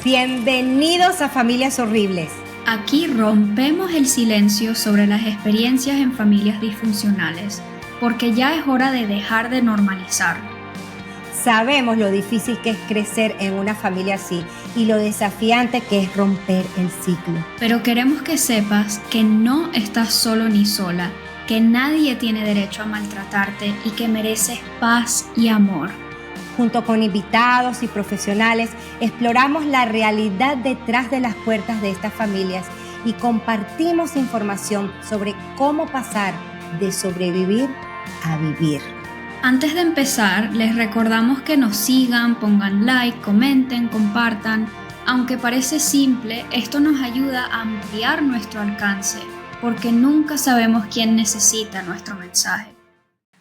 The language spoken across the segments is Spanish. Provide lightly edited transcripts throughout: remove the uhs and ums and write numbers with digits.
Bienvenidos a Familias Horribles. Aquí rompemos el silencio sobre las experiencias en familias disfuncionales, porque ya es hora de dejar de normalizarlo. Sabemos lo difícil que es crecer en una familia así y lo desafiante que es romper el ciclo. Pero queremos que sepas que no estás solo ni sola, que nadie tiene derecho a maltratarte y que mereces paz y amor. Junto con invitados y profesionales, exploramos la realidad detrás de las puertas de estas familias y compartimos información sobre cómo pasar de sobrevivir a vivir. Antes de empezar, les recordamos que nos sigan, pongan like, comenten, compartan. Aunque parece simple, esto nos ayuda a ampliar nuestro alcance, porque nunca sabemos quién necesita nuestro mensaje.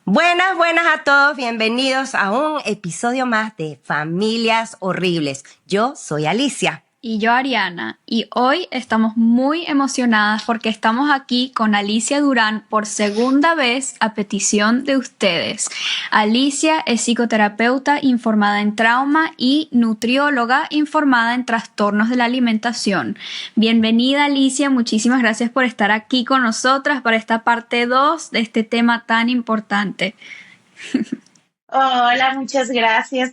Buenas a todos, bienvenidos a un episodio más de Familias Horribles. Yo soy Alicia. Y yo, Ariana, y hoy estamos muy emocionadas porque estamos aquí con Alicia Durán por segunda vez a petición de ustedes. Alicia es psicoterapeuta informada en trauma y nutrióloga informada en trastornos de la alimentación. Bienvenida, Alicia, muchísimas gracias por estar aquí con nosotras para esta parte 2 de este tema tan importante. Hola, muchas gracias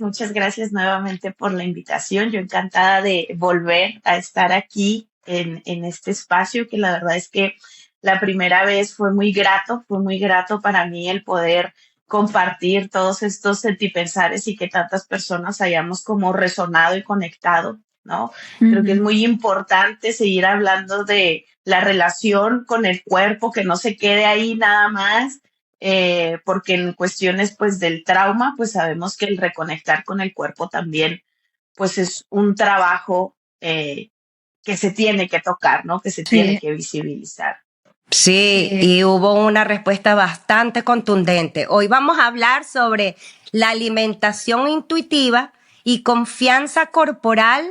nuevamente por la invitación. Yo encantada de volver a estar aquí en este espacio, que la verdad es que la primera vez fue muy grato para mí el poder compartir todos estos sentipensares y que tantas personas hayamos como resonado y conectado, ¿no? Creo que es muy importante seguir hablando de la relación con el cuerpo, que no se quede ahí nada más. Porque en cuestiones pues del trauma pues sabemos que el reconectar con el cuerpo también pues es un trabajo que se tiene que tocar, ¿no? Que se tiene que visibilizar. Sí, y hubo una respuesta bastante contundente. Hoy vamos a hablar sobre la alimentación intuitiva y confianza corporal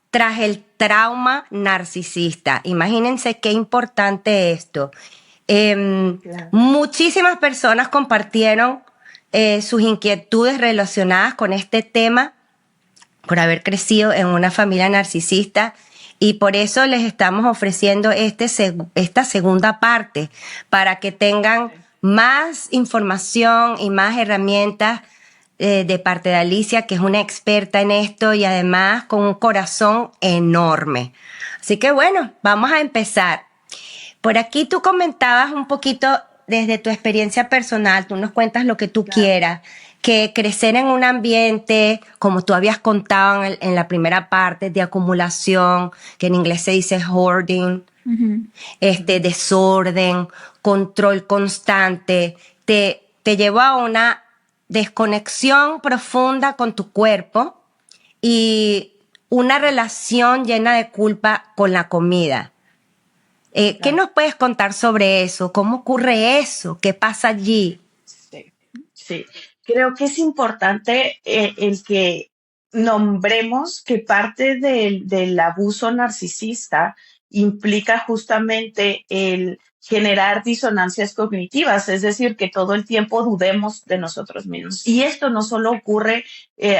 tras el trauma narcisista. Imagínense qué importante esto. Claro. Muchísimas personas compartieron sus inquietudes relacionadas con este tema por haber crecido en una familia narcisista, y por eso les estamos ofreciendo esta segunda parte para que tengan más información y más herramientas de parte de Alicia, que es una experta en esto y además con un corazón enorme. Así que bueno, vamos a empezar. Por aquí tú comentabas un poquito desde tu experiencia personal, tú nos cuentas lo que tú quieras, que crecer en un ambiente, como tú habías contado en la primera parte, de acumulación, que en inglés se dice hoarding, desorden, control constante, te llevó a una desconexión profunda con tu cuerpo y una relación llena de culpa con la comida. ¿Qué nos puedes contar sobre eso? ¿Cómo ocurre eso? ¿Qué pasa allí? Sí. Creo que es importante el que nombremos que parte del abuso narcisista implica justamente el generar disonancias cognitivas, es decir, que todo el tiempo dudemos de nosotros mismos. Y esto no solo ocurre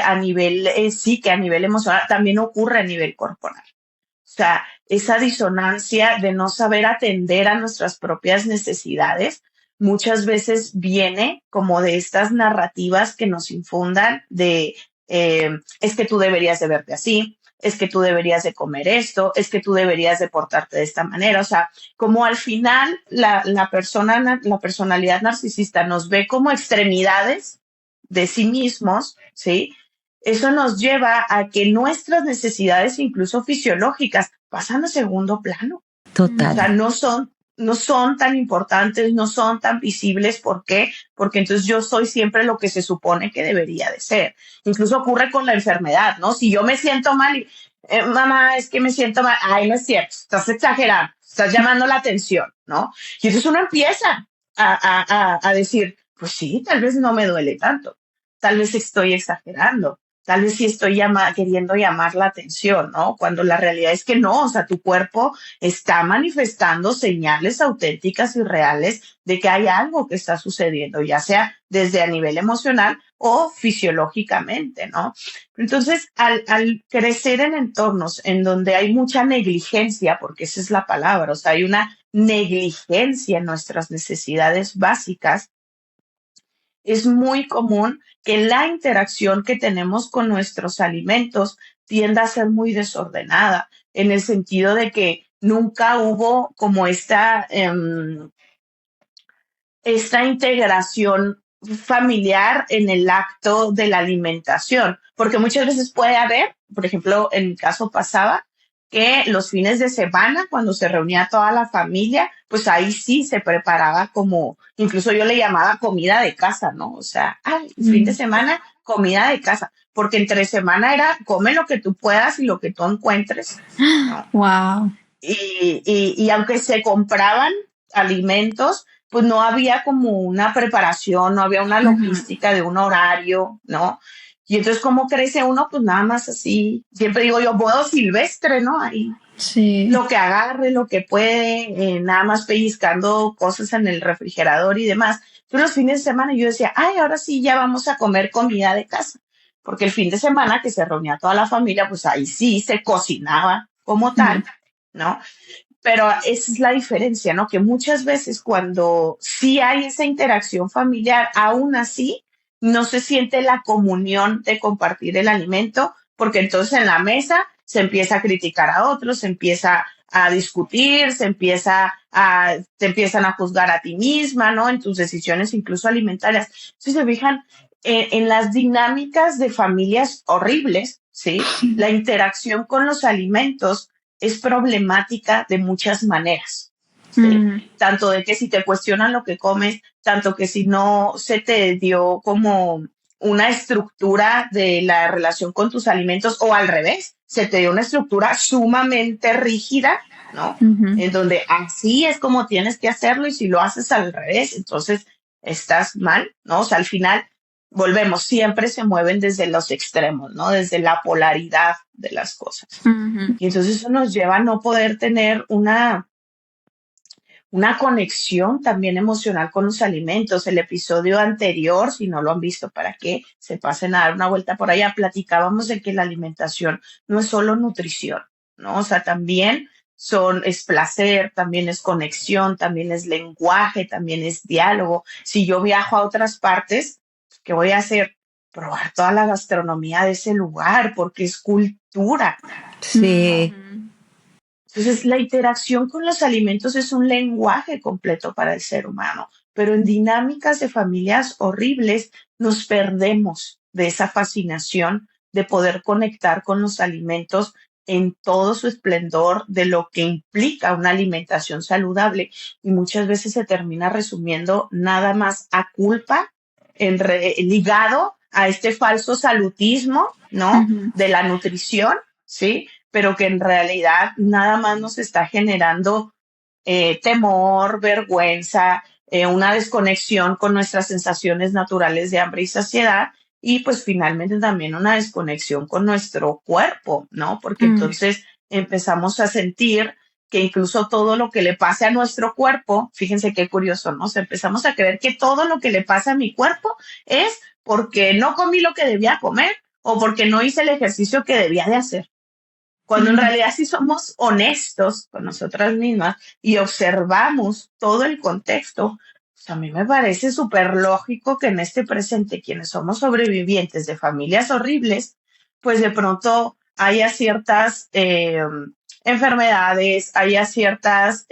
a nivel psique, a nivel emocional, también ocurre a nivel corporal. O sea, esa disonancia de no saber atender a nuestras propias necesidades muchas veces viene como de estas narrativas que nos infundan de es que tú deberías de verte así, es que tú deberías de comer esto, es que tú deberías de portarte de esta manera. O sea, como al final la personalidad narcisista nos ve como extremidades de sí mismos, ¿sí? Eso nos lleva a que nuestras necesidades, incluso fisiológicas, pasan a segundo plano. Total. O sea, no son tan importantes, no son tan visibles. ¿Por qué? Porque entonces yo soy siempre lo que se supone que debería de ser. Incluso ocurre con la enfermedad, ¿no? Si yo me siento mal y, mamá, es que me siento mal. Ay, no es cierto, estás exagerando, estás llamando la atención, ¿no? Y entonces uno empieza a decir, pues sí, tal vez no me duele tanto, tal vez estoy exagerando. tal vez sí estoy queriendo llamar la atención, ¿no? Cuando la realidad es que no, o sea, tu cuerpo está manifestando señales auténticas y reales de que hay algo que está sucediendo, ya sea desde a nivel emocional o fisiológicamente, ¿no? Entonces, al crecer en entornos en donde hay mucha negligencia, porque esa es la palabra, o sea, hay una negligencia en nuestras necesidades básicas, es muy común que la interacción que tenemos con nuestros alimentos tienda a ser muy desordenada, en el sentido de que nunca hubo como esta integración familiar en el acto de la alimentación, porque muchas veces puede haber, por ejemplo, en mi caso pasaba, que los fines de semana, cuando se reunía toda la familia, pues ahí sí se preparaba como, incluso yo le llamaba comida de casa, ¿no? O sea, el fin de Mm, semana, comida de casa, porque entre semana era come lo que tú puedas y lo que tú encuentres, ¿no? wow. Y aunque se compraban alimentos, pues no había como una preparación, no había una Ujú. logística de un horario, ¿no? Y entonces, ¿cómo crece uno? Pues nada más así, siempre digo yo, modo silvestre, ¿no? Ahí Sí. lo que agarre, lo que puede, nada más pellizcando cosas en el refrigerador y demás. Pero los fines de semana yo decía, ay, ahora sí ya vamos a comer comida de casa. Porque el fin de semana que se reunía toda la familia, pues ahí sí se cocinaba como Ujú. tal, ¿no? Pero esa es la diferencia, ¿no? Que muchas veces cuando sí hay esa interacción familiar, aún así no se siente la comunión de compartir el alimento, porque entonces en la mesa se empieza a criticar a otros, se empieza a discutir, te empiezan a juzgar a ti misma, ¿no? En tus decisiones incluso alimentarias. Si se fijan en las dinámicas de familias horribles, ¿sí? La interacción con los alimentos es problemática de muchas maneras, ¿sí? Mm, Tanto de que si te cuestionan lo que comes, tanto que si no se te dio como una estructura de la relación con tus alimentos o al revés, se te dio una estructura sumamente rígida, ¿no? ujú. En donde así es como tienes que hacerlo y si lo haces al revés, entonces estás mal, ¿no? O sea, al final volvemos, siempre se mueven desde los extremos, ¿no? Desde la polaridad de las cosas. Ujú. Y entonces eso nos lleva a no poder tener una conexión también emocional con los alimentos. El episodio anterior, si no lo han visto, para que se pasen a dar una vuelta por allá, platicábamos de que la alimentación no es solo nutrición, ¿no? O sea, también es placer, también es conexión, también es lenguaje, también es diálogo. Si yo viajo a otras partes, ¿qué voy a hacer? Probar toda la gastronomía de ese lugar, porque es cultura, ¿no? Sí. Entonces, la interacción con los alimentos es un lenguaje completo para el ser humano, pero en dinámicas de familias horribles nos perdemos de esa fascinación de poder conectar con los alimentos en todo su esplendor de lo que implica una alimentación saludable y muchas veces se termina resumiendo nada más a culpa ligado a este falso salutismo, ¿no? Ujú. De la nutrición, ¿sí? Pero que en realidad nada más nos está generando temor, vergüenza, una desconexión con nuestras sensaciones naturales de hambre y saciedad y pues finalmente también una desconexión con nuestro cuerpo, ¿no? Porque Mm, entonces empezamos a sentir que incluso todo lo que le pase a nuestro cuerpo, fíjense qué curioso, ¿no? O sea, empezamos a creer que todo lo que le pasa a mi cuerpo es porque no comí lo que debía comer o porque no hice el ejercicio que debía de hacer. Cuando en mm, realidad si somos honestos con nosotras mismas y observamos todo el contexto, pues a mí me parece súper lógico que en este presente, quienes somos sobrevivientes de familias horribles, pues de pronto haya ciertas enfermedades, haya ciertas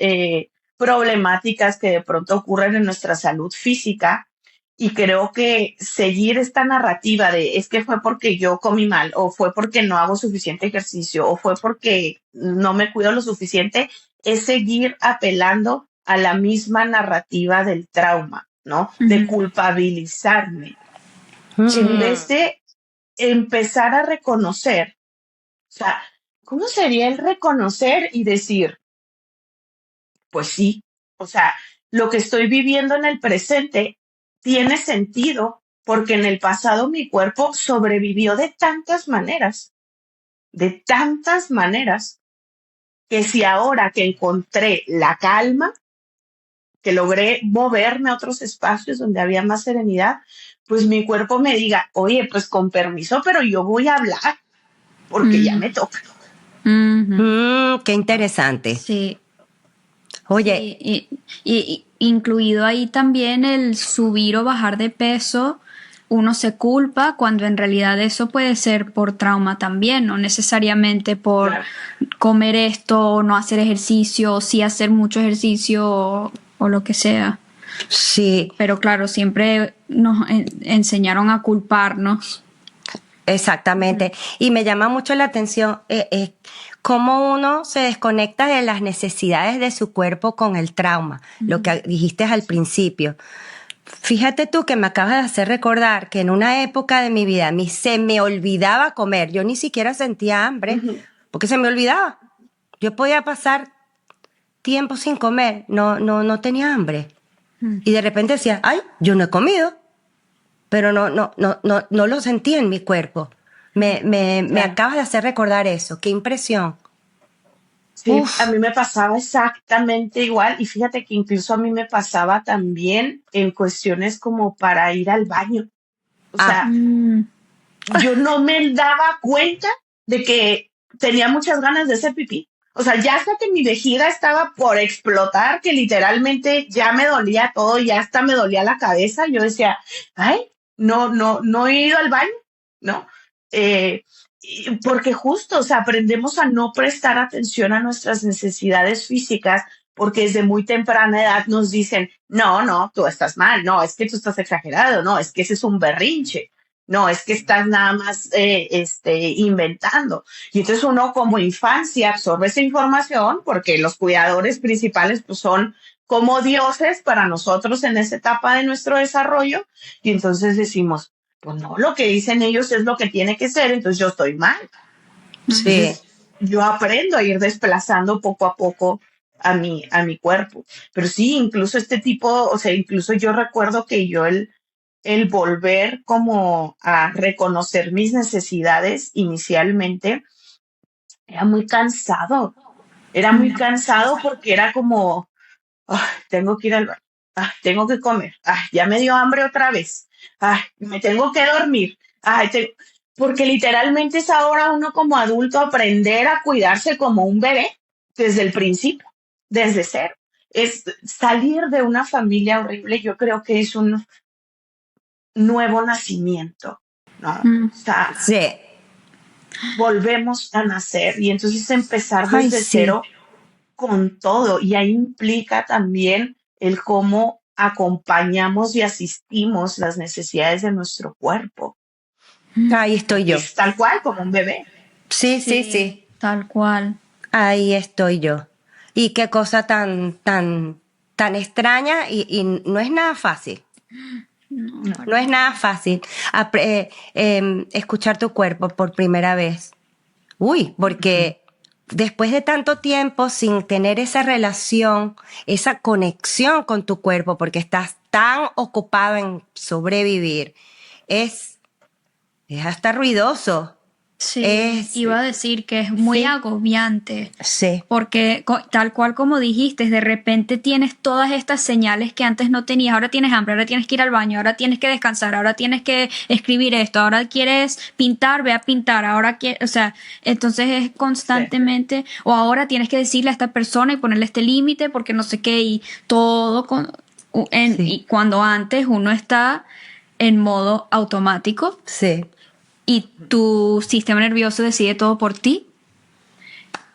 problemáticas que de pronto ocurren en nuestra salud física y creo que seguir esta narrativa de es que fue porque yo comí mal, o fue porque no hago suficiente ejercicio, o fue porque no me cuido lo suficiente, es seguir apelando a la misma narrativa del trauma, ¿no? De ujú. culpabilizarme, en Mm. vez de empezar a reconocer, o sea, ¿cómo sería el reconocer y decir, pues sí, o sea, lo que estoy viviendo en el presente tiene sentido porque en el pasado mi cuerpo sobrevivió de tantas maneras, que si ahora que encontré la calma, que logré moverme a otros espacios donde había más serenidad, pues mi cuerpo me diga, oye, pues con permiso, pero yo voy a hablar porque ya Mm, me toca. Qué interesante. sí. Oye, Sí, y incluido ahí también el subir o bajar de peso, uno se culpa cuando en realidad eso puede ser por trauma también, no necesariamente por Claro. comer esto o no hacer ejercicio o sí hacer mucho ejercicio o lo que sea. sí, Pero claro, siempre nos enseñaron a culparnos. exactamente. Y me llama mucho la atención cómo uno se desconecta de las necesidades de su cuerpo con el trauma, lo que dijiste al principio. Fíjate tú que me acabas de hacer recordar que en una época de mi vida a mí se me olvidaba comer. Yo ni siquiera sentía hambre Ujú. porque se me olvidaba. Yo podía pasar tiempo sin comer, no tenía hambre. Y de repente decía, ay, yo no he comido, pero no lo sentí en mi cuerpo. Me Claro. acabas de hacer recordar eso. Qué impresión. Sí, a Uf, mí me pasaba exactamente igual y fíjate que incluso a mí me pasaba también en cuestiones como para ir al baño. O ah, sea, Mm, yo no me daba cuenta de que tenía muchas ganas de hacer pipí. O sea, ya hasta que mi vejiga estaba por explotar, que literalmente ya me dolía todo, ya hasta me dolía la cabeza, yo decía, ay, no he ido al baño, ¿no? Porque justo, o sea, aprendemos a no prestar atención a nuestras necesidades físicas porque desde muy temprana edad nos dicen, no, tú estás mal, no, es que tú estás exagerado, no, es que ese es un berrinche. No, es que estás nada más inventando. Y entonces uno como infancia absorbe esa información porque los cuidadores principales pues, son como dioses para nosotros en esa etapa de nuestro desarrollo. Y entonces decimos, pues no, lo que dicen ellos es lo que tiene que ser, entonces yo estoy mal. sí. Entonces yo aprendo a ir desplazando poco a poco a mi cuerpo. Pero sí, incluso este tipo, o sea, incluso yo recuerdo que yo el volver como a reconocer mis necesidades inicialmente era muy cansado porque era como, "Ay, tengo que ir al baño, ay, tengo que comer, ay, ya me dio hambre otra vez, ay, me tengo que dormir, ay, porque literalmente es ahora uno como adulto aprender a cuidarse como un bebé desde el principio, desde cero. Es salir de una familia horrible, yo creo que es un nuevo nacimiento, ¿no? O mm, sea, Sí. volvemos a nacer y entonces empezar Ay, desde sí. cero con todo y ahí implica también el cómo acompañamos y asistimos las necesidades de nuestro cuerpo, Ahí estoy porque yo. es tal cual como un bebé. Sí, sí, sí, sí. tal cual. Ahí estoy yo. Y qué cosa tan extraña y no es nada fácil. No, No. para No es nada. nada fácil escuchar tu cuerpo por primera vez. Uy, porque después de tanto tiempo sin tener esa relación, esa conexión con tu cuerpo, porque estás tan ocupado en sobrevivir, es, es hasta ruidoso. Sí, Es, iba a decir que es muy sí, agobiante, sí, porque tal cual como dijiste, de repente tienes todas estas señales que antes no tenías, ahora tienes hambre, ahora tienes que ir al baño, ahora tienes que descansar, ahora tienes que escribir esto, ahora quieres pintar, ve a pintar, ahora quieres, o sea, entonces es Sí, constantemente, o ahora tienes que decirle a esta persona y ponerle este límite porque no sé qué, y todo sí, y cuando antes uno está en modo automático sí, y tu sistema nervioso decide todo por ti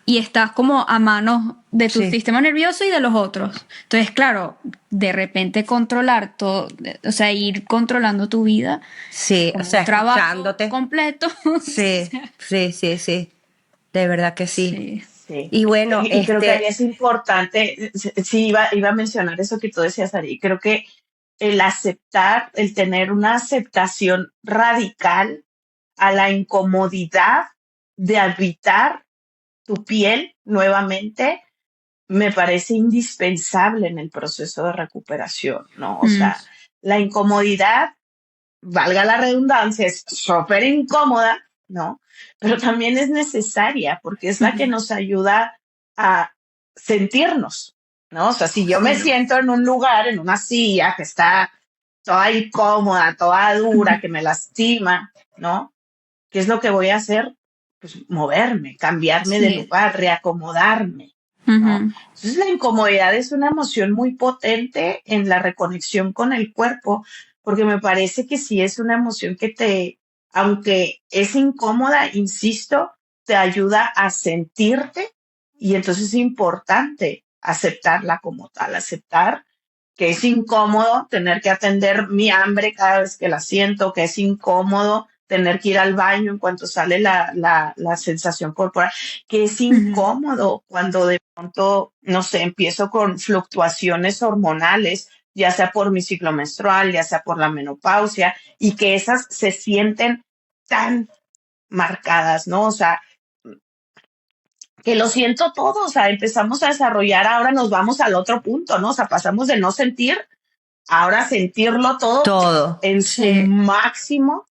y estás como a manos de tu sí, sistema nervioso y de los otros. Entonces, claro, de repente controlar todo, o sea, ir controlando tu vida es sí, o como sea, un trabajo escuchándote. completo. Sí, sí, sí, sí, de verdad que sí. Sí. sí. Y bueno, Y creo que ahí es importante, sí, iba a mencionar eso que tú decías, Ari, creo que el aceptar, el tener una aceptación radical a la incomodidad de habitar tu piel nuevamente, me parece indispensable en el proceso de recuperación, ¿no? O Mm, sea, la incomodidad valga la redundancia, es súper incómoda, ¿no? Pero también es necesaria porque es la que nos ayuda a sentirnos, ¿no? O sea, si yo me Sí. siento en un lugar, en una silla que está toda incómoda, toda dura, que me lastima, ¿no? ¿Qué es lo que voy a hacer? Pues moverme, cambiarme de Sí. lugar, reacomodarme, ¿no? Ujú. Entonces la incomodidad es una emoción muy potente en la reconexión con el cuerpo, porque me parece que sí es una emoción que aunque es incómoda, insisto, te ayuda a sentirte y entonces es importante aceptarla como tal, aceptar que es incómodo tener que atender mi hambre cada vez que la siento, que es incómodo tener que ir al baño en cuanto sale la sensación corporal, que es Ujú. incómodo cuando de pronto, no sé, empiezo con fluctuaciones hormonales, ya sea por mi ciclo menstrual, ya sea por la menopausia, y que esas se sienten tan marcadas, ¿no? O sea, que lo siento todo, o sea, empezamos a desarrollar, ahora nos vamos al otro punto, ¿no? O sea, pasamos de no sentir, ahora sentirlo todo Todo. en su Sí, máximo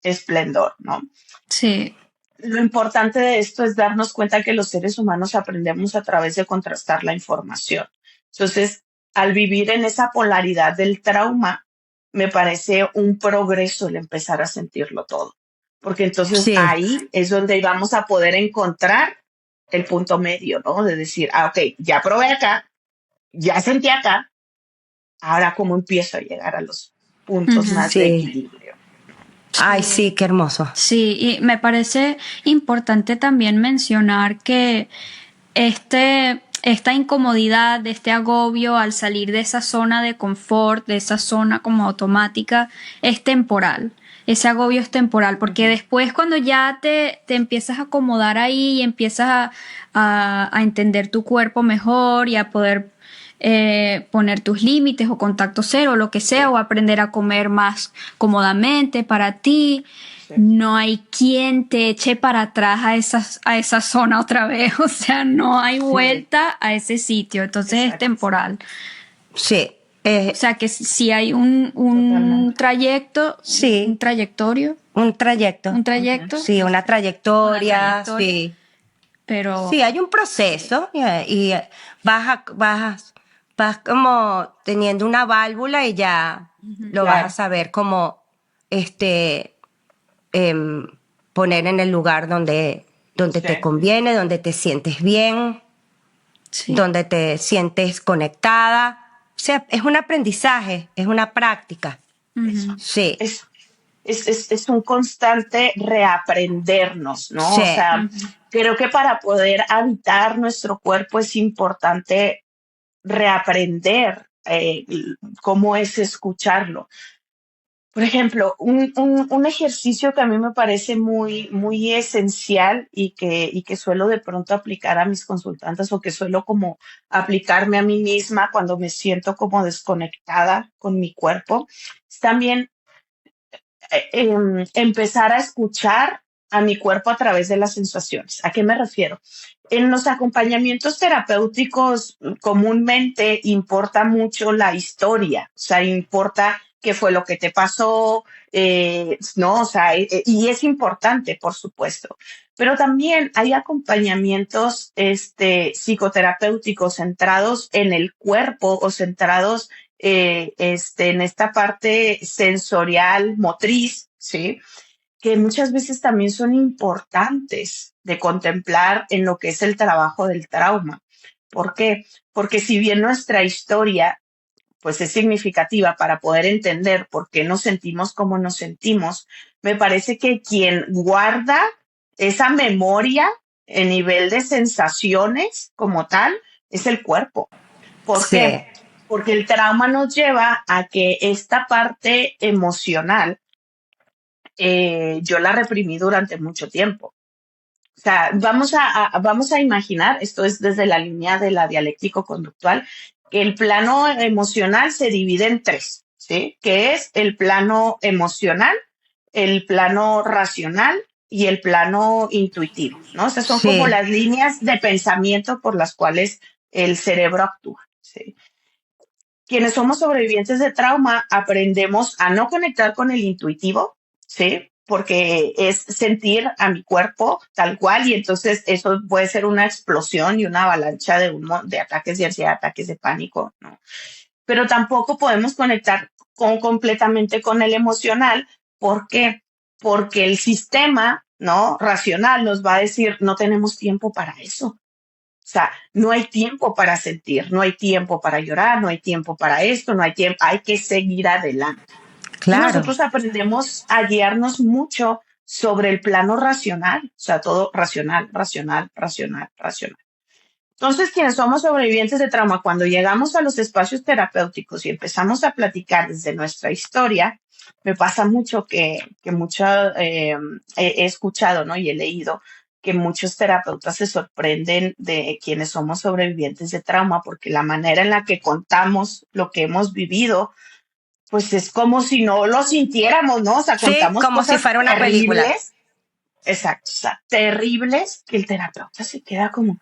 esplendor, ¿no? sí. Lo importante de esto es darnos cuenta que los seres humanos aprendemos a través de contrastar la información. Entonces, al vivir en esa polaridad del trauma, me parece un progreso el empezar a sentirlo todo, porque entonces Sí, ahí es donde vamos a poder encontrar el punto medio, ¿no? De decir, ah, ok, ya probé acá, ya sentí acá, ahora cómo empiezo a llegar a los puntos Ujú. más de sí. equilibrio. Ay, Sí. sí, qué hermoso. Sí, y me parece importante también mencionar que esta incomodidad, este agobio al salir de esa zona de confort, de esa zona como automática, es temporal. Ese agobio es temporal, porque Ujú. después cuando ya te empiezas a acomodar ahí y empiezas a entender tu cuerpo mejor y a poder poner tus límites o contacto cero, lo que sea, Sí, o aprender a comer más cómodamente para ti, sí, no hay quien te eche para atrás a esa zona otra vez. O sea, no hay sí, vuelta a ese sitio. Entonces es exacto, temporal. Sí, O sea que si hay un totalmente. trayecto, un sí, trayectorio, un trayecto. un Ujú. trayecto, Sí, una una trayectoria, trayectoria, sí. pero Sí, hay un sí. proceso y vas como teniendo una válvula y ya lo vas a Claro, saber cómo este, em, poner en el lugar donde sí, te conviene, donde te sientes bien, Sí. donde te sientes conectada. O sea, es un aprendizaje, es una práctica. eso. Ujú. Sí, Es, es un constante reaprendernos, ¿no? O sí, sea, Ujú. creo que para poder habitar nuestro cuerpo es importante reaprender cómo es escucharlo. Por ejemplo, un ejercicio que a mí me parece muy, muy esencial y que suelo de pronto aplicar a mis consultantes o que suelo como aplicarme a mí misma cuando me siento como desconectada con mi cuerpo, es también empezar a escuchar a mi cuerpo a través de las sensaciones. ¿A qué me refiero? En los acompañamientos terapéuticos comúnmente importa mucho la historia, o sea, importa qué fue lo que te pasó, ¿no? O sea, y es importante, por supuesto. Pero también hay acompañamientos psicoterapéuticos centrados en el cuerpo o centrados en esta parte sensorial, motriz, ¿sí? Que muchas veces también son importantes de contemplar en lo que es el trabajo del trauma. ¿Por qué? Porque si bien nuestra historia pues es significativa para poder entender por qué nos sentimos como nos sentimos, me parece que quien guarda esa memoria en nivel de sensaciones como tal es el cuerpo. ¿Por qué? sí, Porque el trauma nos lleva a que esta parte emocional yo la reprimí durante mucho tiempo. O sea, vamos a imaginar, esto es desde la línea de la dialéctico-conductual, que el plano emocional se divide en tres, ¿sí? Que es el plano emocional, el plano racional y el plano intuitivo, ¿no? Esas son como sí, las líneas de pensamiento por las cuales el cerebro actúa, ¿sí? quienes somos sobrevivientes de trauma aprendemos a no conectar con el intuitivo, ¿sí? Porque es sentir a mi cuerpo tal cual y entonces eso puede ser una explosión y una avalancha de ataques de ansiedad, ataques de pánico, ¿no? Pero tampoco podemos conectar completamente con el emocional. ¿Por qué? Porque el sistema, ¿no? Racional nos va a decir, no tenemos tiempo para eso. O sea, no hay tiempo para sentir, no hay tiempo para llorar, no hay tiempo para esto, no hay tiempo, hay que seguir adelante. Entonces Claro. nosotros aprendemos a guiarnos mucho sobre el plano racional, o sea, todo racional, racional, racional, racional. Entonces, quienes somos sobrevivientes de trauma, cuando llegamos a los espacios terapéuticos y empezamos a platicar desde nuestra historia, me pasa mucho que he escuchado, ¿no? Y he leído que muchos terapeutas se sorprenden de quienes somos sobrevivientes de trauma, porque la manera en la que contamos lo que hemos vivido, pues es como si no lo sintiéramos, ¿no? O sea, Sí, contamos como si cosas fuera una película. terribles, exacto, o sea, terribles, que el terapeuta se queda como,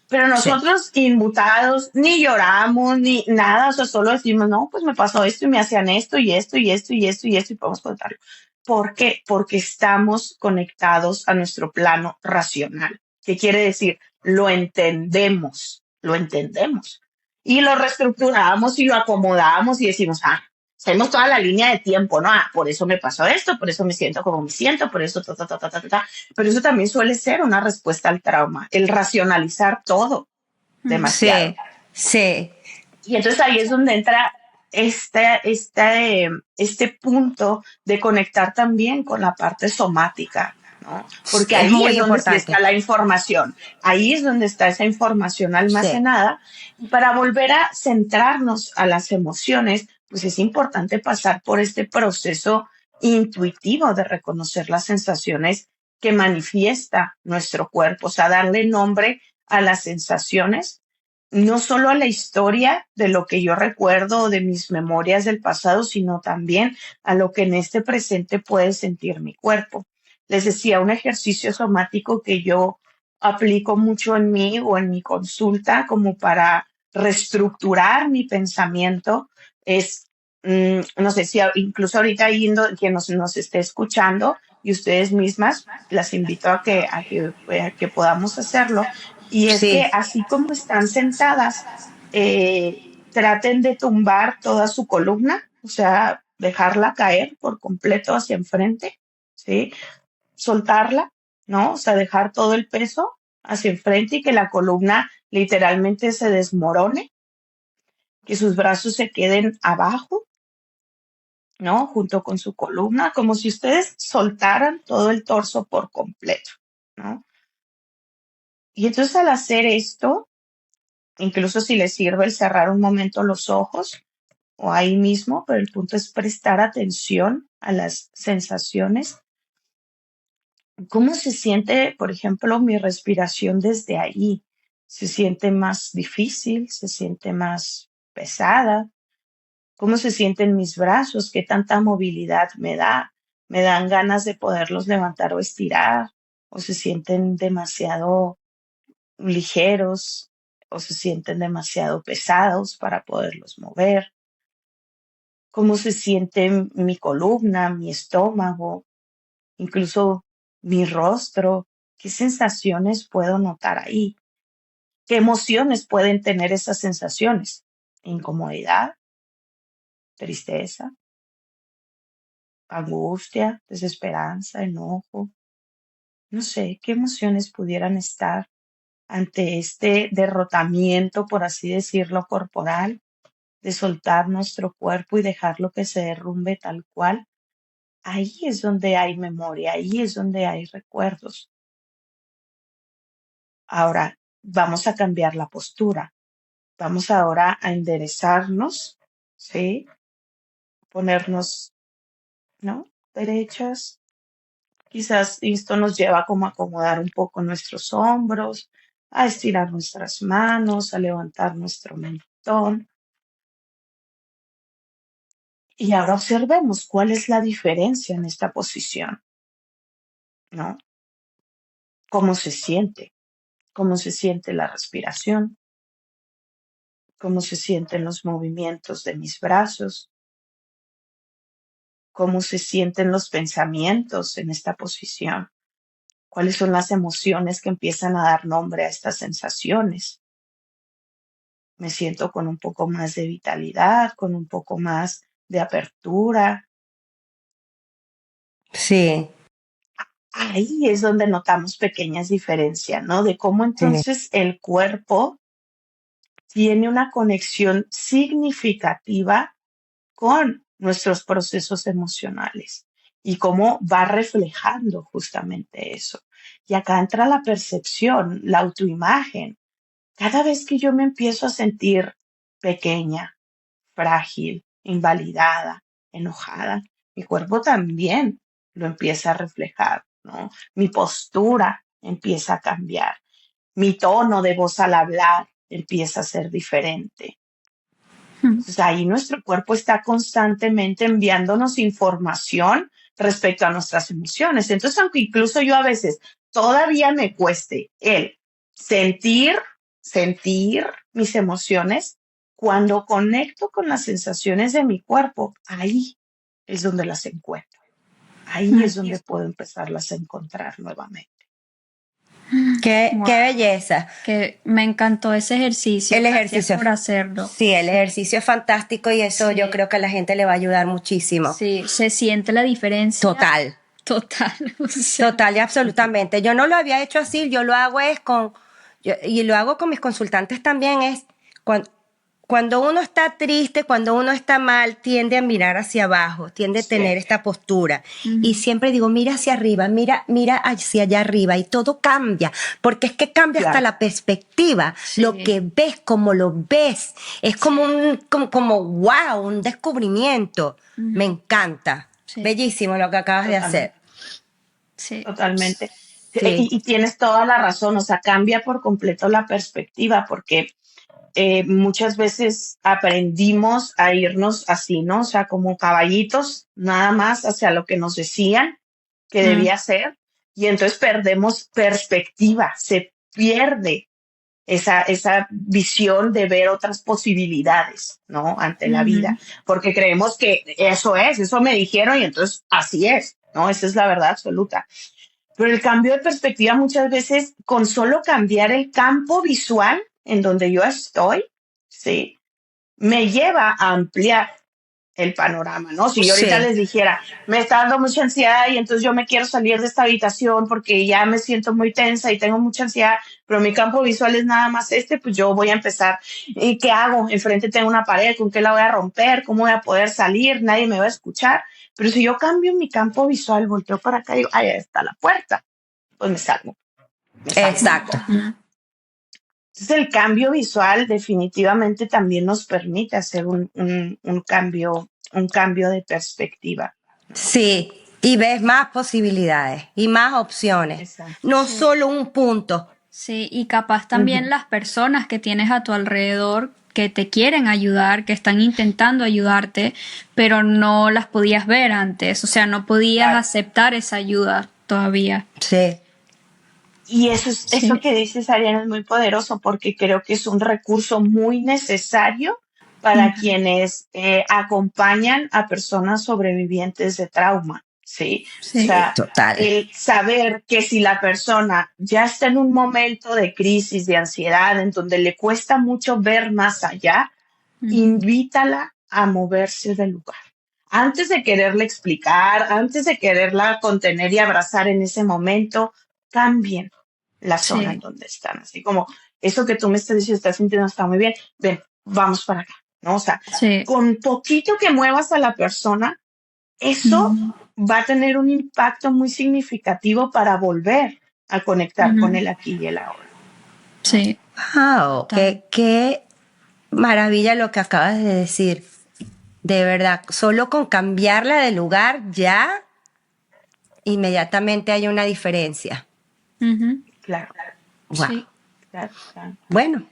pero Sí. nosotros inmutados, ni lloramos, ni nada, o sea, solo decimos, no, pues me pasó esto y me hacían esto y esto y esto y esto y esto y podemos contarlo. ¿Por qué? Porque estamos conectados a nuestro plano racional. ¿Qué quiere decir? Lo entendemos, lo entendemos. Y lo reestructuramos y lo acomodamos y decimos, hacemos toda la línea de tiempo, ¿no? Por eso me pasó esto, por eso me siento como me siento, por eso, ta, ta, ta, ta, ta, ta. Pero eso también suele ser una respuesta al trauma, el racionalizar todo demasiado. Sí, sí, Y entonces ahí es donde entra este punto de conectar también con la parte somática, ¿no? Porque es ahí muy es donde sí está importante. la información, ahí es donde está esa información Sí, almacenada. Y para volver a centrarnos a las emociones, pues es importante pasar por este proceso intuitivo de reconocer las sensaciones que manifiesta nuestro cuerpo, o sea, darle nombre a las sensaciones, no solo a la historia de lo que yo recuerdo o de mis memorias del pasado, sino también a lo que en este presente puede sentir mi cuerpo. Les decía, un ejercicio somático que yo aplico mucho en mí o en mi consulta como para reestructurar mi pensamiento es, no sé si incluso ahorita yendo, quien nos esté escuchando y ustedes mismas, las invito a que podamos hacerlo, y es sí, que así como están sentadas, traten de tumbar toda su columna, o sea, dejarla caer por completo hacia enfrente, ¿sí? Soltarla, ¿no? O sea, dejar todo el peso hacia enfrente y que la columna literalmente se desmorone, que sus brazos se queden abajo, ¿no? Junto con su columna, como si ustedes soltaran todo el torso por completo, ¿no? Y entonces al hacer esto, incluso si les sirve el cerrar un momento los ojos o ahí mismo, pero el punto es prestar atención a las sensaciones. ¿Cómo se siente, por ejemplo, mi respiración desde ahí? ¿Se siente más difícil? ¿Se siente más pesada? ¿Cómo se sienten mis brazos? ¿Qué tanta movilidad me da? ¿Me dan ganas de poderlos levantar o estirar? ¿O se sienten demasiado ligeros? ¿O se sienten demasiado pesados para poderlos mover? ¿Cómo se siente mi columna, mi estómago, incluso mi rostro? ¿Qué sensaciones puedo notar ahí? ¿Qué emociones pueden tener esas sensaciones? Incomodidad, tristeza, angustia, desesperanza, enojo. No sé, ¿qué emociones pudieran estar ante este derrotamiento, por así decirlo, corporal, de soltar nuestro cuerpo y dejarlo que se derrumbe tal cual? Ahí es donde hay memoria, ahí es donde hay recuerdos. Ahora vamos a cambiar la postura. Vamos ahora a enderezarnos, ¿sí? Ponernos, ¿no? Derechas. Quizás esto nos lleva como a acomodar un poco nuestros hombros, a estirar nuestras manos, a levantar nuestro mentón. Y ahora observemos cuál es la diferencia en esta posición, ¿no? ¿Cómo se siente? ¿Cómo se siente la respiración? cómo se sienten los movimientos de mis brazos, cómo se sienten los pensamientos en esta posición, cuáles son las emociones que empiezan a dar nombre a estas sensaciones. Me siento con un poco más de vitalidad, con un poco más de apertura. Sí, Ahí es donde notamos pequeñas diferencias, ¿no? De cómo sí, entonces el cuerpo tiene una conexión significativa con nuestros procesos emocionales y cómo va reflejando justamente eso. Y acá entra la percepción, la autoimagen. Cada vez que yo me empiezo a sentir pequeña, frágil, invalidada, enojada, mi cuerpo también lo empieza a reflejar, ¿no? Mi postura empieza a cambiar, mi tono de voz al hablar empieza a ser diferente. Entonces, ahí nuestro cuerpo está constantemente enviándonos información respecto a nuestras emociones. Entonces, aunque incluso yo a veces todavía me cueste el sentir, sentir mis emociones, cuando conecto con las sensaciones de mi cuerpo, ahí es donde las encuentro. Ahí es donde puedo empezarlas a encontrar nuevamente. qué, Wow, qué belleza. que me encantó ese ejercicio. El Gracias ejercicio, por hacerlo. sí, el ejercicio es fantástico y eso yo Sí. creo que a la gente le va a ayudar muchísimo. Sí, se siente la diferencia. Total, Total. O sea, total y absolutamente. Yo no lo había hecho así, yo lo hago es y lo hago con mis consultantes también, es cuando uno está triste, cuando uno está mal, tiende a mirar hacia abajo, tiende a tener Sí, esta postura. Y siempre digo, mira hacia arriba, mira hacia allá arriba y todo cambia, porque es que cambia hasta claro. la perspectiva, Sí. lo que ves, como lo ves. Es como como wow, un descubrimiento. Me encanta. Sí. Bellísimo lo que acabas de hacer. Sí. Totalmente. Sí. Y tienes toda la razón, o sea, cambia por completo la perspectiva, porque muchas veces aprendimos a irnos así, ¿no? O sea, como caballitos, nada más hacia lo que nos decían que debía ser, y entonces perdemos perspectiva, se pierde esa visión de ver otras posibilidades, ¿no? Ante la vida, porque creemos que eso me dijeron y entonces así es, ¿no? Esa es la verdad absoluta. Pero el cambio de perspectiva muchas veces, con solo cambiar el campo visual en donde yo estoy, ¿sí? Me lleva a ampliar el panorama, ¿no? Si yo ahorita Sí. les dijera, me está dando mucha ansiedad y entonces yo me quiero salir de esta habitación porque ya me siento muy tensa y tengo mucha ansiedad, pero mi campo visual es nada más pues yo voy a empezar. ¿Y qué hago? Enfrente tengo una pared, ¿con qué la voy a romper? ¿Cómo voy a poder salir? Nadie me va a escuchar. Pero si yo cambio mi campo visual, volteo para acá y digo, ahí está la puerta, pues me salgo un Exacto. poco. Entonces el cambio visual definitivamente también nos permite hacer un cambio de perspectiva. Sí, y ves más posibilidades y más opciones, Exacto. no Sí. solo un punto. Sí, y capaz también las personas que tienes a tu alrededor que te quieren ayudar, que están intentando ayudarte, pero no las podías ver antes, o sea, no podías Claro. aceptar esa ayuda todavía. Sí, Y eso que dices, Ariana, es muy poderoso porque creo que es un recurso muy necesario para quienes acompañan a personas sobrevivientes de trauma, ¿sí? O Sí. sea, total. el saber que si la persona ya está en un momento de crisis, de ansiedad, en donde le cuesta mucho ver más allá, invítala a moverse del lugar. Antes de quererle explicar, antes de quererla contener y abrazar en ese momento, cambien la zona en Sí. donde están. Así como eso que tú me estás diciendo, estás sintiendo está muy bien, ven, vamos para acá, ¿no? O sea, Sí. con poquito que muevas a la persona, eso va a tener un impacto muy significativo para volver a conectar con el aquí y el ahora. Sí. Wow, Total. qué maravilla lo que acabas de decir. De verdad, solo con cambiarla de lugar ya inmediatamente hay una diferencia. Claro, Wow. Sí. claro, claro. Bueno,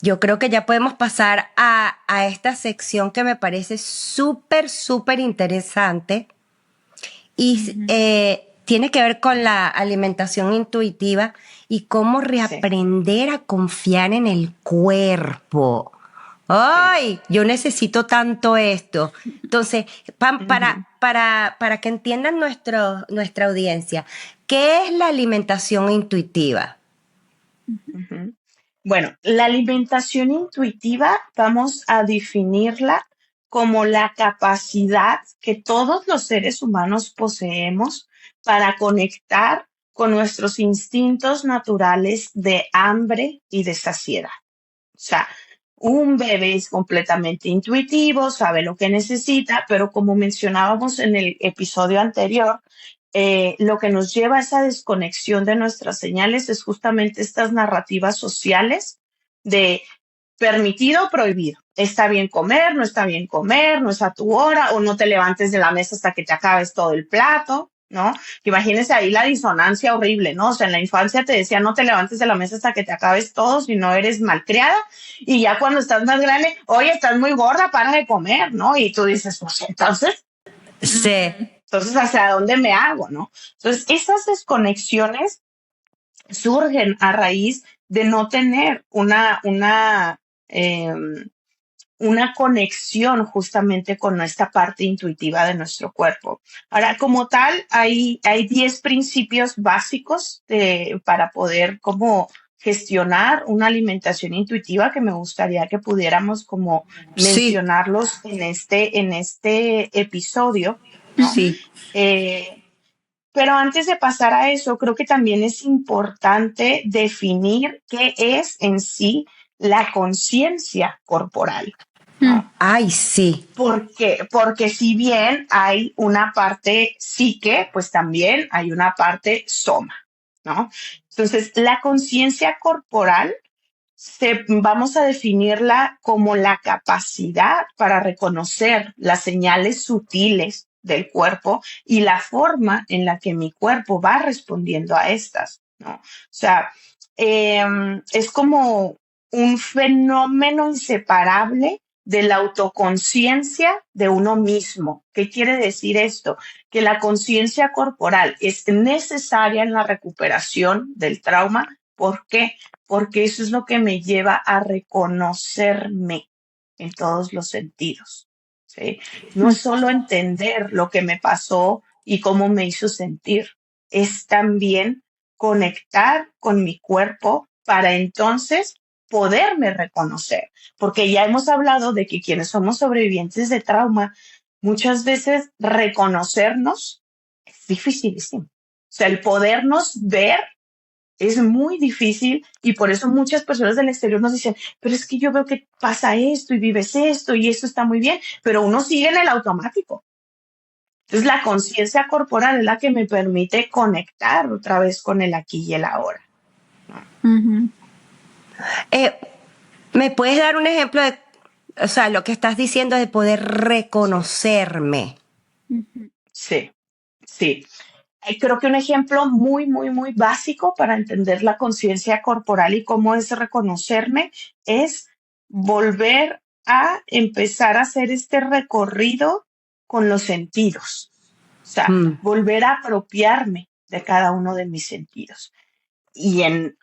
yo creo que ya podemos pasar a esta sección que me parece súper, súper interesante. Y tiene que ver con la alimentación intuitiva y cómo Sí, reaprender a confiar en el cuerpo. sí. ¡Ay! Yo necesito tanto esto. Entonces, Ujú, para que entiendan nuestra audiencia, ¿qué es la alimentación intuitiva? ujú. Bueno, la alimentación intuitiva vamos a definirla como la capacidad que todos los seres humanos poseemos para conectar con nuestros instintos naturales de hambre y de saciedad. O sea, un bebé es completamente intuitivo, sabe lo que necesita, pero como mencionábamos en el episodio anterior, lo que nos lleva a esa desconexión de nuestras señales es justamente estas narrativas sociales de permitido o prohibido. Está bien comer, no está bien comer, no es a tu hora, o no te levantes de la mesa hasta que te acabes todo el plato, ¿no? Imagínense ahí la disonancia horrible, ¿no? O sea, en la infancia te decía no te levantes de la mesa hasta que te acabes todo, si no eres malcriada, y ya cuando estás más grande, oye, estás muy gorda, para de comer, ¿no? Y tú dices, pues Sí. entonces, ¿hacia dónde me hago, no? Entonces, esas desconexiones surgen a raíz de no tener eh, una conexión justamente con esta parte intuitiva de nuestro cuerpo. Ahora, como tal, hay 10 principios básicos para poder como gestionar una alimentación intuitiva que me gustaría que pudiéramos como Sí, mencionarlos en este episodio, ¿no? Ujú, sí. Eh, pero antes de pasar a eso, creo que también es importante definir qué es en sí la conciencia corporal, ujú, ¿no? Ay, sí. Porque si bien hay una parte psique, pues también hay una parte soma, ¿no? Entonces, la conciencia corporal vamos a definirla como la capacidad para reconocer las señales sutiles del cuerpo y la forma en la que mi cuerpo va respondiendo a estas, ¿no? O sea, es como un fenómeno inseparable de la autoconciencia de uno mismo. ¿Qué quiere decir esto? Que la conciencia corporal es necesaria en la recuperación del trauma. ¿Por qué? Porque eso es lo que me lleva a reconocerme en todos los sentidos, ¿sí? No es solo entender lo que me pasó y cómo me hizo sentir, es también conectar con mi cuerpo para entonces poderme reconocer, porque ya hemos hablado de que quienes somos sobrevivientes de trauma, muchas veces reconocernos es dificilísimo. O sea, el podernos ver es muy difícil y por eso muchas personas del exterior nos dicen, pero es que yo veo que pasa esto y vives esto y esto está muy bien, pero uno sigue en el automático. Entonces la conciencia corporal es la que me permite conectar otra vez con el aquí y el ahora, ¿no? ujú. Eh, ¿Me puedes dar un ejemplo de, o sea, lo que estás diciendo de poder Sí, reconocerme? sí, sí. Creo que un ejemplo muy, muy, muy básico para entender la conciencia corporal y cómo es reconocerme es volver a empezar a hacer este recorrido con los sentidos. O sea, Mm, volver a apropiarme de cada uno de mis sentidos. Y en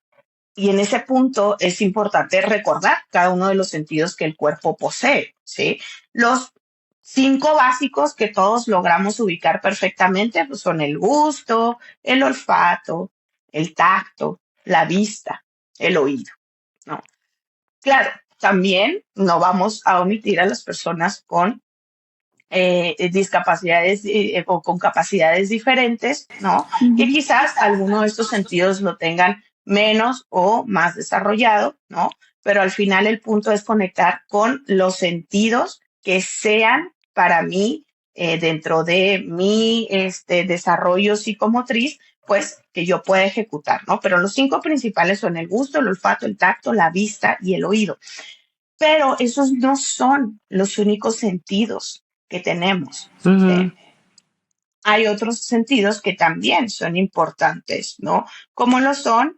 ese punto es importante recordar cada uno de los sentidos que el cuerpo posee, ¿sí? Los 5 básicos que todos logramos ubicar perfectamente pues son el gusto, el olfato, el tacto, la vista, el oído, ¿no? Claro, también no vamos a omitir a las personas con discapacidades o con capacidades diferentes, ¿no? Que Ujú, quizás alguno de estos sentidos lo tengan menos o más desarrollado, ¿no? Pero al final el punto es conectar con los sentidos que sean para mí dentro de mi desarrollo psicomotriz, pues que yo pueda ejecutar, ¿no? Pero los 5 principales son el gusto, el olfato, el tacto, la vista y el oído. Pero esos no son los únicos sentidos que tenemos, ujú, ¿sí? Hay otros sentidos que también son importantes, ¿no? Como lo son,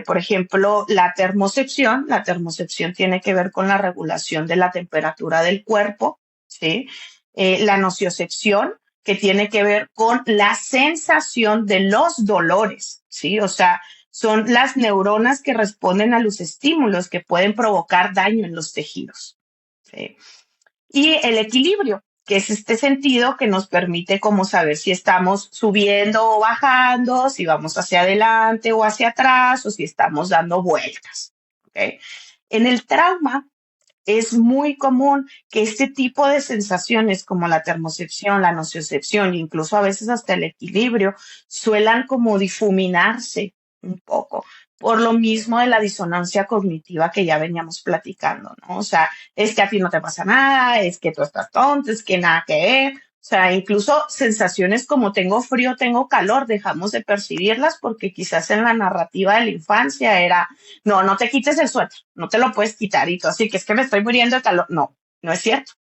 por ejemplo, la termocepción. La termocepción tiene que ver con la regulación de la temperatura del cuerpo, ¿sí? La nociocepción, que tiene que ver con la sensación de los dolores, ¿sí? O sea, son las neuronas que responden a los estímulos que pueden provocar daño en los tejidos, ¿sí? Y el equilibrio, que es este sentido que nos permite como saber si estamos subiendo o bajando, si vamos hacia adelante o hacia atrás, o si estamos dando vueltas, ¿ok? En el trauma, es muy común que este tipo de sensaciones como la termocepción, la nociocepción, incluso a veces hasta el equilibrio, suelan como difuminarse un poco por lo mismo de la disonancia cognitiva que ya veníamos platicando, ¿no? O sea, es que a ti no te pasa nada, es que tú estás tonto, es que nada que ver. O sea, incluso sensaciones como tengo frío, tengo calor, dejamos de percibirlas porque quizás en la narrativa de la infancia era no, no te quites el suéter, no te lo puedes quitar y tú así que es que me estoy muriendo de calor. No, no es cierto,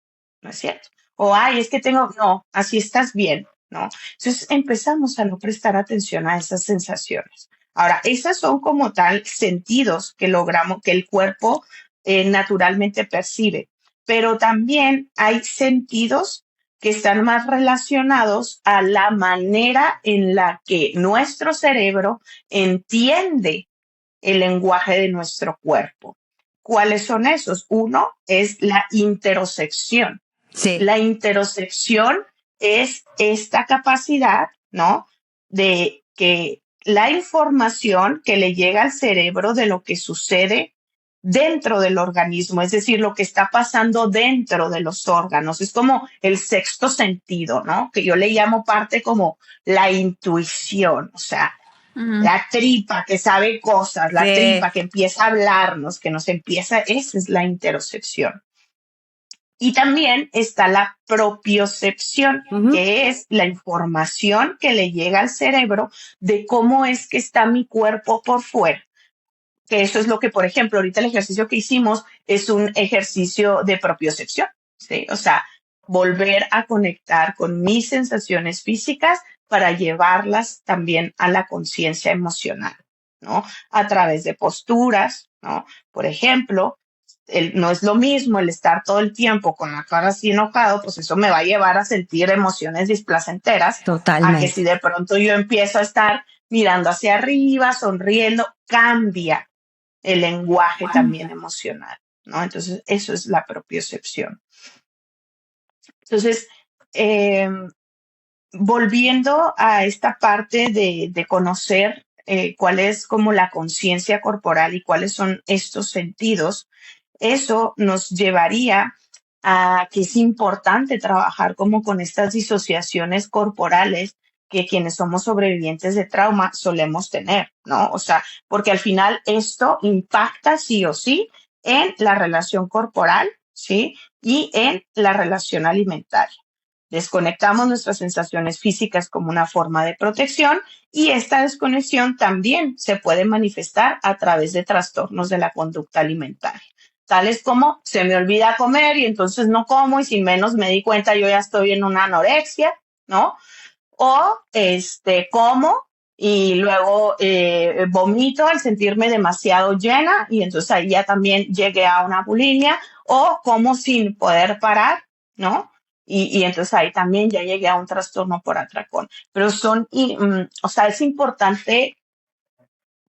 no es cierto. O ay, es que tengo, no, así estás bien, ¿no? Entonces empezamos a no prestar atención a esas sensaciones. Ahora, esas son como tal sentidos que logramos, que el cuerpo naturalmente percibe, pero también hay sentidos que están más relacionados a la manera en la que nuestro cerebro entiende el lenguaje de nuestro cuerpo. ¿Cuáles son esos? Uno es la interocepción. Sí, La interocepción es esta capacidad, ¿no? De que la información que le llega al cerebro de lo que sucede dentro del organismo, es decir, lo que está pasando dentro de los órganos. Es como el sexto sentido, ¿no? Que yo le llamo parte como la intuición, o sea, Ujú. la tripa que sabe cosas, la sí. tripa que empieza a hablarnos, que nos empieza, esa es la interocepción. Y también está la propiocepción, Ujú. que es la información que le llega al cerebro de cómo es que está mi cuerpo por fuera. Que eso es lo que, por ejemplo, ahorita el ejercicio que hicimos es un ejercicio de propiocepción, ¿sí? O sea, volver a conectar con mis sensaciones físicas para llevarlas también a la conciencia emocional, ¿no? A través de posturas, ¿no? Por ejemplo, no es lo mismo el estar todo el tiempo con la cara así enojado, pues eso me va a llevar a sentir emociones displacenteras, a que si Totalmente. de pronto yo empiezo a estar mirando hacia arriba, sonriendo, cambia el lenguaje también emocional, ¿no? Entonces, eso es la propiocepción. Entonces, eh, volviendo a esta parte de conocer cuál es como la conciencia corporal y cuáles son estos sentidos, eso nos llevaría a que es importante trabajar como con estas disociaciones corporales que quienes somos sobrevivientes de trauma solemos tener, ¿no? O sea, porque al final esto impacta sí o sí en la relación corporal, ¿sí? Y en la relación alimentaria. Desconectamos nuestras sensaciones físicas como una forma de protección y esta desconexión también se puede manifestar a través de trastornos de la conducta alimentaria, tales como se me olvida comer y entonces no como y sin menos me di cuenta yo ya estoy en una anorexia, ¿no? O como y luego vomito al sentirme demasiado llena y entonces ahí ya también llegué a una bulimia o como sin poder parar, ¿no? Y entonces ahí también ya llegué a un trastorno por atracón. Pero o sea, es importante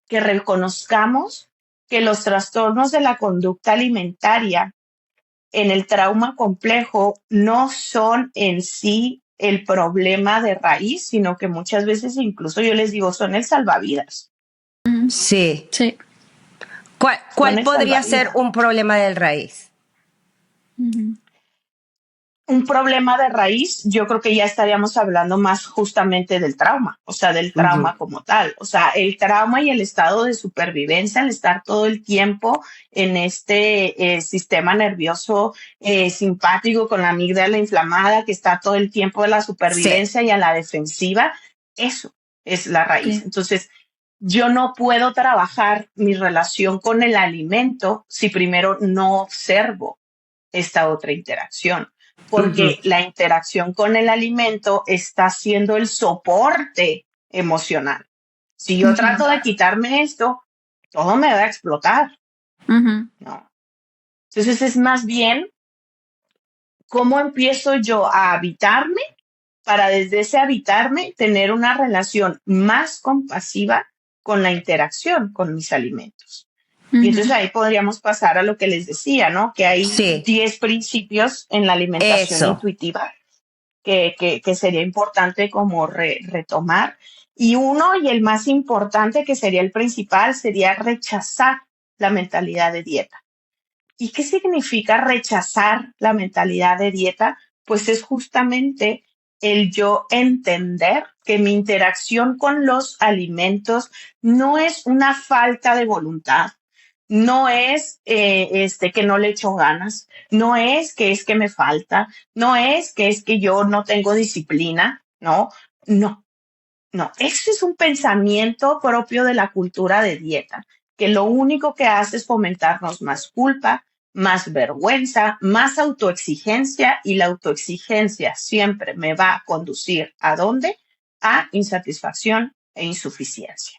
que reconozcamos que los trastornos de la conducta alimentaria en el trauma complejo no son en sí el problema de raíz, sino que muchas veces incluso yo les digo, son el salvavidas, Sí. Sí. son ¿Cuál el podría ser salvavidas. un problema del raíz? Ujú. Un problema de raíz, yo creo que ya estaríamos hablando más justamente del trauma, o sea, del Ujú. trauma como tal. O sea, el trauma y el estado de supervivencia, el estar todo el tiempo en este sistema nervioso simpático con la amígdala inflamada, que está todo el tiempo en la Sí. supervivencia y a la defensiva, eso es la raíz. Sí. Entonces, yo no puedo trabajar mi relación con el alimento si primero no observo esta otra interacción, Ujú. porque la interacción con el alimento está siendo el soporte emocional. Si yo Ujú. trato de quitarme esto, todo me va a explotar, Ujú. ¿no? Entonces es más bien cómo empiezo yo a habitarme para desde ese habitarme tener una relación más compasiva con la interacción con mis alimentos. Y entonces ahí podríamos pasar a lo que les decía, ¿no? Que hay Sí, 10 principios en la alimentación eso. intuitiva que sería importante como retomar. Y uno, y el más importante, que sería el principal, sería rechazar la mentalidad de dieta. ¿Y qué significa rechazar la mentalidad de dieta? Pues es justamente el yo entender que mi interacción con los alimentos no es una falta de voluntad, no es que no le echo ganas, no es que me falta, no es que yo no tengo disciplina, no, no, ese es un pensamiento propio de la cultura de dieta, que lo único que hace es fomentarnos más culpa, más vergüenza, más autoexigencia, y la autoexigencia siempre me va a conducir ¿a dónde? A insatisfacción e insuficiencia.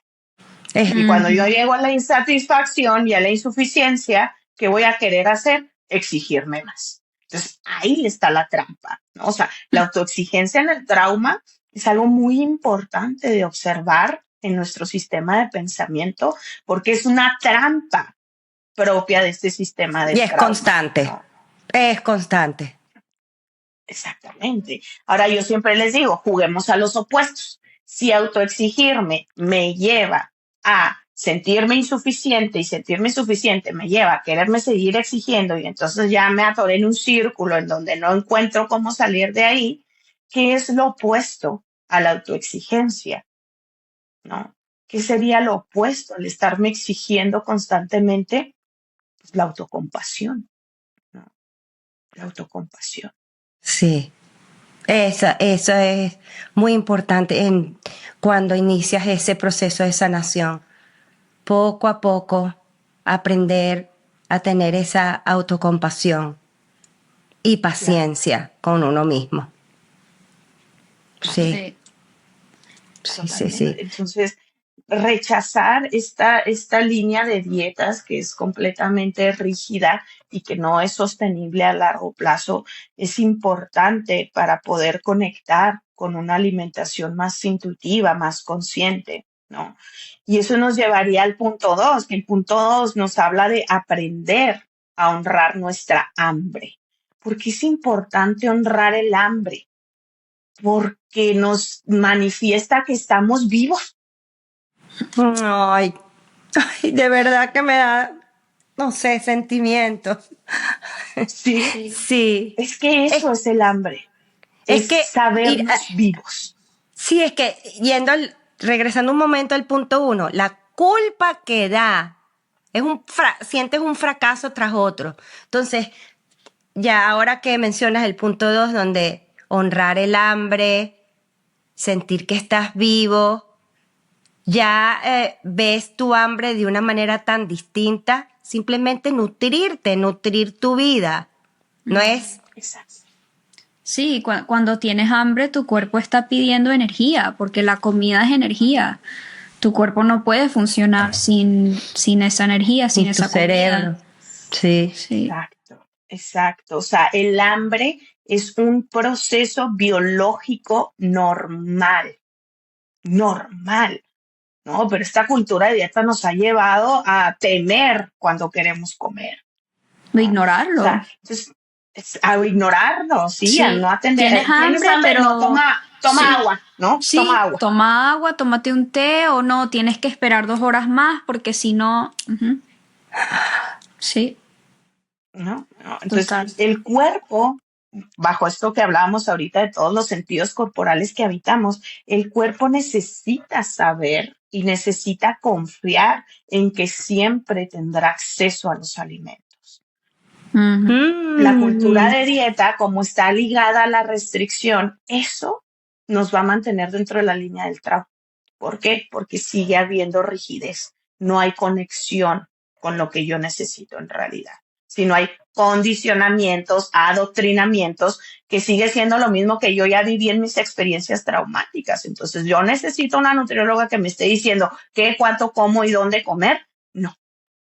Y cuando yo llego a la insatisfacción y a la insuficiencia, ¿qué voy a querer hacer? Exigirme más. Entonces, ahí está la trampa, ¿no? O sea, la autoexigencia en el trauma es algo muy importante de observar en nuestro sistema de pensamiento, porque es una trampa propia de este sistema Y del es trauma, constante. ¿no? Es constante. Exactamente. Ahora yo siempre les digo, juguemos a los opuestos. Si autoexigirme me lleva a sentirme insuficiente y sentirme insuficiente me lleva a quererme seguir exigiendo y entonces ya me atoré en un círculo en donde no encuentro cómo salir de ahí, ¿qué es lo opuesto a la autoexigencia? ¿No? ¿Qué sería lo opuesto al estarme exigiendo constantemente? Pues la autocompasión, ¿no? La autocompasión. Sí. Eso es muy importante cuando inicias ese proceso de sanación. Poco a poco aprender a tener esa autocompasión y Claro, paciencia con uno mismo. Sí, Sí. sí, sí, sí. totalmente. Entonces, rechazar esta línea de dietas que es completamente rígida y que no es sostenible a largo plazo es importante para poder conectar con una alimentación más intuitiva, más consciente, ¿no? Y eso nos llevaría al punto 2, que el punto 2 nos habla de aprender a honrar nuestra hambre. ¿Por qué es importante honrar el hambre? Porque nos manifiesta que estamos vivos. Ay, ay, de verdad que me da, no sé, sentimientos. Sí, Sí. es que Es, eso es el hambre, es es que, y, sabernos vivos. sí, es que regresando un momento al punto 1, la culpa que da sientes un fracaso tras otro. Entonces, ya ahora que mencionas el punto 2, donde honrar el hambre, sentir que estás vivo, ya ves tu hambre de una manera tan distinta, simplemente nutrir tu vida. No es, Exacto. Sí, cuando tienes hambre, tu cuerpo está pidiendo energía, porque la comida es energía. Tu cuerpo no puede funcionar sin esa energía, sin en tu esa comida. cerebro. Sí. Sí. Exacto, exacto. O sea, el hambre es un proceso biológico normal, normal, ¿no? Pero esta cultura de dieta nos ha llevado a temer cuando queremos comer, De ¿no? O ignorarlo. sea, entonces, a ignorarlo, sí, a no Sí, atender. tienes ¿Tienes hambre, hambre? No, pero toma sí, agua, ¿no? Toma sí, agua, toma agua, tómate un té o no, tienes que esperar 2 horas más porque si no, sí, ¿no? ¿No? Entonces, total. el cuerpo, bajo esto que hablábamos ahorita de todos los sentidos corporales que habitamos, el cuerpo necesita saber y necesita confiar en que siempre tendrá acceso a los alimentos. Ujú. La cultura Mm. de dieta, como está ligada a la restricción, eso nos va a mantener dentro de la línea del trauma. ¿Por qué? Porque sigue habiendo rigidez, no hay conexión con lo que yo necesito en realidad, sino hay condicionamientos, adoctrinamientos, que sigue siendo lo mismo que yo ya viví en mis experiencias traumáticas. Entonces, yo necesito una nutrióloga que me esté diciendo qué, cuánto, cómo y dónde comer. No,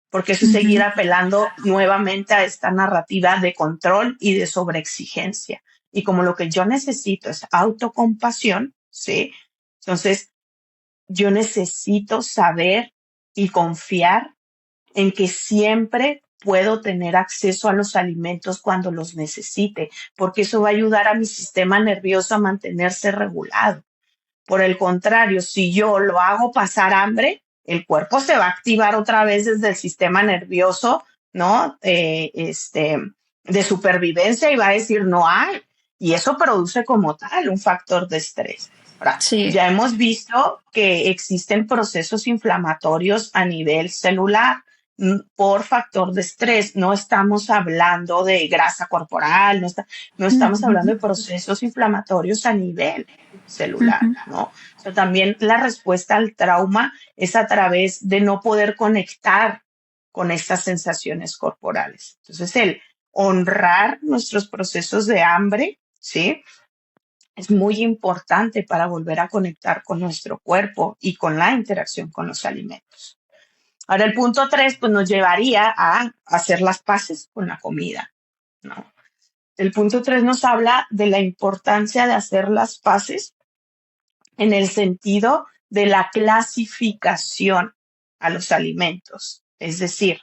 porque eso es seguir Ujú. apelando nuevamente a esta narrativa de control y de sobreexigencia. Y como lo que yo necesito es autocompasión, ¿sí? Entonces, yo necesito saber y confiar en que siempre puedo tener acceso a los alimentos cuando los necesite, porque eso va a ayudar a mi sistema nervioso a mantenerse regulado. Por el contrario, si yo lo hago pasar hambre, el cuerpo se va a activar otra vez desde el sistema nervioso, ¿no? De supervivencia y va a decir no hay. Y eso produce como tal un factor de estrés. Ahora, Sí. ya hemos visto que existen procesos inflamatorios a nivel celular por factor de estrés. No estamos hablando de grasa corporal, no estamos hablando de procesos inflamatorios a nivel celular, ¿no? O sea, también la respuesta al trauma es a través de no poder conectar con estas sensaciones corporales. Entonces, el honrar nuestros procesos de hambre, ¿sí? Es muy importante para volver a conectar con nuestro cuerpo y con la interacción con los alimentos. Ahora, el punto 3, pues nos llevaría a hacer las paces con la comida, ¿no? El punto 3 nos habla de la importancia de hacer las paces en el sentido de la clasificación a los alimentos. Es decir,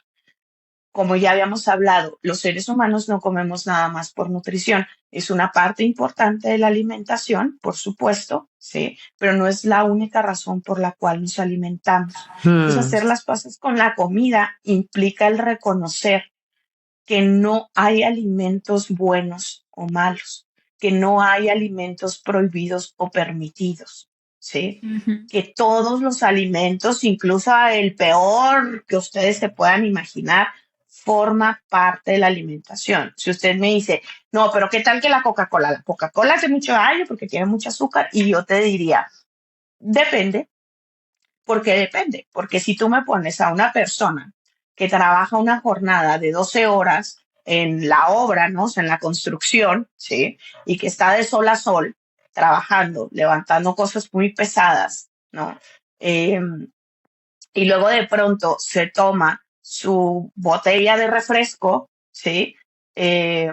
como ya habíamos hablado, los seres humanos no comemos nada más por nutrición. Es una parte importante de la alimentación, por supuesto, sí, pero no es la única razón por la cual nos alimentamos. Entonces, hacer las paces con la comida implica el reconocer que no hay alimentos buenos o malos, que no hay alimentos prohibidos o permitidos, ¿sí? Que todos los alimentos, incluso el peor que ustedes se puedan imaginar, forma parte de la alimentación. Si usted me dice, no, pero ¿qué tal que la Coca-Cola? La Coca-Cola hace mucho daño porque tiene mucho azúcar y yo te diría, depende. ¿Por qué depende? Porque si tú me pones a una persona que trabaja una jornada de 12 horas en la obra, ¿no? O sea, en la construcción, ¿sí? Y que está de sol a sol trabajando, levantando cosas muy pesadas, ¿no? Y luego de pronto se toma su botella de refresco, ¿sí? Eh,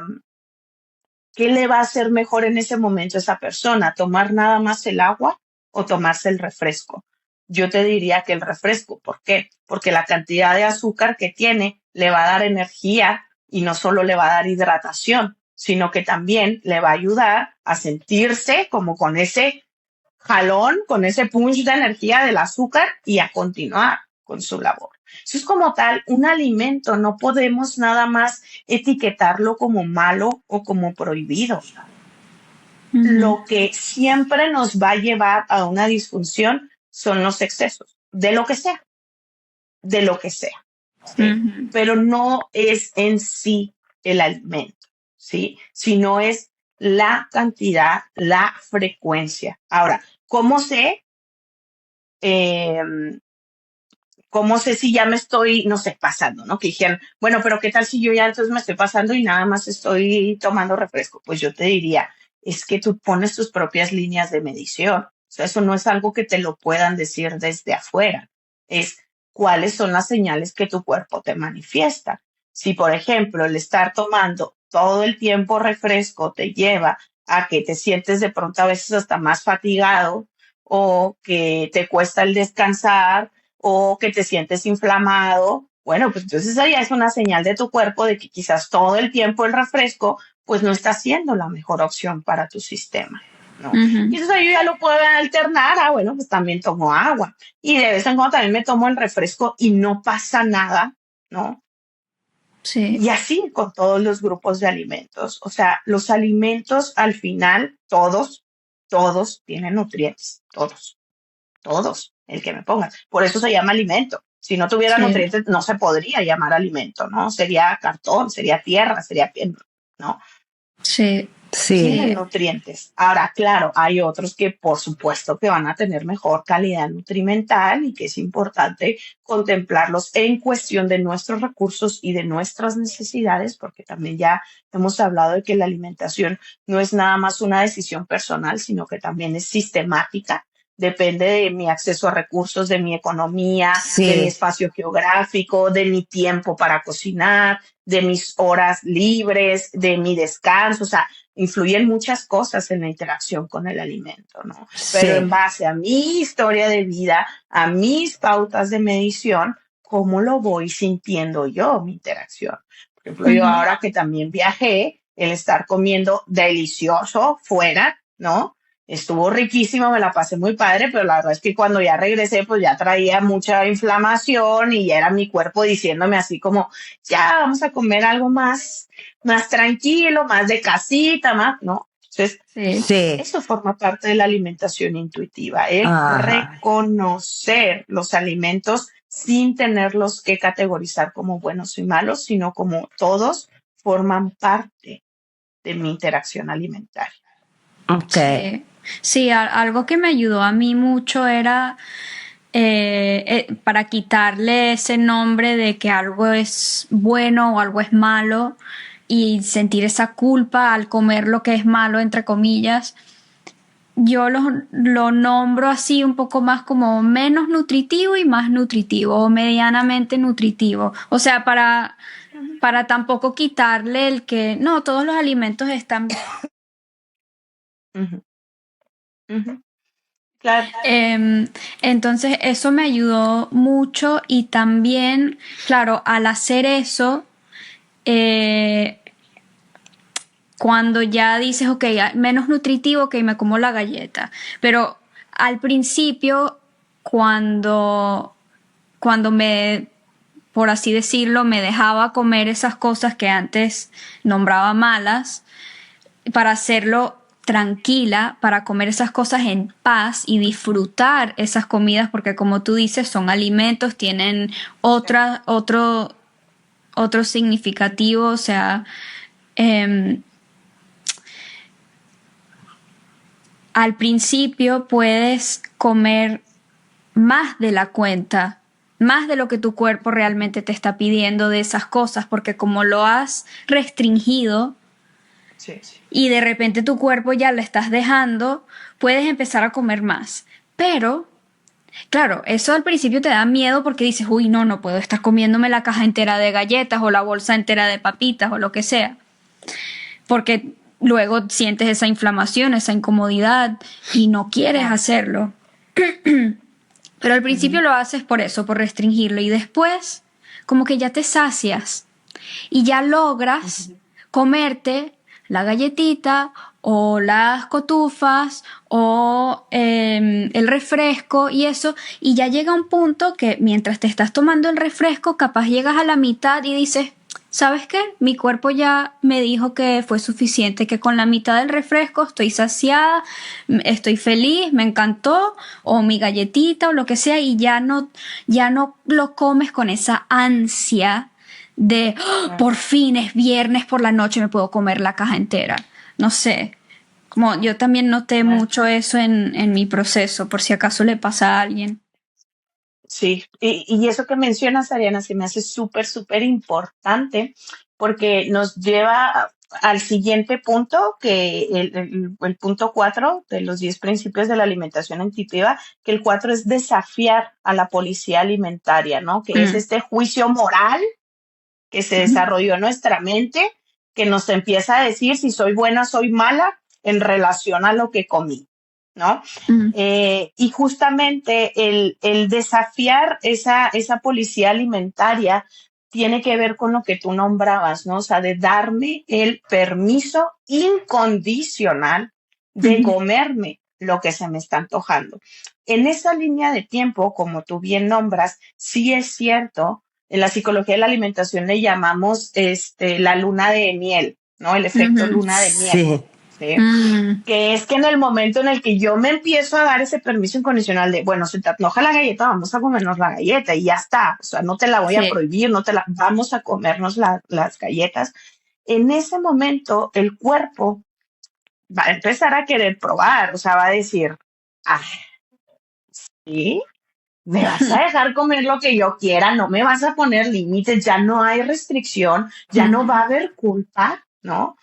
¿Qué le va a hacer mejor en ese momento a esa persona? ¿Tomar nada más el agua o tomarse el refresco? Yo te diría que el refresco. ¿Por qué? Porque la cantidad de azúcar que tiene le va a dar energía y no solo le va a dar hidratación, sino que también le va a ayudar a sentirse como con ese jalón, con ese punch de energía del azúcar y a continuar con su labor. Eso es como tal un alimento, no podemos nada más etiquetarlo como malo o como prohibido. Lo que siempre nos va a llevar a una disfunción son los excesos, de lo que sea, de lo que sea, ¿sí? Pero no es en sí el alimento, ¿sí? Sino es la cantidad, la frecuencia. Ahora, ¿cómo sé? ¿Cómo sé si ya me estoy, no sé, pasando, ¿no? Que dijeron, bueno, pero ¿qué tal si yo ya entonces me estoy pasando y nada más estoy tomando refresco? Pues yo te diría, es que tú pones tus propias líneas de medición. O sea, eso no es algo que te lo puedan decir desde afuera. Es cuáles son las señales que tu cuerpo te manifiesta. Si, por ejemplo, el estar tomando todo el tiempo refresco te lleva a que te sientes de pronto a veces hasta más fatigado o que te cuesta el descansar o que te sientes inflamado, bueno, pues entonces esa ya es una señal de tu cuerpo de que quizás todo el tiempo el refresco pues no está siendo la mejor opción para tu sistema, ¿no? Y entonces yo ya lo puedo alternar, bueno, pues también tomo agua y de vez en cuando también me tomo el refresco y no pasa nada, ¿no? Sí. Y así con todos los grupos de alimentos. O sea, los alimentos al final, todos tienen nutrientes, todos, el que me pongas. Por eso se llama alimento. Si no tuviera nutrientes, no se podría llamar alimento, ¿no? Sería cartón, sería tierra, sería piel, ¿no? Sí. Tienen nutrientes. Ahora, claro, hay otros que por supuesto que van a tener mejor calidad nutrimental y que es importante contemplarlos en cuestión de nuestros recursos y de nuestras necesidades, porque también ya hemos hablado de que la alimentación no es nada más una decisión personal, sino que también es sistemática. Depende de mi acceso a recursos, de mi economía, de mi espacio geográfico, de mi tiempo para cocinar, de mis horas libres, de mi descanso. O sea, influyen muchas cosas en la interacción con el alimento, ¿no? Pero en Sí, base a mi historia de vida, a mis pautas de medición, ¿cómo lo voy sintiendo yo, mi interacción? Por ejemplo, yo Ujú. ahora que también viajé, el estar comiendo delicioso fuera, ¿no? Estuvo riquísimo, me la pasé muy padre, pero la verdad es que cuando ya regresé, pues ya traía mucha inflamación y ya era mi cuerpo diciéndome así como, ya vamos a comer algo más tranquilo, más de casita, más, ¿no? Entonces, Sí. sí. eso forma parte de la alimentación intuitiva, el Ajá. reconocer los alimentos sin tenerlos que categorizar como buenos y malos, sino como todos forman parte de mi interacción alimentaria. Ok. Sí, sí, algo que me ayudó a mí mucho era para quitarle ese nombre de que algo es bueno o algo es malo y sentir esa culpa al comer lo que es malo, entre comillas. Yo lo nombro así un poco más como menos nutritivo y más nutritivo o medianamente nutritivo. O sea, para tampoco quitarle el que no, todos los alimentos están bien. Ujú, ujú, claro. Entonces eso me ayudó mucho y también, claro, al hacer eso, eh, cuando ya dices, ok, menos nutritivo, ok, me como la galleta, pero al principio, cuando me, por así decirlo, me dejaba comer esas cosas que antes nombraba malas, para hacerlo tranquila, para comer esas cosas en paz y disfrutar esas comidas, porque como tú dices, son alimentos, tienen otro significativo, o sea, eh, al principio puedes comer más de la cuenta, más de lo que tu cuerpo realmente te está pidiendo de esas cosas, porque como lo has restringido, Sí. y de repente tu cuerpo ya lo estás dejando, puedes empezar a comer más. Pero, claro, eso al principio te da miedo porque dices, uy, no, no puedo estar comiéndome la caja entera de galletas o la bolsa entera de papitas o lo que sea. Porque luego sientes esa inflamación, esa incomodidad y no quieres Claro. hacerlo. Pero al principio Ujú, lo haces por eso, por restringirlo. Y después, como que ya te sacias y ya logras ujú, comerte la galletita o las cotufas o el refresco y eso, y ya llega un punto que mientras te estás tomando el refresco, capaz llegas a la mitad y dices, ¿sabes qué? Mi cuerpo ya me dijo que fue suficiente, que con la mitad del refresco estoy saciada, estoy feliz, me encantó, o mi galletita o lo que sea, y ya no lo comes con esa ansia de "Oh, claro. por fin es viernes por la noche, me puedo comer la caja entera". No sé, como yo también noté Claro. mucho eso en mi proceso, por si acaso le pasa a alguien. Sí, y eso que mencionas, Ariana, se me hace súper importante porque nos lleva al siguiente punto, que el punto 4 de los 10 principios de la alimentación intuitiva, que el 4 es desafiar a la policía alimentaria, ¿no? Que es Mm. este juicio moral que se desarrolló en nuestra mente, que nos empieza a decir si soy buena, soy mala en relación a lo que comí, ¿no? Mm. Y justamente el desafiar esa policía alimentaria tiene que ver con lo que tú nombrabas, ¿no? O sea, de darme el permiso incondicional de Ujú. comerme lo que se me está antojando. En esa línea de tiempo, como tú bien nombras, sí es cierto, en la psicología de la alimentación le llamamos la luna de miel, ¿no? El efecto Ujú. luna de miel, Sí. ¿sí? Mm. Que es que en el momento en el que yo me empiezo a dar ese permiso incondicional de, bueno, si te antoja la galleta, vamos a comernos la galleta y ya está. O sea, no te la voy a Sí. prohibir, vamos a comernos las galletas. En ese momento, el cuerpo va a empezar a querer probar, o sea, va a decir, ah, sí, me vas a dejar comer lo que yo quiera, no me vas a poner límites, ya no hay restricción, ya no va a haber culpa, ¿no?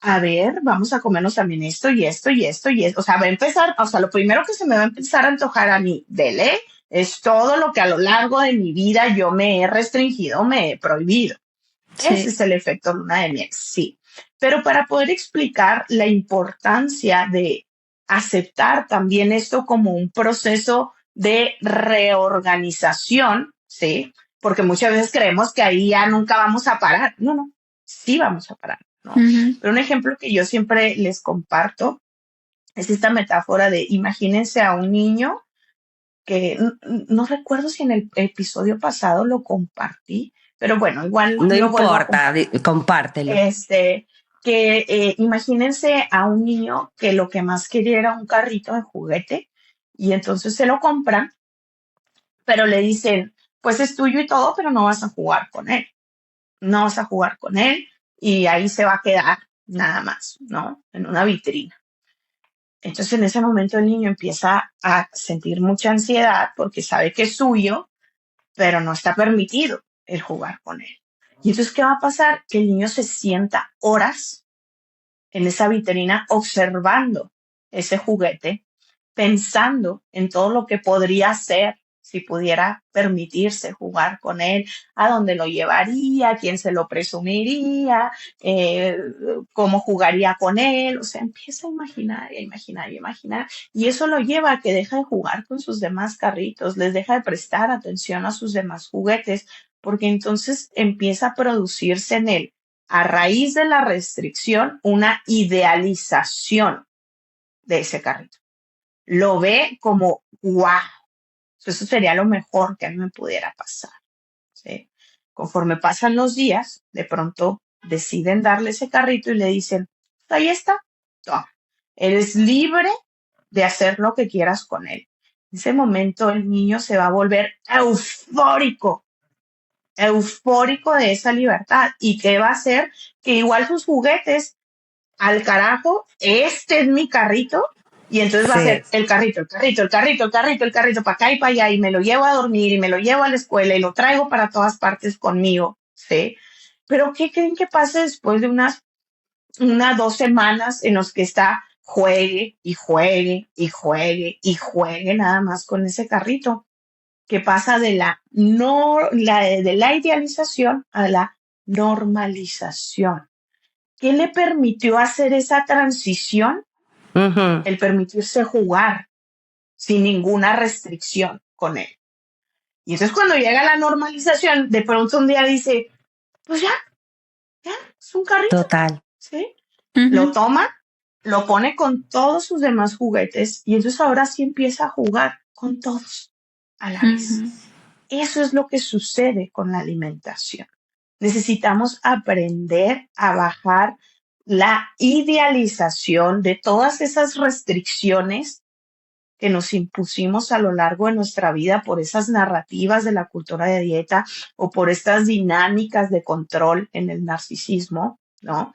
A ver, vamos a comernos también esto y esto y esto y esto. O sea, va a empezar, o sea, lo primero que se me va a empezar a antojar a mí de ley es todo lo que a lo largo de mi vida yo me he restringido, me he prohibido. Ese Sí. es el efecto luna de miel, sí. Pero para poder explicar la importancia de aceptar también esto como un proceso de reorganización, ¿sí? Porque muchas veces creemos que ahí ya nunca vamos a parar. No, no, sí vamos a parar, ¿no? Ujú. Pero un ejemplo que yo siempre les comparto es esta metáfora de imagínense a un niño que no recuerdo si en el episodio pasado lo compartí, pero bueno, igual No lo vuelvo a importa, compartir. compártelo. Que imagínense a un niño que lo que más quería era un carrito de juguete y entonces se lo compran, pero le dicen, pues es tuyo y todo, pero no vas a jugar con él, no vas a jugar con él y ahí se va a quedar nada más, ¿no? En una vitrina. Entonces en ese momento el niño empieza a sentir mucha ansiedad porque sabe que es suyo, pero no está permitido el jugar con él. Y entonces, ¿qué va a pasar? Que el niño se sienta horas en esa vitrina observando ese juguete, pensando en todo lo que podría hacer si pudiera permitirse jugar con él, a dónde lo llevaría, quién se lo presumiría, eh, cómo jugaría con él, o sea, empieza a imaginar y a imaginar y a imaginar, y eso lo lleva a que deja de jugar con sus demás carritos, les deja de prestar atención a sus demás juguetes, porque entonces empieza a producirse en él a raíz de la restricción, una idealización de ese carrito. Lo ve como, wow, eso sería lo mejor que a mí me pudiera pasar. ¿Sí? Conforme pasan los días, de pronto deciden darle ese carrito y le dicen, ahí está, toma, eres libre de hacer lo que quieras con él. En ese momento el niño se va a volver eufórico de esa libertad. ¿Y qué va a hacer? Que igual sus juguetes, al carajo, este es mi carrito. Y entonces va a Sí. ser el carrito, el carrito, el carrito, el carrito, el carrito, para acá y para allá, y me lo llevo a dormir, y me lo llevo a la escuela, y lo traigo para todas partes conmigo, ¿sí? Pero ¿qué creen que pase después de unas 2 semanas en los que está juegue y juegue y juegue y juegue nada más con ese carrito? Que pasa de de la idealización a la normalización. ¿Qué le permitió hacer esa transición? Ujú. El permitirse jugar sin ninguna restricción con él. Y entonces cuando llega la normalización, de pronto un día dice, pues ya, es un carrito, Total. ¿sí? Lo Ujú. toma, lo pone con todos sus demás juguetes y entonces ahora sí empieza a jugar con todos a la vez. Ujú. Eso es lo que sucede con la alimentación. Necesitamos aprender a bajar la idealización de todas esas restricciones que nos impusimos a lo largo de nuestra vida por esas narrativas de la cultura de dieta o por estas dinámicas de control en el narcisismo, ¿no?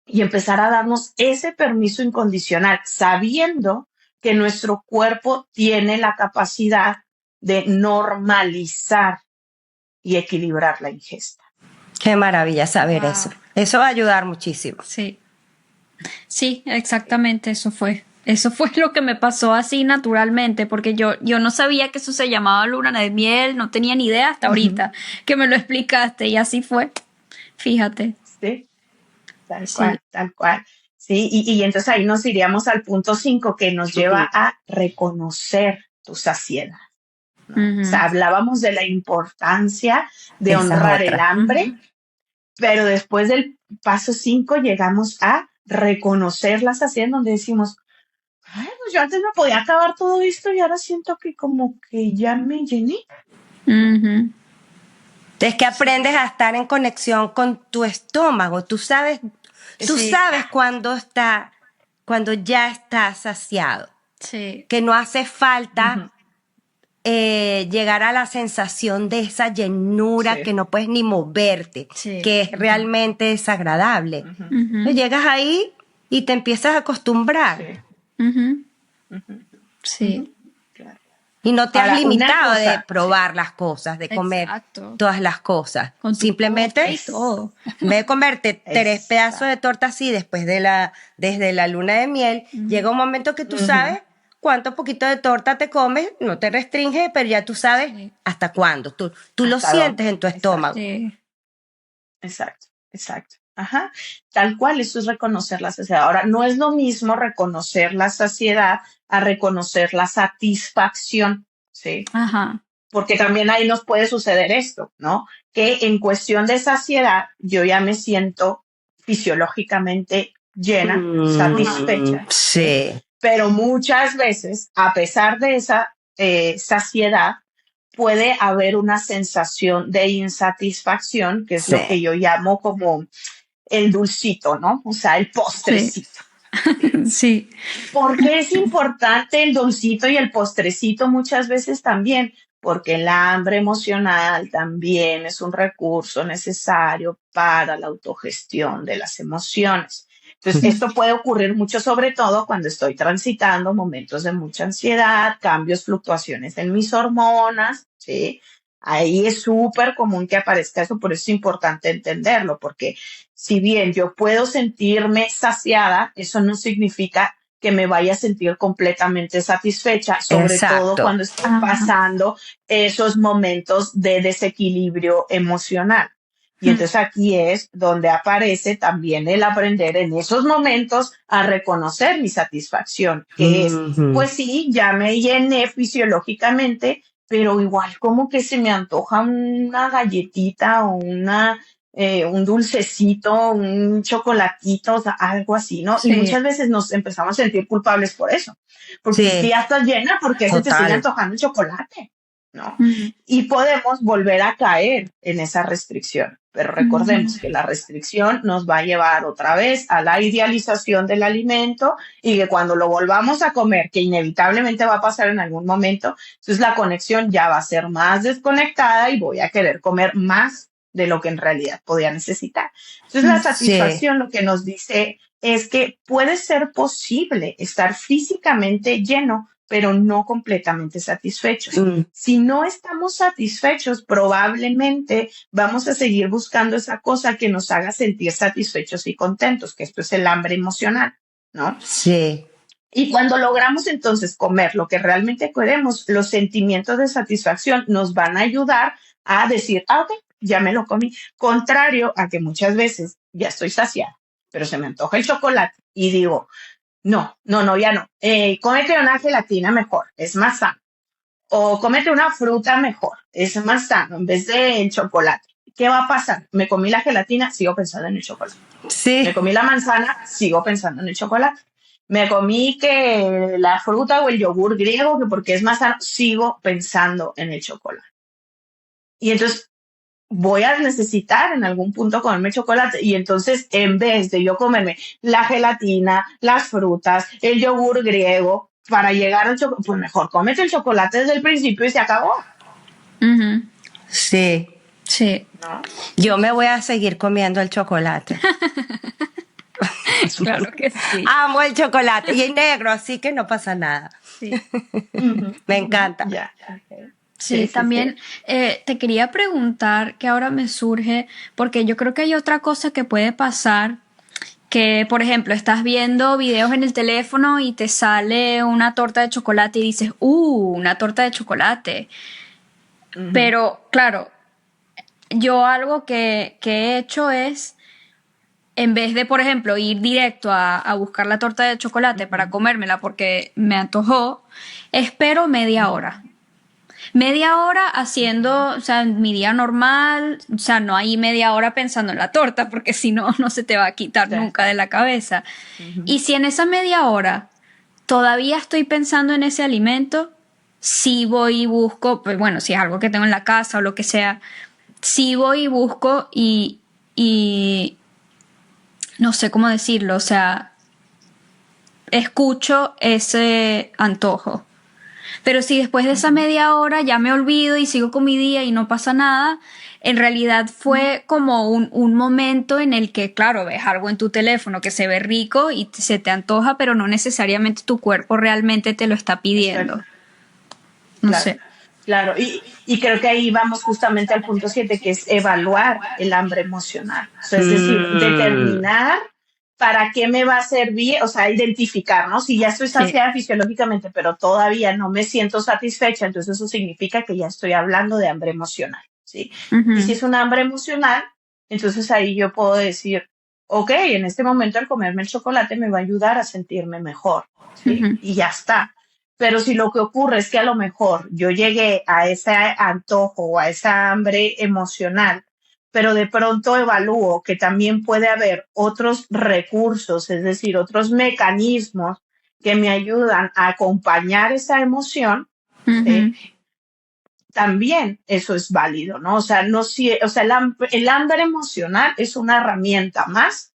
Y empezar a darnos ese permiso incondicional, sabiendo que nuestro cuerpo tiene la capacidad de normalizar y equilibrar la ingesta. Qué maravilla saber Wow. eso. Eso va a ayudar muchísimo. Sí, sí, exactamente eso fue. Eso fue lo que me pasó así naturalmente, porque yo no sabía que eso se llamaba luna de miel, no tenía ni idea hasta Ujú. ahorita que me lo explicaste y así fue. Fíjate. ¿Sí? Tal Sí. cual, tal cual. Sí, y entonces ahí nos iríamos al punto 5 que nos lleva a reconocer tu saciedad, ¿no? O Ujú. sea, hablábamos de la importancia de Esa es honrar el otra. hambre, Ujú. pero después del paso 5 llegamos a reconocer la saciedad donde decimos, ay, pues yo antes me podía acabar todo esto y ahora siento que como que ya me llené. Ujú. Es que aprendes a estar en conexión con tu estómago. Tú Sí. sabes cuando ya estás saciado. Sí. Que no hace falta Ujú. llegar a la sensación de esa llenura que Sí. no puedes ni moverte, Sí. que es realmente desagradable. Ujú. Ujú. Llegas ahí y te empiezas a acostumbrar Sí. Ujú. Ujú. Sí. Claro. y no te has Ahora, una limitado de cosa, sí, probar las cosas, de comer Exacto. todas las cosas. Con tu postre y Simplemente, todo. en vez de comerte 3 pedazos de exacto. torta así desde la luna de miel, llega un momento que tú Ujú. sabes cuánto poquito de torta te comes, no te restringe, pero ya tú sabes Sí. hasta cuándo. Tú lo ¿Hasta dónde? sientes en tu Exacto, estómago. Sí. exacto, exacto. Ajá. Tal cual, eso es reconocer la saciedad. Ahora, no es lo mismo reconocer la saciedad a reconocer la satisfacción, ¿sí? Ajá. Porque también ahí nos puede suceder esto, ¿no? Que en cuestión de saciedad, yo ya me siento fisiológicamente llena, satisfecha, ¿sí? Sí, Pero muchas veces, a pesar de esa saciedad, puede haber una sensación de insatisfacción, que es sí, lo que yo llamo como el dulcito, ¿no? O sea, el Sí. postrecito. ¿Sí? Sí. ¿Por qué es importante el dulcito y el postrecito muchas veces también? Porque el hambre emocional también es un recurso necesario para la autogestión de las emociones. Entonces, esto puede ocurrir mucho, sobre todo cuando estoy transitando momentos de mucha ansiedad, cambios, fluctuaciones en mis hormonas, ¿sí? Ahí es súper común que aparezca eso, por eso es importante entenderlo, porque si bien yo puedo sentirme saciada, eso no significa que me vaya a sentir completamente satisfecha, sobre todo exacto. cuando estoy Ajá. pasando esos momentos de desequilibrio emocional. Y Mm. entonces aquí es donde aparece también el aprender en esos momentos a reconocer mi satisfacción, que es, Ujú. pues sí, ya me llené fisiológicamente, pero igual como que se me antoja una galletita o un dulcecito, un chocolatito, o sea, algo así, ¿no? Y Sí. muchas veces nos empezamos a sentir culpables por eso, porque es que Sí, ya estás llena, porque se te sigue total. antojando el chocolate, ¿no? Mm. Y podemos volver a caer en esa restricción, pero recordemos que la restricción nos va a llevar otra vez a la idealización del alimento y que cuando lo volvamos a comer, que inevitablemente va a pasar en algún momento, entonces la conexión ya va a ser más desconectada y voy a querer comer más de lo que en realidad podía necesitar. Entonces, la Sí. satisfacción lo que nos dice es que puede ser posible estar físicamente lleno, pero no completamente satisfechos. Mm, Si no estamos satisfechos, probablemente vamos a seguir buscando esa cosa que nos haga sentir satisfechos y contentos, que esto es el hambre emocional, ¿no? sí. Y cuando logramos entonces comer lo que realmente queremos, los sentimientos de satisfacción nos van a ayudar a decir, ah, ok, ya me lo comí. Contrario a que muchas veces ya estoy saciada, pero se me antoja el chocolate y digo, no, no, no, ya no. Cómete una gelatina mejor, es más sano. O cómete una fruta mejor, es más sano en vez del chocolate. ¿Qué va a pasar? Me comí la gelatina, sigo pensando en el chocolate. Me Sí. comí la manzana, sigo pensando en el chocolate. Me comí que la fruta o el yogur griego, que porque es más sano, sigo pensando en el chocolate. Y entonces voy a necesitar en algún punto comerme chocolate. Y entonces, en vez de yo comerme la gelatina, las frutas, el yogur griego, para llegar al chocolate, pues mejor cómete el chocolate desde el principio y se acabó, Ujú. Sí. Sí. ¿no? Yo me voy a seguir comiendo el chocolate. Claro que sí. Amo el chocolate y es negro, así que no pasa nada. Sí. Ujú, Me ujú, encanta. ya. Okay. Sí, Sí, sí, sí. también te quería preguntar que ahora me surge, porque yo creo que hay otra cosa que puede pasar, que por ejemplo estás viendo videos en el teléfono y te sale una torta de chocolate y dices, una torta de chocolate. Ujú, Pero claro, yo algo que he hecho es, en vez de, por ejemplo, ir directo a buscar la torta de chocolate para ujú, comérmela porque me antojó, espero media ujú, hora. Media hora haciendo, ujú, o sea, mi día normal, o sea, no hay media hora pensando en la torta, porque si no, no se te va a quitar sí, nunca de la cabeza. ujú, Y si en esa media hora todavía estoy pensando en ese alimento, si voy y busco, pues bueno, si es algo que tengo en la casa o lo que sea, si voy y busco y no sé cómo decirlo, o sea, escucho ese antojo. Pero si después de esa ujú, media hora ya me olvido y sigo con mi día y no pasa nada, en realidad ujú, fue como un momento en el que, claro, ves algo en tu teléfono que se ve rico y se te antoja, pero no necesariamente tu cuerpo realmente te lo está exacto, pidiendo. No claro, sé. claro. Y creo que ahí vamos justamente al punto 7, que es evaluar el hambre emocional. O sea, es decir, Mm, determinar para qué me va a servir, o sea, identificar, ¿no? Si ya estoy Sí. saciada fisiológicamente, pero todavía no me siento satisfecha, entonces eso significa que ya estoy hablando de hambre emocional, ¿sí? Y si Ujú. es un hambre emocional, Entonces ahí yo puedo decir, ok, en este momento el comerme el chocolate me va a ayudar a sentirme mejor, ¿sí? Ujú, Y ya está. Pero si lo que ocurre es que a lo mejor yo llegué a ese antojo o a esa hambre emocional, pero de pronto evalúo que también puede haber otros recursos, es decir, otros mecanismos que me ayudan a acompañar esa emoción, ¿sí? ujú, También eso es válido, ¿no? O sea, no si, o sea, el hambre emocional es una herramienta más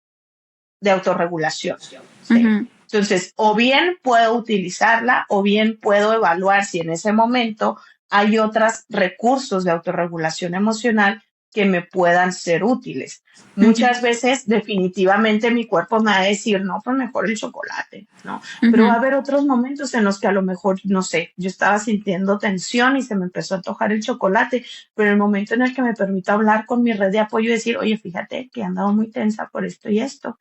de autorregulación, ¿sí? ujú, Entonces, o bien puedo utilizarla o bien puedo evaluar si en ese momento hay otros recursos de autorregulación emocional que me puedan ser útiles. ujú, Muchas veces definitivamente mi cuerpo me va a decir, no, pues mejor el chocolate, ¿no? Pero va a ujú, haber otros momentos en los que a lo mejor, no sé, yo estaba sintiendo tensión y se me empezó a antojar el chocolate, pero el momento en el que me permito hablar con mi red de apoyo y decir, oye, fíjate que he andado muy tensa por esto y esto,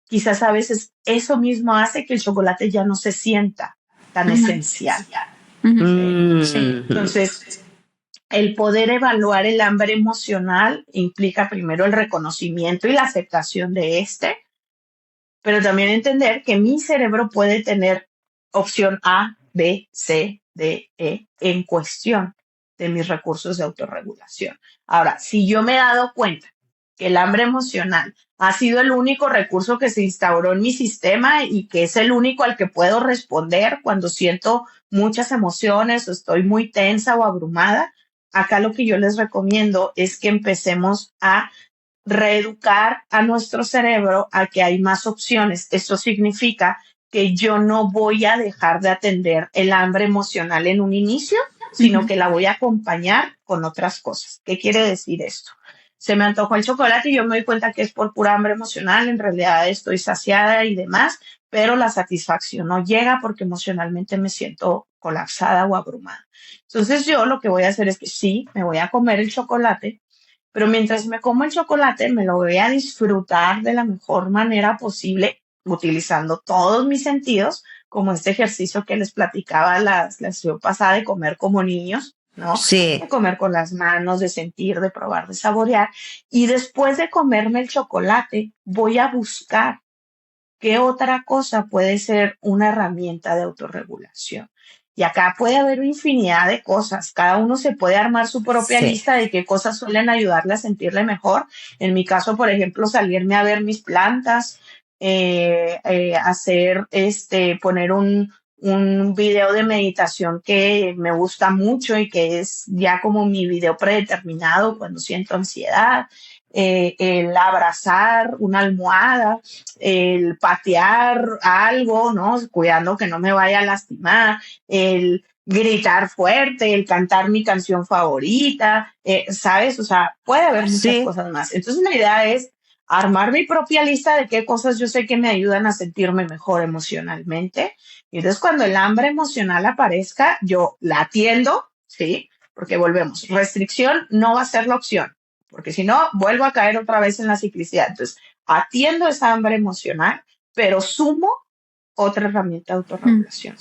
quizás a veces eso mismo hace que el chocolate ya no se sienta tan ujú, esencial, ujú. ¿sí? Sí. Mm, Entonces, el poder evaluar el hambre emocional implica primero el reconocimiento y la aceptación de este, pero también entender que mi cerebro puede tener opción A, B, C, D, E en cuestión de mis recursos de autorregulación. Ahora, si yo me he dado cuenta que el hambre emocional ha sido el único recurso que se instauró en mi sistema y que es el único al que puedo responder cuando siento muchas emociones o estoy muy tensa o abrumada, acá lo que yo les recomiendo es que empecemos a reeducar a nuestro cerebro a que hay más opciones. Esto significa que yo no voy a dejar de atender el hambre emocional en un inicio, sino Ujú, que la voy a acompañar con otras cosas. ¿Qué quiere decir esto? Se me antojó el chocolate y yo me doy cuenta que es por pura hambre emocional, en realidad estoy saciada y demás, pero la satisfacción no llega porque emocionalmente me siento colapsada o abrumada. Entonces yo lo que voy a hacer es que sí, me voy a comer el chocolate, pero mientras me como el chocolate, me lo voy a disfrutar de la mejor manera posible, utilizando todos mis sentidos, como este ejercicio que les platicaba la sesión pasada de comer como niños, ¿no? De sí, comer con las manos, de sentir, de probar, de saborear. Y después de comerme el chocolate, voy a buscar ¿qué otra cosa puede ser una herramienta de autorregulación? Y acá puede haber infinidad de cosas. Cada uno se puede armar su propia sí. lista de qué cosas suelen ayudarle a sentirle mejor. En mi caso, por ejemplo, salirme a ver mis plantas, hacer poner un video de meditación que me gusta mucho y que es ya como mi video predeterminado cuando siento ansiedad, el abrazar una almohada, el patear algo, ¿no? Cuidando que no me vaya a lastimar, el gritar fuerte, el cantar mi canción favorita, ¿sabes? O sea, puede haber muchas Sí, cosas más. Entonces la idea es armar mi propia lista de qué cosas yo sé que me ayudan a sentirme mejor emocionalmente. Y entonces cuando el hambre emocional aparezca, yo la atiendo, ¿sí? Porque volvemos, restricción no va a ser la opción, porque si no, vuelvo a caer otra vez en la ciclicidad. Entonces, atiendo esa hambre emocional, pero sumo otra herramienta de ujú, autorregulación.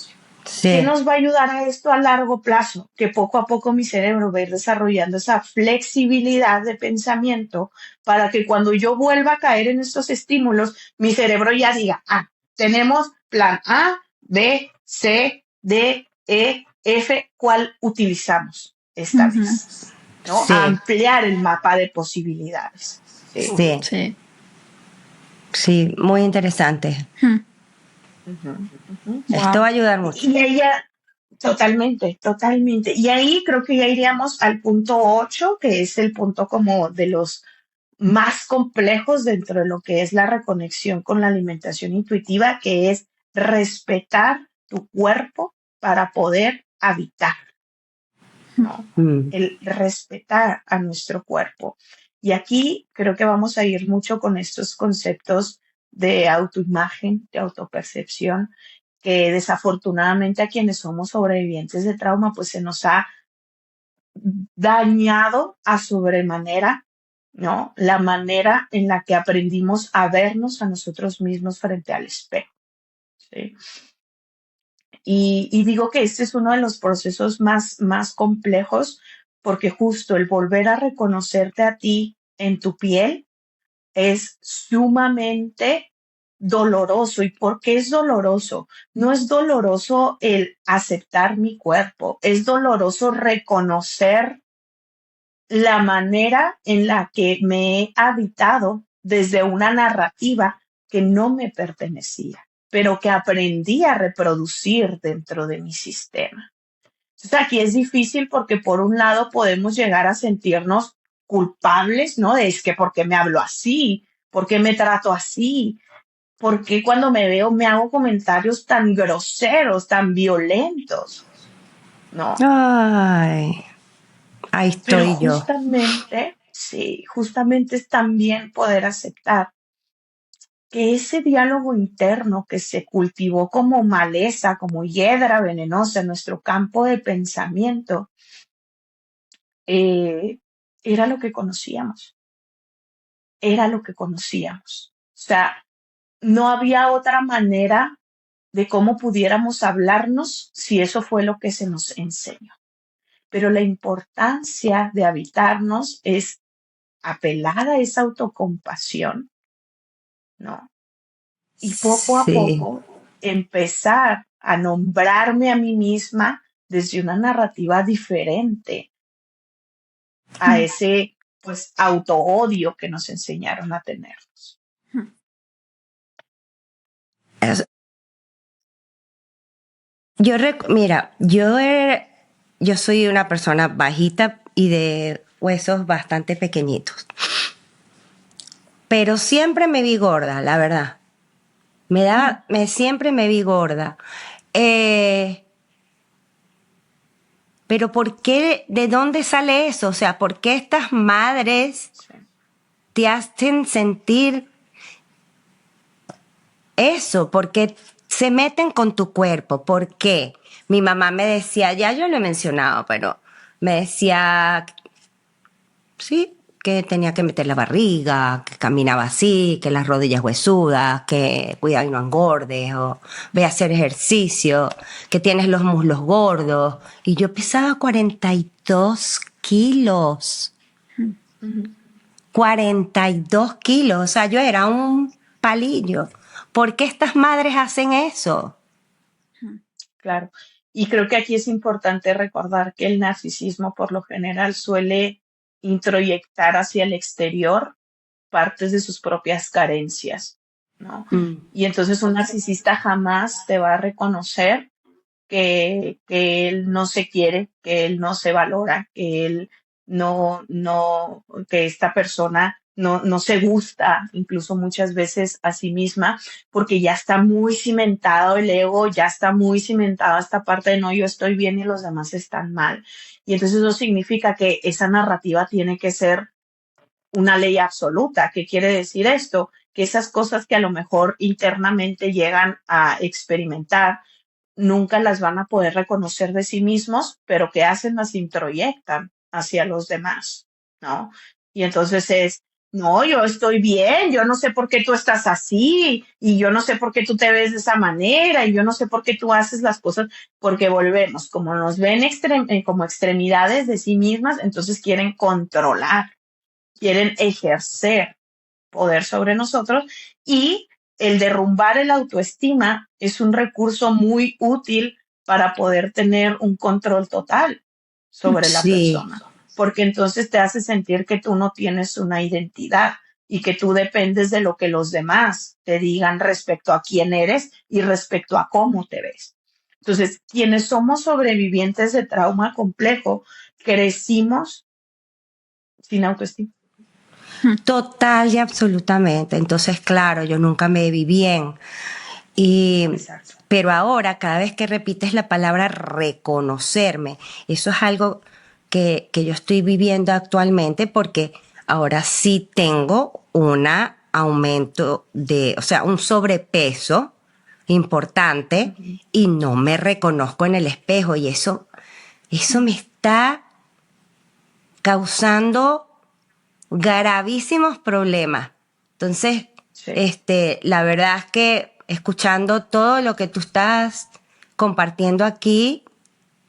¿Qué sí, nos va a ayudar a esto a largo plazo? Que poco a poco mi cerebro va a ir desarrollando esa flexibilidad de pensamiento para que cuando yo vuelva a caer en estos estímulos, mi cerebro ya diga, ah, tenemos plan A, B, C, D, E, F, ¿cuál utilizamos esta ujú. vez? ¿No? A sí, ampliar el mapa de posibilidades. ¿Sí? sí, Sí. sí, muy interesante. Ujú. Ujú, ujú. Esto va Wow. a ayudar mucho. Y ella, totalmente, totalmente. Y ahí creo que ya iríamos al punto 8, que es el punto como de los más complejos dentro de lo que es la reconexión con la alimentación intuitiva, que es respetar tu cuerpo para poder habitar, ¿no? Mm, El respetar a nuestro cuerpo. Y aquí creo que vamos a ir mucho con estos conceptos de autoimagen, de autopercepción, que desafortunadamente a quienes somos sobrevivientes de trauma, pues se nos ha dañado a sobremanera, ¿no? La manera en la que aprendimos a vernos a nosotros mismos frente al espejo, ¿sí? Y digo que este es uno de los procesos más complejos porque justo el volver a reconocerte a ti en tu piel es sumamente doloroso. ¿Y por qué es doloroso? No es doloroso el aceptar mi cuerpo, es doloroso reconocer la manera en la que me he habitado desde una narrativa que no me pertenecía, pero que aprendí a reproducir dentro de mi sistema. Entonces aquí es difícil porque por un lado podemos llegar a sentirnos culpables, ¿no? Es que ¿por qué me hablo así? ¿Por qué me trato así? ¿Por qué cuando me veo me hago comentarios tan groseros, tan violentos? ¿No? Ay, ahí Pero estoy yo. justamente, sí, justamente es también poder aceptar que ese diálogo interno que se cultivó como maleza, como hiedra venenosa en nuestro campo de pensamiento, eh, era lo que conocíamos, era lo que conocíamos. O sea, no había otra manera de cómo pudiéramos hablarnos si eso fue lo que se nos enseñó. Pero la importancia de habitarnos es apelar a esa autocompasión, ¿no? Y poco a Sí, poco empezar a nombrarme a mí misma desde una narrativa diferente a ese, pues, autoodio que nos enseñaron a tenernos. es- mira, yo soy una persona bajita y de huesos bastante pequeñitos, pero siempre me vi gorda, la verdad. Siempre me vi gorda. Eh, pero ¿por qué? ¿De dónde sale eso? O sea, ¿por qué estas madres Sí. te hacen sentir eso? ¿Por qué se meten con tu cuerpo? ¿Por qué? Mi mamá me decía, ya yo lo he mencionado, pero me decía, sí, que tenía que meter la barriga, que caminaba así, que las rodillas huesudas, que cuidado y no engordes, o ve a hacer ejercicio, que tienes los muslos gordos. Y yo pesaba 42 kilos. Ujú. 42 kilos, o sea, yo era un palillo. ¿Por qué estas madres hacen eso? Claro. Y creo que aquí es importante recordar que el narcisismo por lo general suele introyectar hacia el exterior partes de sus propias carencias, ¿no? Mm. Y entonces un narcisista jamás te va a reconocer que él no se quiere, que él no se valora, que él que esta persona no se gusta, incluso muchas veces a sí misma, porque ya está muy cimentado el ego, ya está muy cimentada esta parte de no, yo estoy bien y los demás están mal. Y entonces eso significa que esa narrativa tiene que ser una ley absoluta. ¿Qué quiere decir esto? Que esas cosas que a lo mejor internamente llegan a experimentar, nunca las van a poder reconocer de sí mismos, pero que hacen, las introyectan hacia los demás, ¿no? Y entonces es, no, yo estoy bien, yo no sé por qué tú estás así, y yo no sé por qué tú te ves de esa manera, y yo no sé por qué tú haces las cosas, porque volvemos, como nos ven como extremidades de sí mismas, entonces quieren controlar, quieren ejercer poder sobre nosotros, y el derrumbar el autoestima es un recurso muy útil para poder tener un control total sobre la Sí, persona, porque entonces te hace sentir que tú no tienes una identidad y que tú dependes de lo que los demás te digan respecto a quién eres y respecto a cómo te ves. Entonces, quienes somos sobrevivientes de trauma complejo, crecimos sin autoestima. total y absolutamente. Entonces, claro, yo nunca me vi bien. Exacto. Pero ahora, cada vez que repites la palabra reconocerme, eso es algo que yo estoy viviendo actualmente porque ahora sí tengo un aumento o sea, un sobrepeso importante Ujú. y no me reconozco en el espejo y eso me está causando gravísimos problemas. Entonces, Sí. la verdad es que escuchando todo lo que tú estás compartiendo aquí,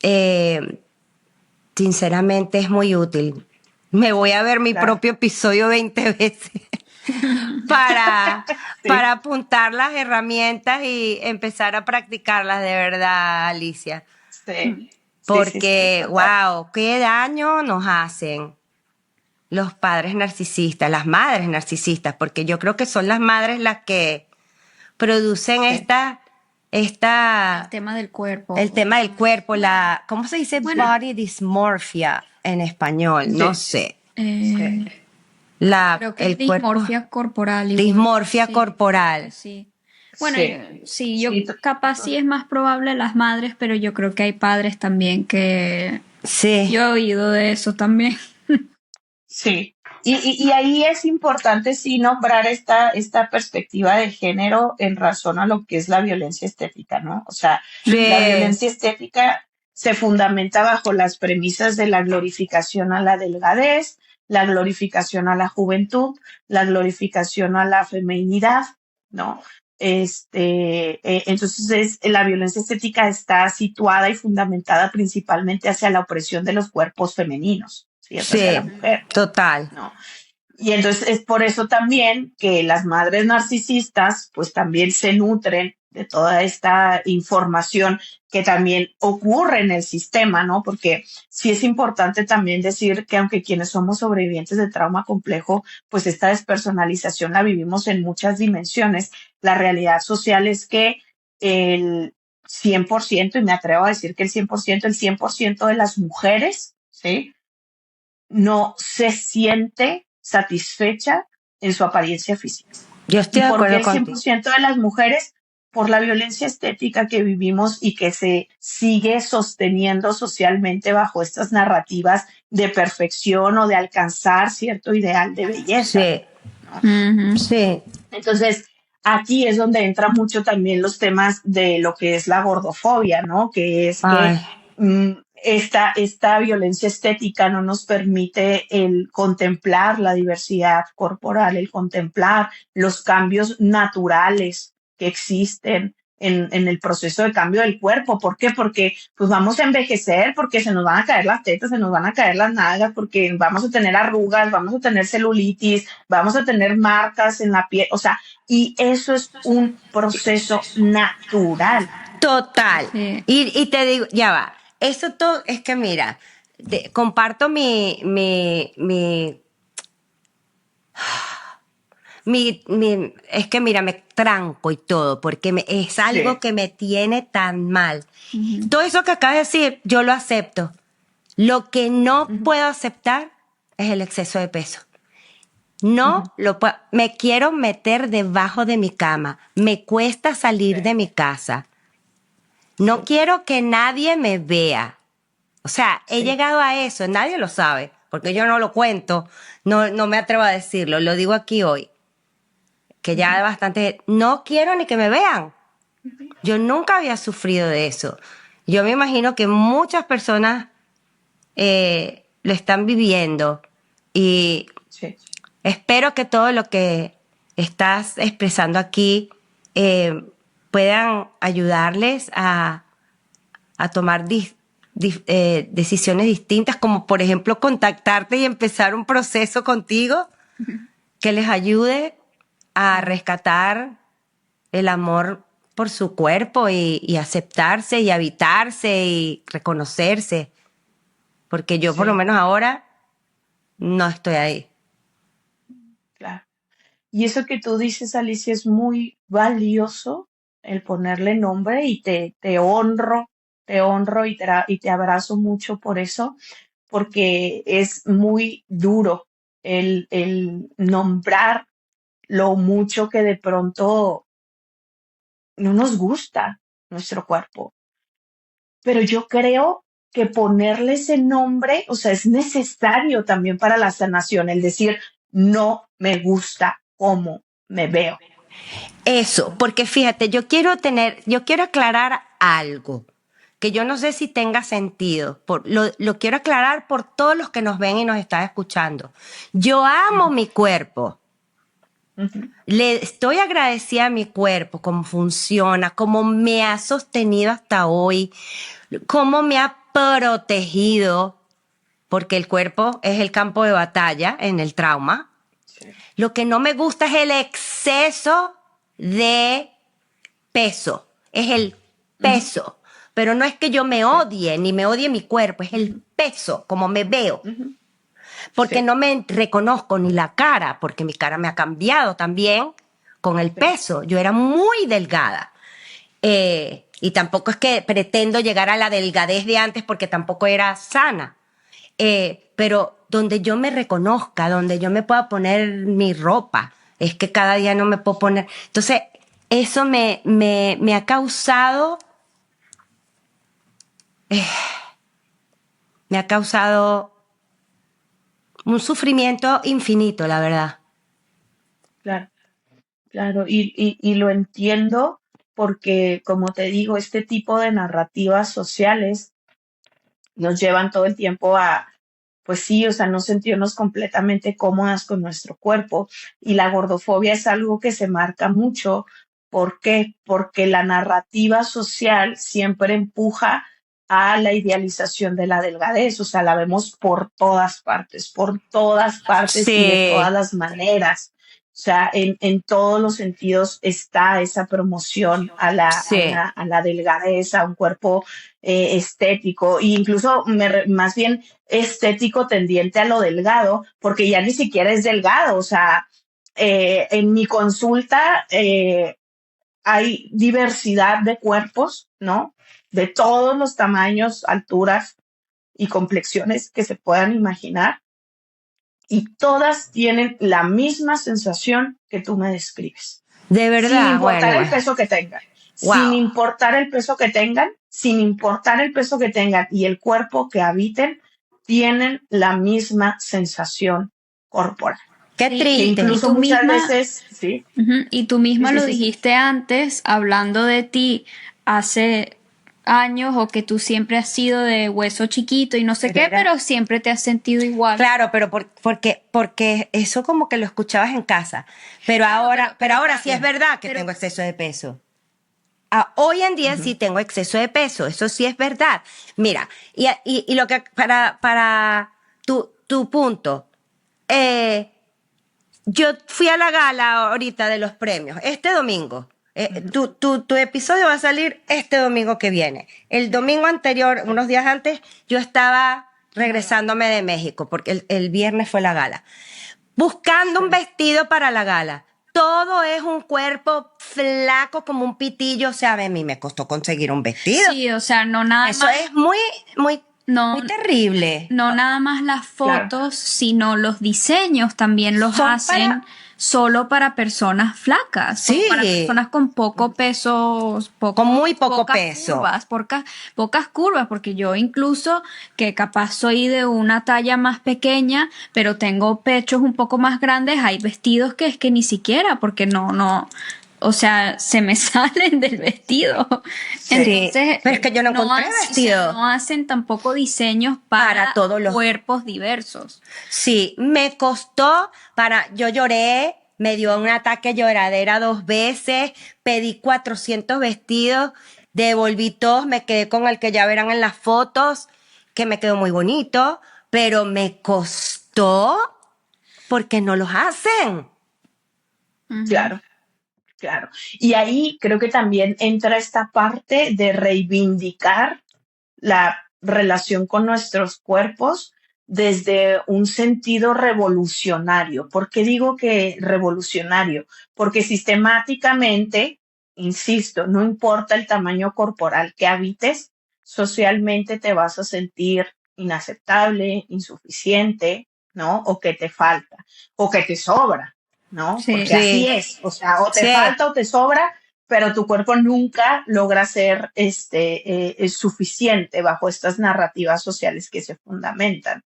eh, sinceramente es muy útil. Me voy a ver mi claro. propio episodio 20 veces para, Sí, para apuntar las herramientas y empezar a practicarlas de verdad, Alicia. sí, sí, Porque, total. wow, qué daño nos hacen los padres narcisistas, las madres narcisistas, porque yo creo que son las madres las que producen Sí, El esta, tema del cuerpo. el tema del cuerpo, ¿cómo se dice? Bueno, Body dysmorphia en español, no sí, sé. sí, eh, creo que es El cuerpo, dismorfia corporal igual. dismorfia Sí, creo que corporal. sí. Bueno, sí, sí, yo sí, capaz sí es más probable las madres, pero yo creo que hay padres también que Sí, yo he oído de eso también. sí. Y ahí es importante sí nombrar esta perspectiva de género en razón a lo que es la violencia estética, ¿no? O sea, la sí, violencia estética se fundamenta bajo las premisas de la glorificación a la delgadez, la glorificación a la juventud, la glorificación a la feminidad, ¿no? Entonces, la violencia estética está situada y fundamentada principalmente hacia la opresión de los cuerpos femeninos, ¿sí? Eso hacia la sí, mujer. total. ¿No? Y entonces es por eso también que las madres narcisistas pues también se nutren de toda esta información que también ocurre en el sistema, ¿no? Porque sí es importante también decir que aunque quienes somos sobrevivientes de trauma complejo, pues esta despersonalización la vivimos en muchas dimensiones. La realidad social es que el 100%, y me atrevo a decir que el 100% de las mujeres, ¿sí? No se siente satisfecha en su apariencia física. Yo estoy ¿Y de por qué acuerdo el cien contigo. por ciento de las mujeres? Por la violencia estética que vivimos y que se sigue sosteniendo socialmente bajo estas narrativas de perfección o de alcanzar cierto ideal de belleza, Sí, ¿no? Ujú. sí. Entonces, aquí es donde entra mucho también los temas de lo que es la gordofobia, ¿no? Que es que Ay, esta violencia estética no nos permite el contemplar la diversidad corporal, el contemplar los cambios naturales que existen en el proceso de cambio del cuerpo. ¿Por qué? Porque pues vamos a envejecer, porque se nos van a caer las tetas, se nos van a caer las nalgas, porque vamos a tener arrugas, vamos a tener celulitis, vamos a tener marcas en la piel, o sea, y eso es un proceso natural. total. Sí. Y te digo, ya va. Eso todo, es que mira, comparto es que mira, me tranco y todo, porque es algo Sí, que me tiene tan mal. Ujú. Todo eso que acabas de decir, yo lo acepto. Lo que no ujú, puedo aceptar es el exceso de peso. No ujú, lo puedo, me quiero meter debajo de mi cama. Me cuesta salir sí, de mi casa. No sí, quiero que nadie me vea. O sea, he sí, llegado a eso, nadie lo sabe, porque yo no lo cuento, no me atrevo a decirlo, lo digo aquí hoy, que ya ujú, hay bastante, no quiero ni que me vean. Yo nunca había sufrido de eso. Yo me imagino que muchas personas lo están viviendo y sí, espero que todo lo que estás expresando aquí eh, puedan ayudarles a tomar decisiones distintas, como por ejemplo contactarte y empezar un proceso contigo que les ayude a claro, rescatar el amor por su cuerpo y aceptarse y habitarse y reconocerse, porque yo por lo sí, menos ahora no estoy ahí. claro. Y eso que tú dices, Alicia, es muy valioso el ponerle nombre y te honro y te abrazo mucho por eso, porque es muy duro el nombrar lo mucho que de pronto no nos gusta nuestro cuerpo. Pero yo creo que ponerle ese nombre, o sea, es necesario también para la sanación, el decir, no me gusta cómo me veo. Eso, porque fíjate, yo quiero aclarar algo que yo no sé si tenga sentido. Lo quiero aclarar por todos los que nos ven y nos están escuchando. Yo amo Ujú, mi cuerpo. ujú, Le estoy agradecida a mi cuerpo, cómo funciona, cómo me ha sostenido hasta hoy, cómo me ha protegido. porque el cuerpo es el campo de batalla en el trauma. Sí. Lo que no me gusta es el exceso de peso, es el peso. Pero no es que yo me Sí. odie, ni me odie mi cuerpo, es el peso, como me veo. Porque Sí. no me reconozco ni la cara, porque mi cara me ha cambiado también con el peso. Yo era muy delgada. Y tampoco es que pretendo llegar a la delgadez de antes porque tampoco era sana. Pero donde yo me reconozca, donde yo me pueda poner mi ropa, es que cada día no me puedo poner. Entonces, eso me ha causado, me ha causado un sufrimiento infinito, la verdad. Claro, claro. Y lo entiendo porque, como te digo, este tipo de narrativas sociales nos llevan todo el tiempo a, pues sí, o sea, no sentirnos completamente cómodas con nuestro cuerpo. Y la gordofobia es algo que se marca mucho. ¿Por qué? Porque la narrativa social siempre empuja a la idealización de la delgadez. O sea, la vemos por todas partes y de todas Sí, las maneras. O sea, en todos los sentidos está esa promoción a sí. a la delgadez, a un cuerpo estético, e incluso más bien estético tendiente a lo delgado, porque ya ni siquiera es delgado. O sea, en mi consulta hay diversidad de cuerpos, ¿no? De todos los tamaños, alturas y complexiones que se puedan imaginar, y todas tienen la misma sensación que tú me describes, De sin verdad, importar bueno, el peso que tengan, sin wow. importar el peso que tengan, sin importar el peso que tengan y el cuerpo que habiten, tienen la misma sensación corporal. Qué Sí, Que triste. y incluso tú muchas misma, veces, sí, y tú sí, misma sí, lo sí, sí, dijiste antes, hablando de ti hace años o que tú siempre has sido de hueso chiquito y no sé Pero qué, era, pero siempre te has sentido igual. claro, pero porque eso como que lo escuchabas en casa. Pero ahora sí es verdad que Pero tengo exceso de peso. Hoy en día sí ujú, tengo exceso de peso, eso sí es verdad. Mira, y lo que para tu punto, eh, yo fui a la gala ahorita de los premios, este domingo. ujú, Tu episodio va a salir este domingo que viene. El domingo anterior, sí, unos días antes, yo estaba regresándome de México, porque el viernes fue la gala. Buscando un sí, vestido para la gala. Todo es un cuerpo flaco como un pitillo. O sea, a mí me costó conseguir un vestido. sí, o sea, no nada Eso más, es muy, muy, no, muy terrible. no nada más las claro, fotos, sino los diseños también los Son para... hacen solo para personas flacas, como para Sí, personas con poco ujú, peso, con muy poco pocas peso. curvas, pocas curvas, porque yo incluso que capaz soy de una talla más pequeña, pero tengo pechos un poco más grandes, hay vestidos que es que ni siquiera, porque no, o sea, se me salen del vestido. sí, Sí, Entonces, pero es que yo no no, encontré o sea, vestido no hacen tampoco diseños para para todos los... cuerpos diversos. Sí, me costó para... Yo lloré, me dio un ataque lloradera 2 veces, pedí 400 vestidos, devolví todos, me quedé con el que ya verán en las fotos, que me quedó muy bonito, pero me costó porque no los hacen. Ujú. claro. Claro. Y ahí creo que también entra esta parte de reivindicar la relación con nuestros cuerpos desde un sentido revolucionario. ¿Por qué digo que revolucionario? Porque sistemáticamente, insisto, no importa el tamaño corporal que habites, socialmente te vas a sentir inaceptable, insuficiente, ¿no? O que te falta, o que te sobra, ¿no? Sí. Porque así Sí, es, o sea, o te sí, falta o te sobra, pero tu cuerpo nunca logra ser es suficiente bajo estas narrativas sociales que se fundamentan.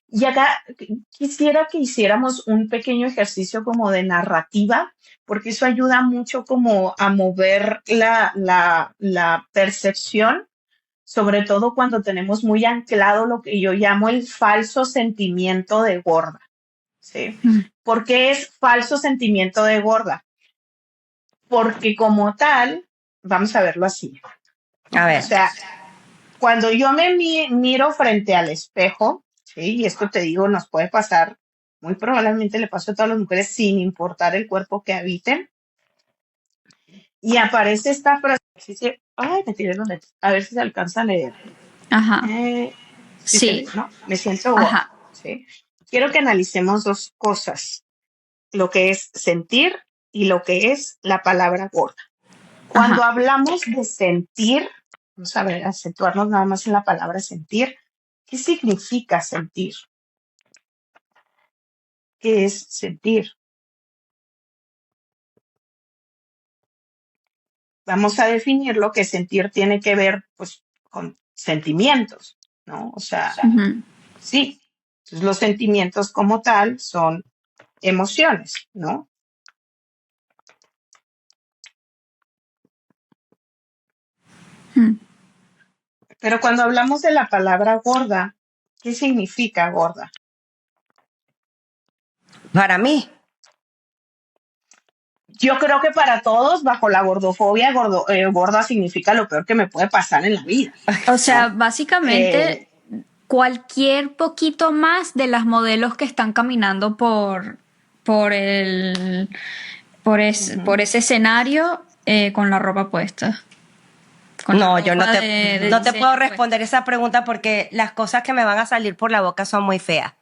Y acá quisiera que hiciéramos un pequeño ejercicio como de narrativa, porque eso ayuda mucho como a mover la percepción, sobre todo cuando tenemos muy anclado lo que yo llamo el falso sentimiento de gorda, ¿sí? ¿Por qué es falso sentimiento de gorda? Porque como tal, vamos a verlo así. a O ver, sea, cuando yo me miro frente al espejo, ¿sí? Y esto te digo, nos puede pasar, muy probablemente le pasa a todas las mujeres sin importar el cuerpo que habiten. Y aparece esta frase, ay, me tiré los lentes, a ver si se alcanza a leer. Ajá. Sí se lee, Sí. ¿no? Me siento gorda, Ajá. ¿sí? Quiero que analicemos dos cosas, lo que es sentir y lo que es la palabra gorda. Cuando Ajá. hablamos de sentir, vamos a ver, acentuarnos nada más en la palabra sentir. ¿Qué significa sentir? ¿Qué es sentir? Vamos a definir lo que sentir tiene que ver, pues, con sentimientos, ¿no? O sea, Ujú. sí. Entonces, los sentimientos como tal son emociones, ¿no? Ujú. Pero cuando hablamos de la palabra gorda, ¿qué significa gorda? Para mí, Yo creo que para todos, bajo la gordofobia, gorda significa lo peor que me puede pasar en la vida, O sea, ¿no? básicamente Eh, cualquier poquito más de las modelos que están caminando por el por ujú, ese escenario con la ropa puesta. Con la no, yo ropa de no ujú. te puedo diseño puesta. responder esa pregunta porque las cosas que me van a salir por la boca son muy feas.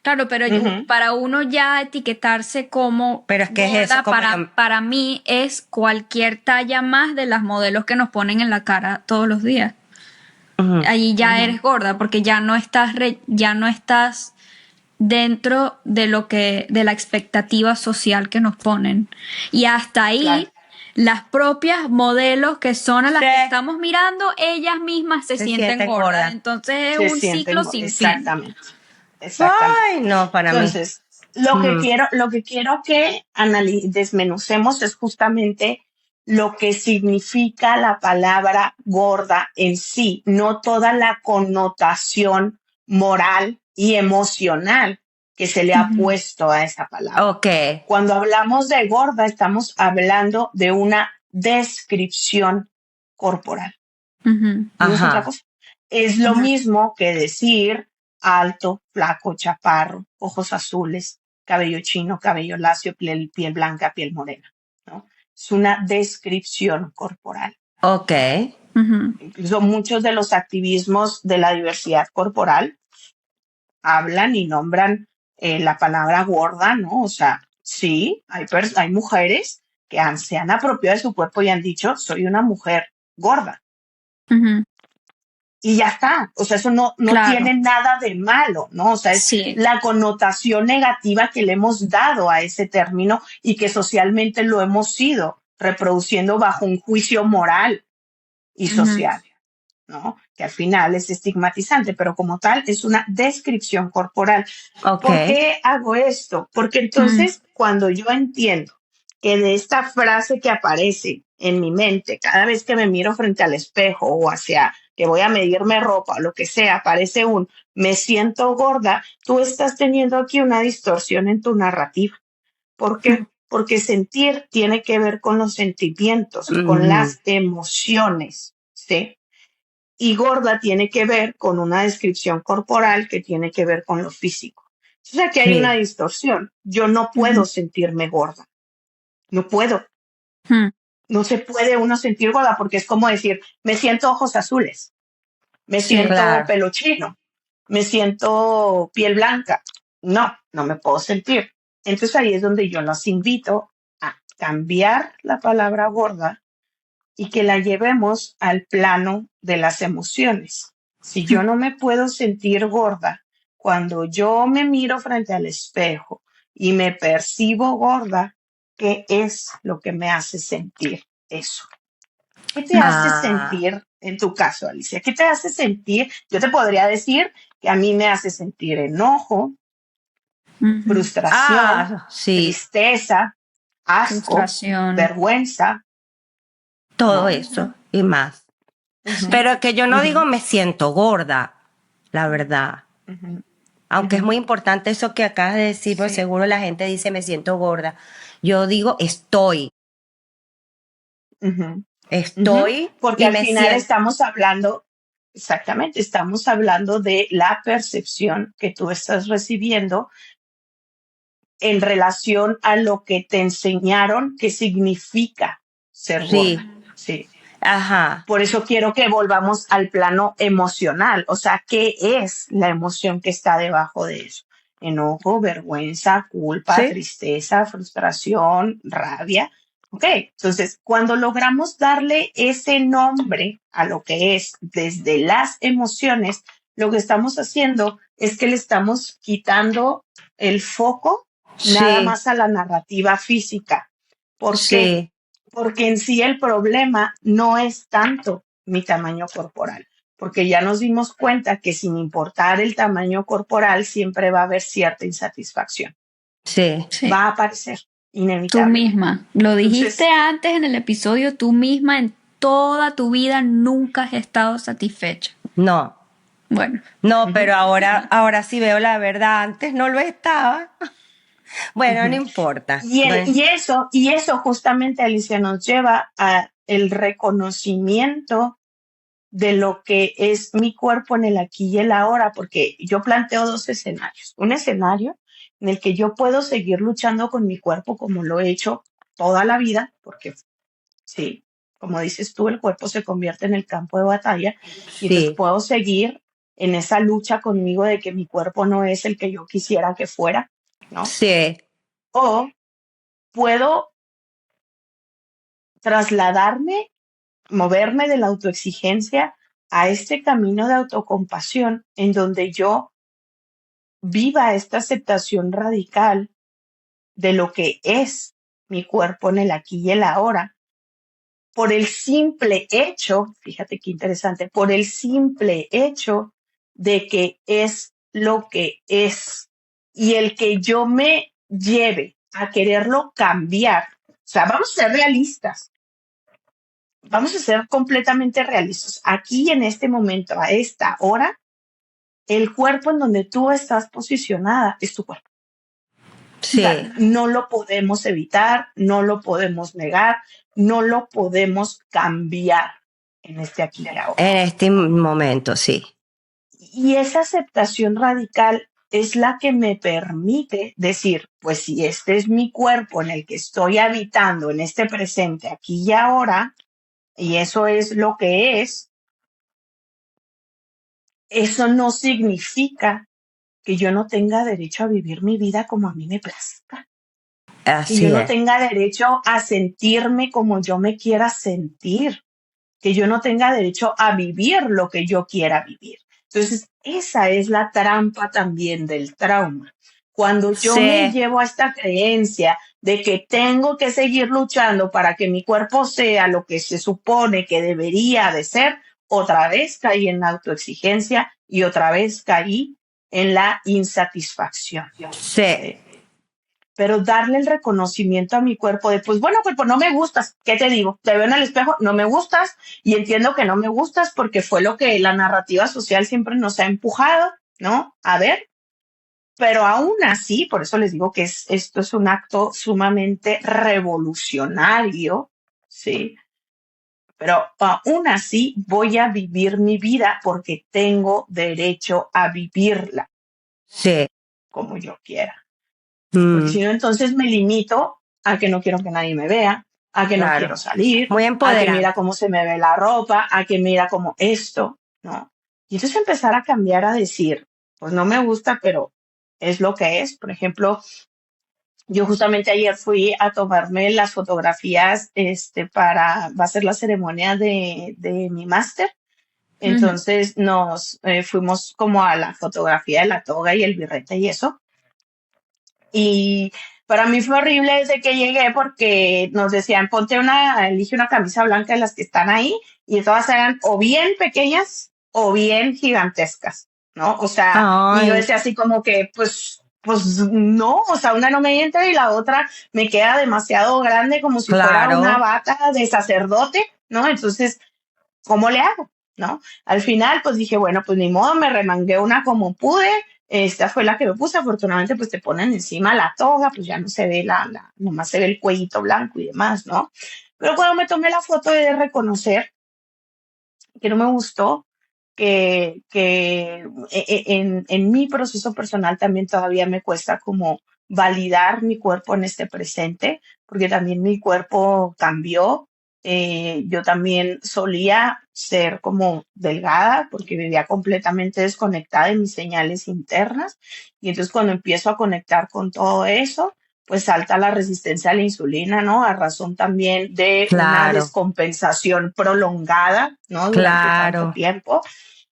Claro, pero Ujú, para uno ya etiquetarse como Pero es que es eso, gorda, como yo. para mí es cualquier talla más de las modelos que nos ponen en la cara todos los días. Ujú. Ahí ya ujú, eres gorda porque ya no estás dentro de lo que de la expectativa social que nos ponen. Y hasta claro. ahí las propias modelos que son a las Sí, que estamos mirando, ellas mismas se se sienten sienten gordas. gordas. Entonces es Se un sienten ciclo sin fin. exactamente, exactamente. Ay, no, para mí. Entonces, lo que quiero que desmenucemos es justamente lo que significa la palabra gorda en sí, no toda la connotación moral y emocional que se le ha Ujú, puesto a esa palabra. Ok. Cuando hablamos de gorda, estamos hablando de una descripción corporal. ujú, No es otra Ajá. cosa. Es lo ujú, mismo que decir alto, flaco, chaparro, ojos azules, cabello chino, cabello lacio, piel blanca, piel morena, ¿no? Es una descripción corporal. Ok. ujú, Incluso muchos de los activismos de la diversidad corporal hablan y nombran la palabra gorda, ¿no? O sea, sí, hay mujeres que se han apropiado de su cuerpo y han dicho, soy una mujer gorda. ujú. Y ya está. O sea, eso no Claro, tiene nada de malo, ¿no? O sea, es sí. la connotación negativa que le hemos dado a ese término y que socialmente lo hemos ido reproduciendo bajo un juicio moral y Ujú, social, ¿no? Que al final es estigmatizante, pero como tal es una descripción corporal. Ok. ¿Por qué hago esto? Porque ujú, entonces cuando yo entiendo que de esta frase que aparece en mi mente, cada vez que me miro frente al espejo o hacia que voy a medirme ropa o lo que sea, aparece un me siento gorda, tú estás teniendo aquí una distorsión en tu narrativa. ¿Por ujú, qué? Porque sentir tiene que ver con los sentimientos, con Ujú. las emociones, ¿sí? Y gorda tiene que ver con una descripción corporal que tiene que ver con lo físico. O sea que hay una Sí. distorsión. Yo no puedo ujú, sentirme gorda. No puedo. ujú. No se puede uno sentir gorda porque es como decir, me siento ojos azules, me Sí. siento Claro. pelo chino, me siento piel blanca. No me puedo sentir. Entonces ahí es donde yo los invito a cambiar la palabra gorda y que la llevemos al plano de las emociones. Si yo no me puedo sentir gorda, cuando yo me miro frente al espejo y me percibo gorda, ¿qué es lo que me hace sentir eso? ¿Qué te hace Ah. sentir en tu caso, Alicia? ¿Qué te hace sentir? Yo te podría decir que a mí me hace sentir enojo, Ujú. frustración, Ah, sí. tristeza, asco, Frustración. vergüenza, Todo ¿no? eso y más. Ujú, Pero que yo no ujú, digo me siento gorda, la verdad. ujú, Aunque es ujú. muy importante eso que acabas de decir, pues Sí. seguro la gente dice me siento gorda. Yo digo estoy, Ujú, ujú. estoy Porque y al me final siento. estamos hablando, Exactamente, estamos hablando de la percepción que tú estás recibiendo en relación a lo que te enseñaron que significa ser Sí, gorda, ¿sí? ajá, Por eso quiero que volvamos al plano emocional, o sea, ¿qué es la emoción que está debajo de eso? Enojo, vergüenza, culpa, sí, tristeza, frustración, rabia. Ok, entonces cuando logramos darle ese nombre a lo que es desde las emociones, lo que estamos haciendo es que le estamos quitando el foco nada sí, más a la narrativa física. ¿Por qué? sí, Porque en sí el problema no es tanto mi tamaño corporal, porque ya nos dimos cuenta que sin importar el tamaño corporal siempre va a haber cierta insatisfacción, sí, Sí. va a aparecer Tú inevitablemente. misma. Lo dijiste Entonces, antes en el episodio, tú misma en toda tu vida nunca has estado satisfecha. no, Bueno, no, ujú, pero ahora sí veo la verdad, antes no lo estaba. Bueno, no ujú. importa. Y eso justamente, Alicia, nos lleva a el reconocimiento de lo que es mi cuerpo en el aquí y el ahora, porque yo planteo dos escenarios. Un escenario en el que yo puedo seguir luchando con mi cuerpo como lo he hecho toda la vida, porque sí, como dices tú, el cuerpo se convierte en el campo de batalla y entonces Sí, puedo seguir en esa lucha conmigo de que mi cuerpo no es el que yo quisiera que fuera, ¿no? sí, O puedo trasladarme, moverme de la autoexigencia a este camino de autocompasión en donde yo viva esta aceptación radical de lo que es mi cuerpo en el aquí y el ahora, por el simple hecho, fíjate qué interesante, por el simple hecho de que es lo que es y el que yo me lleve a quererlo cambiar. O sea, vamos a ser realistas, vamos a ser completamente realistas. Aquí en este momento, a esta hora, el cuerpo en donde tú estás posicionada es tu cuerpo. O sea, sí, no lo podemos evitar, no lo podemos negar, no lo podemos cambiar en este aquí y ahora. en este momento, sí, Y esa aceptación radical es la que me permite decir, pues si este es mi cuerpo en el que estoy habitando en este presente, aquí y ahora, y eso es lo que es, eso no significa que yo no tenga derecho a vivir mi vida como a mí me plazca, que yo así no es. tenga derecho a sentirme como yo me quiera sentir, que yo no tenga derecho a vivir lo que yo quiera vivir. Entonces, esa es la trampa también del trauma. Cuando yo me Sí, llevo a esta creencia de que tengo que seguir luchando para que mi cuerpo sea lo que se supone que debería de ser, otra vez caí en la autoexigencia y otra vez caí en la insatisfacción. sí, ¿Sí? Pero darle el reconocimiento a mi cuerpo de, pues bueno, cuerpo, no me gustas, ¿qué te digo? Te veo en el espejo, no me gustas y entiendo que no me gustas porque fue lo que la narrativa social siempre nos ha empujado, ¿no? A ver, pero aún así, por eso les digo que esto es un acto sumamente revolucionario, ¿sí? Pero aún así voy a vivir mi vida porque tengo derecho a vivirla sí. como yo quiera. Porque Mm, si no, entonces me limito a que no quiero que nadie me vea, a que no quiero claro. salir, Muy a que mira empoderante. cómo se me ve la ropa, a que mira cómo esto, ¿no? Y entonces empezar a cambiar a decir, pues no me gusta, pero es lo que es. Por ejemplo, yo justamente ayer fui a tomarme las fotografías, va a ser la ceremonia de mi máster. ujú, Entonces nos fuimos como a la fotografía de la toga y el birrete y eso. Y para mí fue horrible desde que llegué porque nos decían, elige una camisa blanca de las que están ahí y todas eran o bien pequeñas o bien gigantescas, ¿no? O sea, y yo Ay, decía así como que, pues no, o sea, una no me entra y la otra me queda demasiado grande como si fuera una claro. bata de sacerdote, ¿no? Entonces, ¿cómo le hago? ¿No? Al final, pues dije, bueno, pues ni modo, me remangué una como pude. Esta fue la que me puse. Afortunadamente, pues te ponen encima la toga, pues ya no se ve nomás se ve el cuellito blanco y demás, ¿no? Pero cuando me tomé la foto he de reconocer que no me gustó en mi proceso personal también todavía me cuesta como validar mi cuerpo en este presente, porque también mi cuerpo cambió. Yo también solía ser como delgada porque vivía completamente desconectada de mis señales internas. Y entonces cuando empiezo a conectar con todo eso, pues salta la resistencia a la insulina, ¿no? A razón también de una Claro, descompensación prolongada, ¿no? Durante tanto claro. tiempo.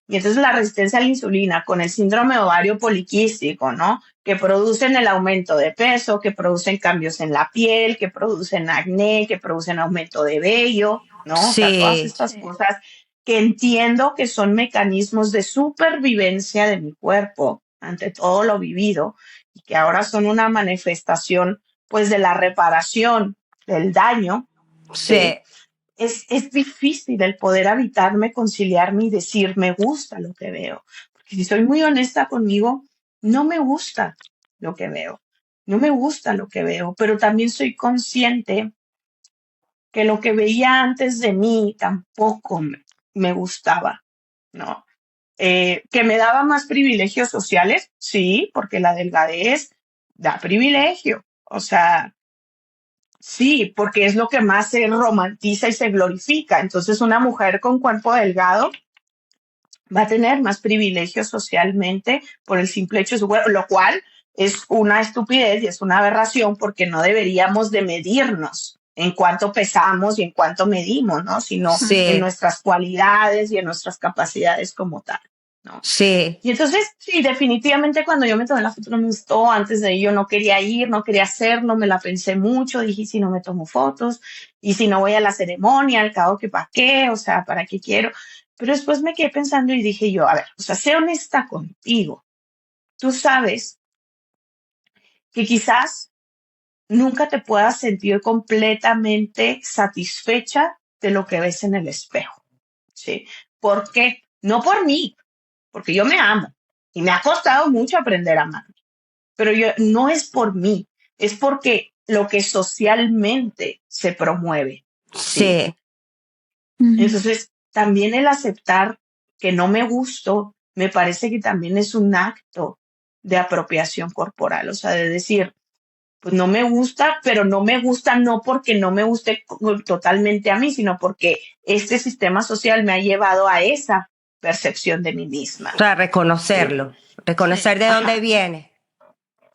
Y entonces la resistencia a la insulina con el síndrome de ovario poliquístico, ¿no? Que producen el aumento de peso, que producen cambios en la piel, que producen acné, que producen aumento de vello, ¿no? O sea, todas Sí, estas cosas que entiendo que son mecanismos de supervivencia de mi cuerpo ante todo lo vivido y que ahora son una manifestación, pues, de la reparación del daño, sí, ¿sí? Es difícil el poder habitarme, conciliarme y decir, me gusta lo que veo. Porque si soy muy honesta conmigo, no me gusta lo que veo. No me gusta lo que veo, pero también soy consciente que lo que veía antes de mí tampoco me gustaba, ¿no? Que me daba más privilegios sociales, sí, porque la delgadez da privilegio. O sea, sí, porque es lo que más se romantiza y se glorifica. Entonces, una mujer con cuerpo delgado va a tener más privilegios socialmente por el simple hecho de su cuerpo, lo cual es una estupidez y es una aberración porque no deberíamos de medirnos en cuánto pesamos y en cuánto medimos, ¿no? Sino en sí, nuestras cualidades y en nuestras capacidades como tal, ¿no? sí. Y entonces, sí, definitivamente cuando yo me tomé la foto no me gustó, antes de ello no quería ir, no quería hacerlo, me la pensé mucho, dije, si no me tomo fotos, y si no voy a la ceremonia, al cabo que para qué, o sea, para qué quiero. Pero después me quedé pensando y dije yo, a ver, o sea, sé honesta contigo. Tú sabes que quizás nunca te puedas sentir completamente satisfecha de lo que ves en el espejo, ¿sí? ¿Por qué? No por mí, porque yo me amo y me ha costado mucho aprender a amar, pero yo no es por mí, es porque lo que socialmente se promueve, ¿sí? Sí, Ujú, Entonces, también el aceptar que no me gusto, me parece que también es un acto de apropiación corporal, o sea, de decir, pues no me gusta, pero no me gusta no porque no me guste totalmente a mí, sino porque este sistema social me ha llevado a esa percepción de mí o misma, sea, ¿sí? reconocerlo, sí. reconocer de dónde Ajá. viene.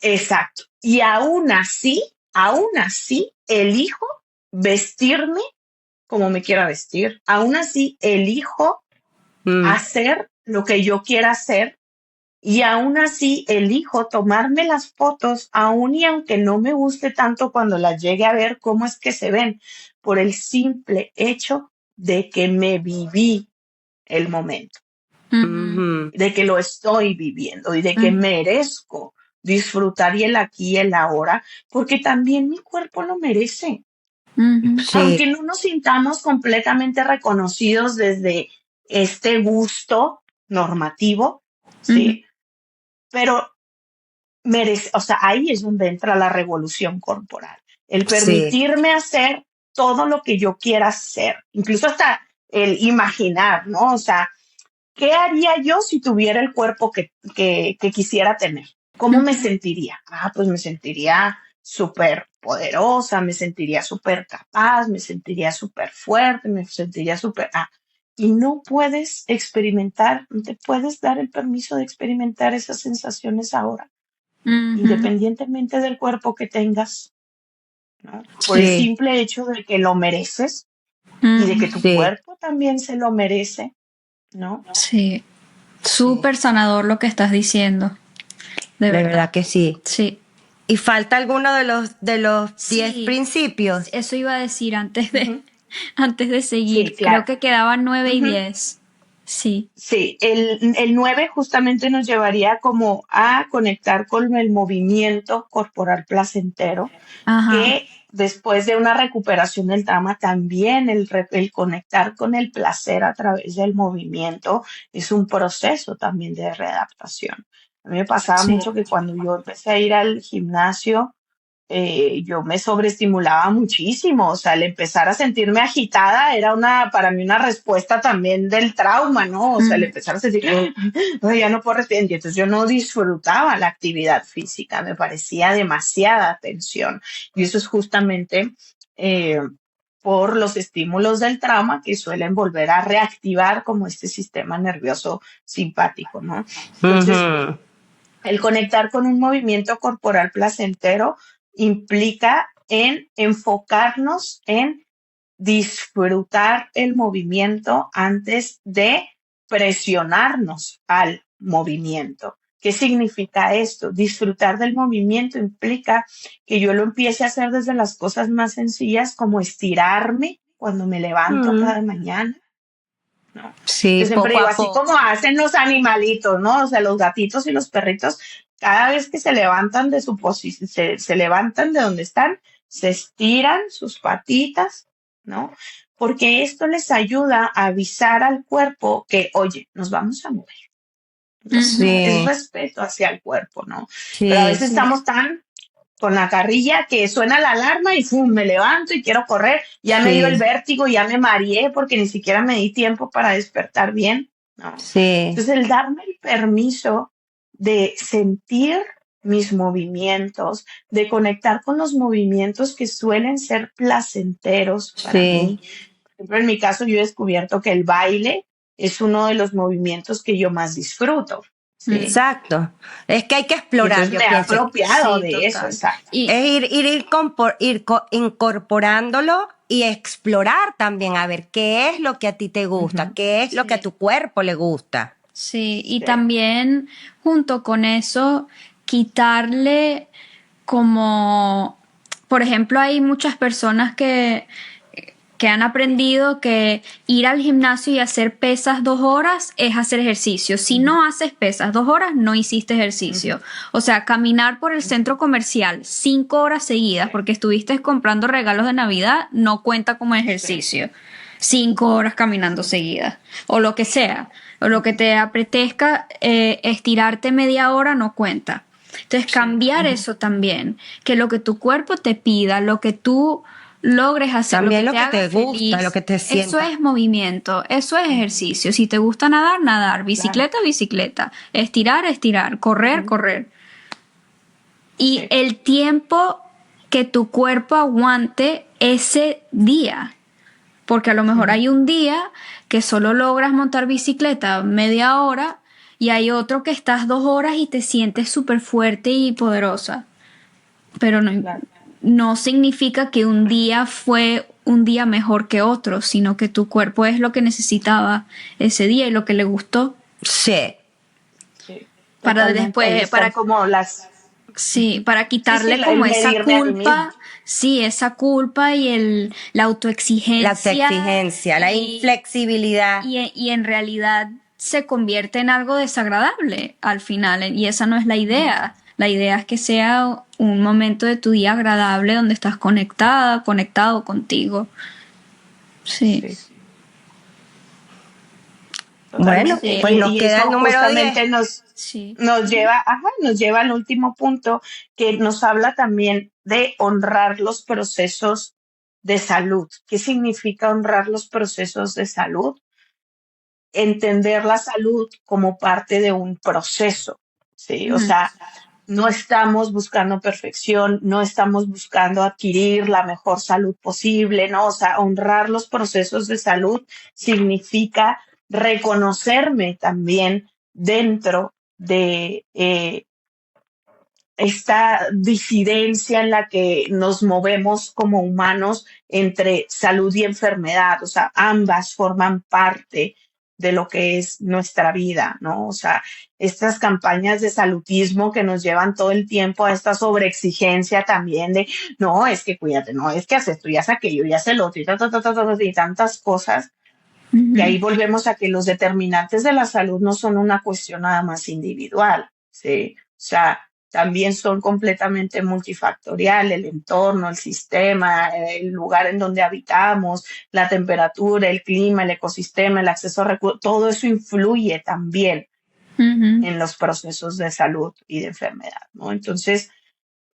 Exacto. Y aún así, elijo vestirme como me quiera vestir. Aún así, elijo Mm, hacer lo que yo quiera hacer. Y aún así, elijo tomarme las fotos, aún y aunque no me guste tanto cuando las llegue a ver cómo es que se ven, por el simple hecho de que me viví el momento, Ujú, ujú, de que lo estoy viviendo y de que ujú, merezco disfrutar y el aquí y el ahora, porque también mi cuerpo lo merece. ujú, Aunque sí, no nos sintamos completamente reconocidos desde este gusto normativo, ujú, ¿sí? Pero merece, o sea, ahí es donde entra la revolución corporal, el sí, permitirme hacer todo lo que yo quiera hacer, incluso hasta el imaginar, ¿no? O sea, ¿qué haría yo si tuviera el cuerpo que quisiera tener? ¿Cómo me ujú, sentiría? Ah, pues me sentiría súper poderosa, me sentiría súper capaz, me sentiría súper fuerte, me sentiría súper... Ah, y no puedes experimentar, no te puedes dar el permiso de experimentar esas sensaciones ahora, ujú, independientemente del cuerpo que tengas, ¿no? Por el sí, simple hecho de que lo mereces y de que tu sí, cuerpo también se lo merece, ¿no? sí. sí, Súper sanador lo que estás diciendo, de de verdad. verdad que sí. Sí. ¿Y falta alguno de los 10 Sí, principios? eso iba a decir antes de, Ujú. antes de Sí, seguir. Creo claro. que quedaban 9 y Ujú. 10. Sí. Sí, el 9 justamente nos llevaría como a conectar con el movimiento corporal placentero, Ajá. que después de una recuperación del trauma, también el conectar con el placer a través del movimiento es un proceso también de readaptación. A mí me pasaba Sí. mucho que cuando yo empecé a ir al gimnasio, yo me sobreestimulaba muchísimo, o sea, al empezar a sentirme agitada era para mí una respuesta también del trauma, ¿no? O sea, al empezar a sentir, "Ay, ya no puedo respirar", y entonces yo no disfrutaba la actividad física, me parecía demasiada tensión. Y eso es justamente eh, por los estímulos del trauma que suelen volver a reactivar como este sistema nervioso simpático, ¿no? Entonces, Ujú. el conectar con un movimiento corporal placentero implica en enfocarnos en disfrutar el movimiento antes de presionarnos al movimiento. ¿Qué significa esto? Disfrutar del movimiento implica que yo lo empiece a hacer desde las cosas más sencillas, como estirarme cuando me levanto Mm. cada mañana, ¿no? Sí, Yo siempre poco digo, a así como poco. hacen los animalitos, ¿no? O sea, los gatitos y los perritos, cada vez que se levantan de su posición, se levantan de donde están, se estiran sus patitas, ¿no? Porque esto les ayuda a avisar al cuerpo que, oye, nos vamos a mover, ¿no? Es Sí, respeto hacia el cuerpo, ¿no? Pero a sí, veces Sí. estamos tan con la carrilla que suena la alarma y ¡fum! Me levanto y quiero correr. Ya me dio el sí, vértigo, ya me mareé porque ni siquiera me di tiempo para despertar bien, ¿no? sí, Entonces, el darme el permiso de sentir mis movimientos, de conectar con los movimientos que suelen ser placenteros para sí. mí. Por ejemplo, en mi caso, yo he descubierto que el baile es uno de los movimientos que yo más disfruto, ¿sí? Exacto. Es que hay que Y explorar, entonces me yo he pienso. apropiado Sí, de eso, total. exacto. Y Es incorporándolo y explorar también a ver qué es lo que a ti te gusta, Ujú. qué es lo que a sí. tu cuerpo le gusta. Sí, y Sí. también junto con eso, quitarle como, por ejemplo, hay muchas personas que han aprendido que ir al gimnasio y hacer pesas 2 horas es hacer ejercicio. Si Ujú, no haces pesas 2 horas, no hiciste ejercicio. ujú, O sea, caminar por el ujú. centro comercial 5 horas seguidas Sí, porque estuviste comprando regalos de Navidad no cuenta como sí. ejercicio. 5 horas caminando seguidas. O lo que sea. O lo que te apetezca, estirarte media hora no cuenta. Entonces, cambiar Ujú. eso también. Que lo que tu cuerpo te pida, lo que tú logres hacer, lo que También lo te que haga te gusta, lo feliz, que te eso sientas. es movimiento, eso es ejercicio. Si te gusta nadar, nadar, Claro. bicicleta, bicicleta, estirar, estirar, correr, Ujú. correr. Y Sí. el tiempo que tu cuerpo aguante ese día. Porque a lo mejor Ujú. hay un día que solo logras montar bicicleta media hora y hay otro que estás 2 horas y te sientes súper fuerte y poderosa. Pero no, Claro. no significa que un día fue un día mejor que otro, sino que tu cuerpo es lo que necesitaba ese día y lo que le gustó Sí, Sí, para totalmente. Ahí después, están como las... sí, Ujú. para Sí, sí, quitarle como el esa medirme a mí mismo. culpa, sí, esa culpa y la la autoexigencia autoexigencia, la inflexibilidad. y en realidad se convierte en algo desagradable al final y esa no es la Ujú. idea. La idea es que sea un momento de tu día agradable donde estás conectada, conectado contigo. Sí, Sí, Bueno, totalmente. sí, pues nos Y queda el eso número 10. justamente sí. nos Ujú. lleva, ajá, nos lleva al último punto que nos habla también de honrar los procesos de salud. ¿Qué significa honrar los procesos de salud? Entender la salud como parte de un proceso, ¿sí? O Ujú. sea, no estamos buscando perfección, no estamos buscando adquirir la mejor salud posible, ¿no? O sea, honrar los procesos de salud significa reconocerme también dentro de esta disidencia en la que nos movemos como humanos entre salud y enfermedad, o sea, ambas forman parte de lo que es nuestra vida, ¿no? O sea, estas campañas de salutismo que nos llevan todo el tiempo a esta sobreexigencia también de, no, es que cuídate, no, es que haces esto, ya haces aquello, ya haces lo otro, y tantas cosas, que Ujú. ahí volvemos a que los determinantes de la salud no son una cuestión nada más individual, ¿sí? O sea, también son completamente multifactorial, el entorno, el sistema, el lugar en donde habitamos, la temperatura, el clima, el ecosistema, el acceso a recursos, todo eso influye también Ujú. en los procesos de salud y de enfermedad, ¿no? Entonces,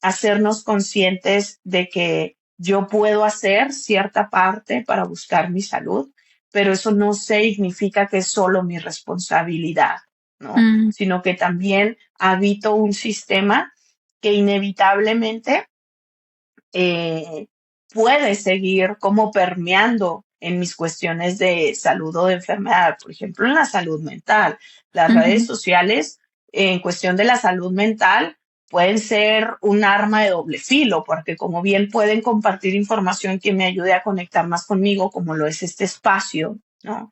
hacernos conscientes de que yo puedo hacer cierta parte para buscar mi salud, pero eso no significa que es solo mi responsabilidad, ¿no? Mm, Sino que también habito un sistema que inevitablemente eh, puede seguir como permeando en mis cuestiones de salud o de enfermedad, por ejemplo, en la salud mental. Las redes ujú, sociales, en cuestión de la salud mental, pueden ser un arma de doble filo, porque como bien pueden compartir información que me ayude a conectar más conmigo, como lo es este espacio, ¿no?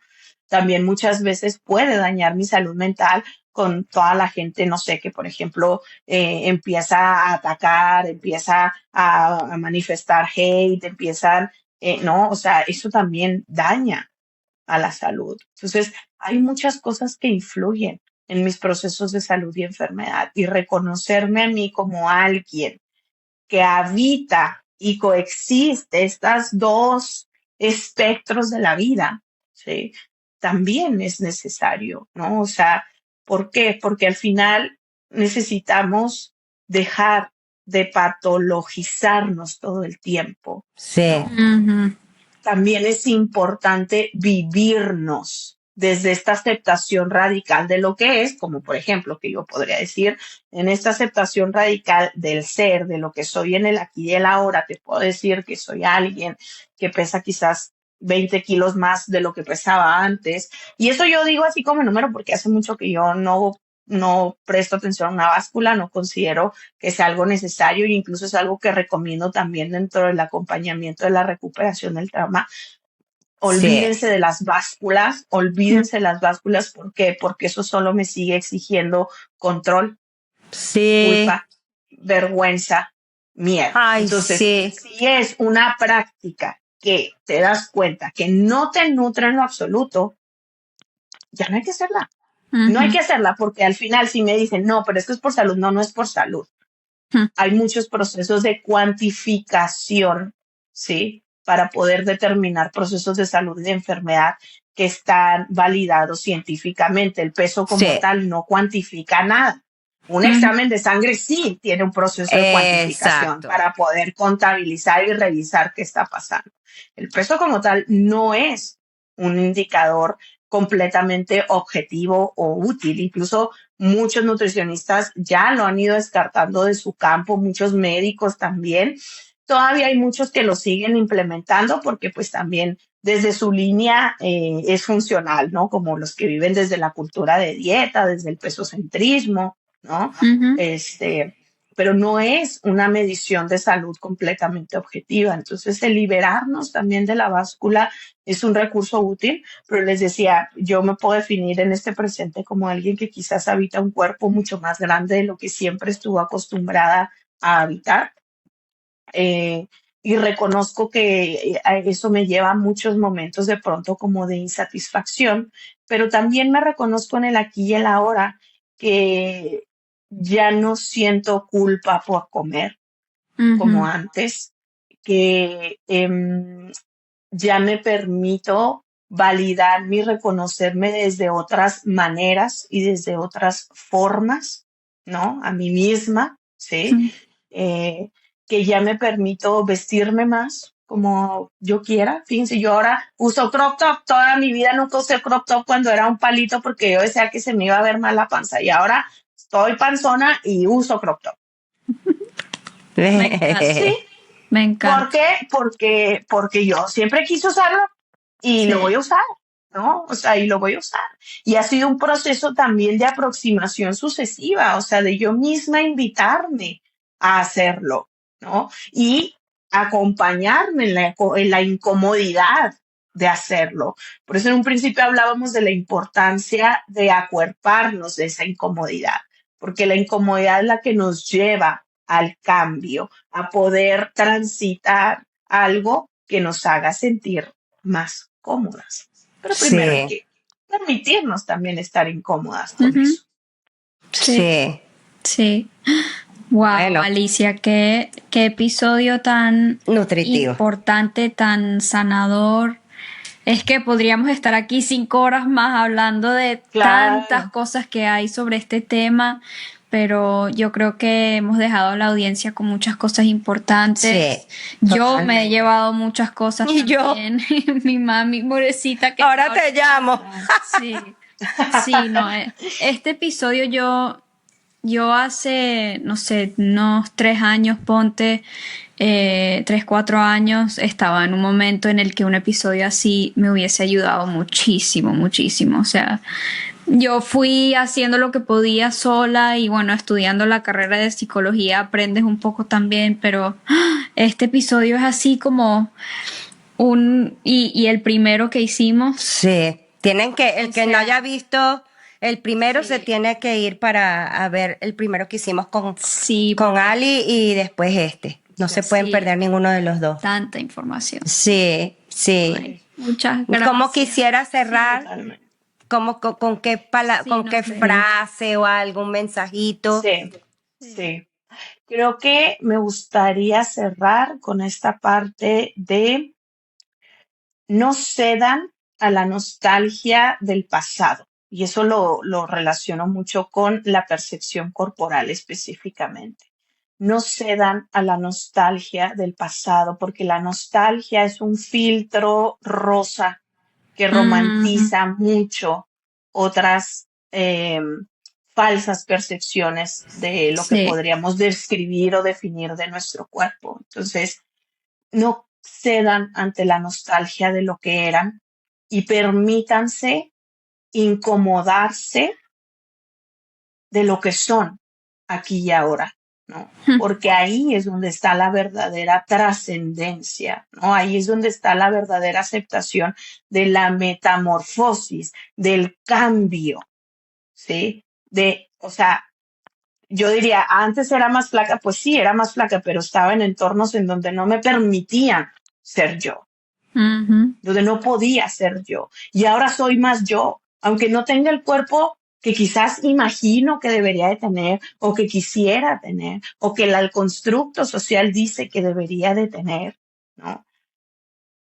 También muchas veces puede dañar mi salud mental con toda la gente, no sé, que por ejemplo empieza a atacar, empieza a manifestar hate, empiezan, ¿no? O sea, eso también daña a la salud. Entonces, hay muchas cosas que influyen en mis procesos de salud y enfermedad y reconocerme a mí como alguien que habita y coexiste estas dos espectros de la vida, ¿sí? También es necesario, ¿no? O sea, ¿por qué? Porque al final necesitamos dejar de patologizarnos todo el tiempo, Sí, ¿no? ujú, También es importante vivirnos desde esta aceptación radical de lo que es, como por ejemplo, que yo podría decir, en esta aceptación radical del ser, de lo que soy en el aquí y el ahora, te puedo decir que soy alguien que pesa quizás 20 kilos más de lo que pesaba antes. Y eso yo digo así como número porque hace mucho que yo no presto atención a una báscula, no considero que sea algo necesario e incluso es algo que recomiendo también dentro del acompañamiento de la recuperación del trauma. sí, Olvídense de las básculas, ¿por qué? Porque eso solo me sigue exigiendo control, sí. culpa, vergüenza, miedo. Ay, Entonces, sí. si es una práctica que te das cuenta que no te nutre en lo absoluto, ya no hay que hacerla. No hay ujú, que hacerla porque al final si me dicen, no, pero esto es por salud, no, no es por salud. ujú, Hay muchos procesos de cuantificación, ¿sí? Para poder determinar procesos de salud y de enfermedad que están validados científicamente. El peso como Sí, tal no cuantifica nada. Un ujú, examen de sangre sí tiene un proceso de cuantificación exacto. para poder contabilizar y revisar qué está pasando. El peso como tal no es un indicador completamente objetivo o útil. Incluso muchos nutricionistas ya lo han ido descartando de su campo, muchos médicos también. Todavía hay muchos que lo siguen implementando porque pues también desde su línea es funcional, ¿no? Como los que viven desde la cultura de dieta, desde el pesocentrismo, ¿no? ujú, Este, pero no es una medición de salud completamente objetiva. Entonces, el liberarnos también de la báscula es un recurso útil, pero les decía, yo me puedo definir en este presente como alguien que quizás habita un cuerpo mucho más grande de lo que siempre estuvo acostumbrada a habitar. eh, y reconozco que eso me lleva a muchos momentos de pronto como de insatisfacción, pero también me reconozco en el aquí y el ahora que ya no siento culpa por comer como ujú, antes, que ya me permito validarme y reconocerme desde otras maneras y desde otras formas, ¿no? A mí misma, ¿sí? ujú. Eh, que ya me permito vestirme más como yo quiera. Fíjense, yo ahora uso crop top, toda mi vida nunca usé crop top cuando era un palito porque yo decía que se me iba a ver mal la panza y ahora estoy panzona y uso crop top. Me encanta, Sí, me ¿por encanta. qué? Porque yo siempre quise usarlo y lo voy Sí. a usar, ¿no? O sea, y lo voy a usar. Y ha sido un proceso también de aproximación sucesiva, o sea, de yo misma invitarme a hacerlo, ¿no? Y acompañarme en la incomodidad de hacerlo. Por eso en un principio hablábamos de la importancia de acuerparnos de esa incomodidad, porque la incomodidad es la que nos lleva al cambio, a poder transitar algo que nos haga sentir más cómodas. Pero primero hay Sí, que permitirnos también estar incómodas con Ujú, eso. sí, sí. sí. Wow, Bueno, Alicia, qué episodio tan nutritivo. importante, tan sanador. Es que podríamos estar aquí 5 horas más hablando de tantas Claro, cosas que hay sobre este tema, pero yo creo que hemos dejado a la audiencia con muchas cosas importantes. Sí, Yo me he totalmente. llevado muchas cosas Y yo, también. Mi mami, pobrecita, que ahora está te llamo. sí, sí, no, este episodio yo hace, no sé, unos 3 años, ponte, 3, 4 años, estaba en un momento en el que un episodio así me hubiese ayudado muchísimo, muchísimo. O sea, yo fui haciendo lo que podía sola y bueno, estudiando la carrera de psicología aprendes un poco también, pero este episodio es así como y el primero que hicimos. Sí, tienen que, el O que no sea, haya visto el primero se sí, tiene que ir para a ver el primero que hicimos sí, con Ali y después este. No se pueden sí, perder ninguno de los dos. tanta información. Sí, sí. Ay, muchas Como gracias. quisiera cerrar, Totalmente. como con qué Sí, con no qué sé. frase o algún mensajito. Sí, Sí. sí. Creo que me gustaría cerrar con esta parte de no cedan a la nostalgia del pasado. Y eso lo relaciono mucho con la percepción corporal específicamente. No cedan a la nostalgia del pasado, porque la nostalgia es un filtro rosa que Ujú. romantiza mucho otras falsas percepciones de lo que Sí. podríamos describir o definir de nuestro cuerpo. Entonces, no cedan ante la nostalgia de lo que eran y permítanse incomodarse de lo que son aquí y ahora, ¿no? Porque ahí es donde está la verdadera trascendencia, ¿no? Ahí es donde está la verdadera aceptación de la metamorfosis, del cambio, ¿sí? O sea, yo diría, antes era más flaca, pues sí, era más flaca, pero estaba en entornos en donde no me permitían ser yo, Ujú. donde no podía ser yo. Y ahora soy más yo, aunque no tenga el cuerpo que quizás imagino que debería de tener o que quisiera tener o que el constructo social dice que debería de tener, ¿no?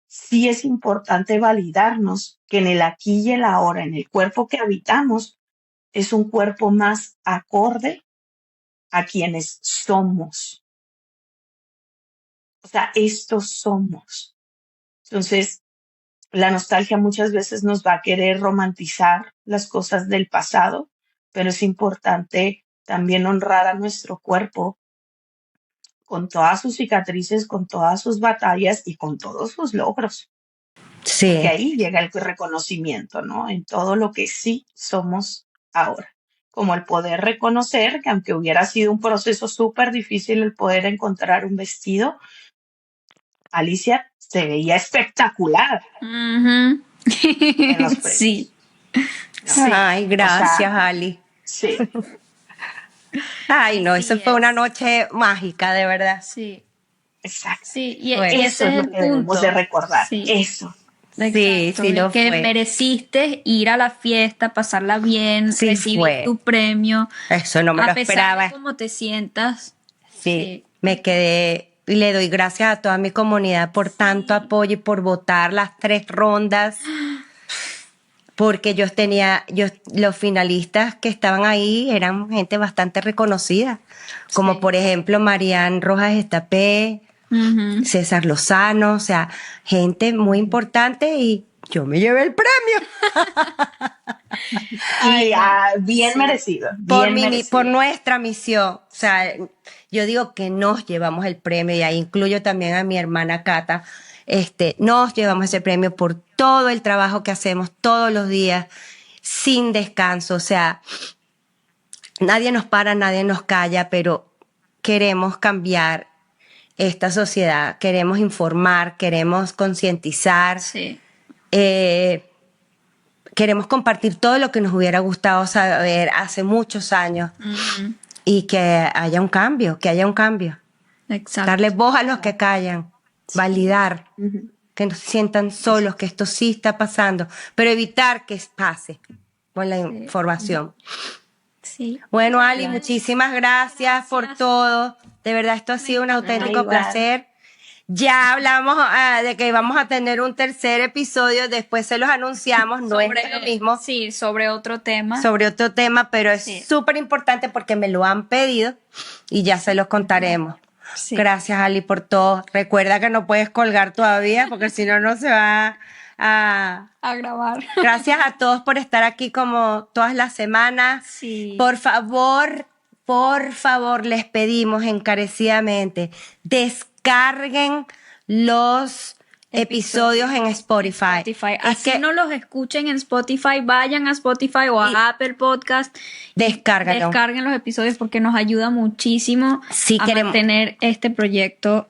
Sí es importante validarnos que en el aquí y el ahora, en el cuerpo que habitamos, es un cuerpo más acorde a quienes somos. O sea, estos somos. Entonces, la nostalgia muchas veces nos va a querer romantizar las cosas del pasado, pero es importante también honrar a nuestro cuerpo con todas sus cicatrices, con todas sus batallas y con todos sus logros, porque Sí, ahí llega el reconocimiento, ¿no? En todo lo que sí somos ahora. Como el poder reconocer que aunque hubiera sido un proceso súper difícil el poder encontrar un vestido, Alicia se veía espectacular Ujú. en los Sí, premios, ¿no? sí, ay, O gracias, sea, Ali. sí, Ay, no, eso así fue una es. noche mágica, de verdad. Sí, exacto. sí, y Fue. Eso ese es es lo el que debemos de punto. recordar. Sí, Eso. Sí, exacto. sí De lo que fue. mereciste ir a la fiesta, pasarla bien, Sí recibir fue. tu premio, Eso no me lo a pesar de esperaba. cómo te sientas. Sí, Sí. me quedé y le doy gracias a toda mi comunidad por tanto Sí. apoyo y por votar las 3 rondas, porque los finalistas que estaban ahí eran gente bastante reconocida, como Sí. por ejemplo Marian Rojas Estapé, Ujú. César Lozano, o sea, gente muy Ujú. importante y yo me llevé el premio Ay, Y no. bien Sí. merecido, por bien por merecido. nuestra misión. O sea, Sí. yo digo que nos llevamos el premio y ahí incluyo también a mi hermana Cata. Nos llevamos ese premio por todo el trabajo que hacemos todos los días sin descanso. O sea, nadie nos para, nadie nos calla, pero queremos cambiar esta sociedad, queremos informar, queremos concientizar, Sí. eh, queremos compartir todo lo que nos hubiera gustado saber hace muchos años Ujú. y que haya un cambio, que haya un cambio. Darle Exacto. voz a los que Exacto. callan, Sí. validar, Ujú. que no se sientan solos, que Exacto. esto sí está pasando, pero evitar que pase con la Sí. información. Sí. Bueno, Ali, Bueno, Claro. muchísimas Alicia, gracias por gracias. todo. De verdad, esto ha Me sido un encantó. Ah, auténtico igual. placer. Ya hablamos de que íbamos a tener un tercer episodio, después se los anunciamos, no es lo mismo. Sí, sobre otro tema. Sobre otro tema, pero es Sí. súper importante porque me lo han pedido y ya se los contaremos. Sí. Gracias, Ali, por todo. Recuerda que no puedes colgar todavía porque si no, no se va a grabar. Gracias a todos por estar aquí como todas las semanas. Sí. Por favor, les pedimos encarecidamente, descarguen los episodios en Spotify. Así no los escuchen en Spotify, vayan a Spotify o a Apple Podcast. Descárganlo. Descarguen los episodios porque nos ayuda muchísimo a mantener este proyecto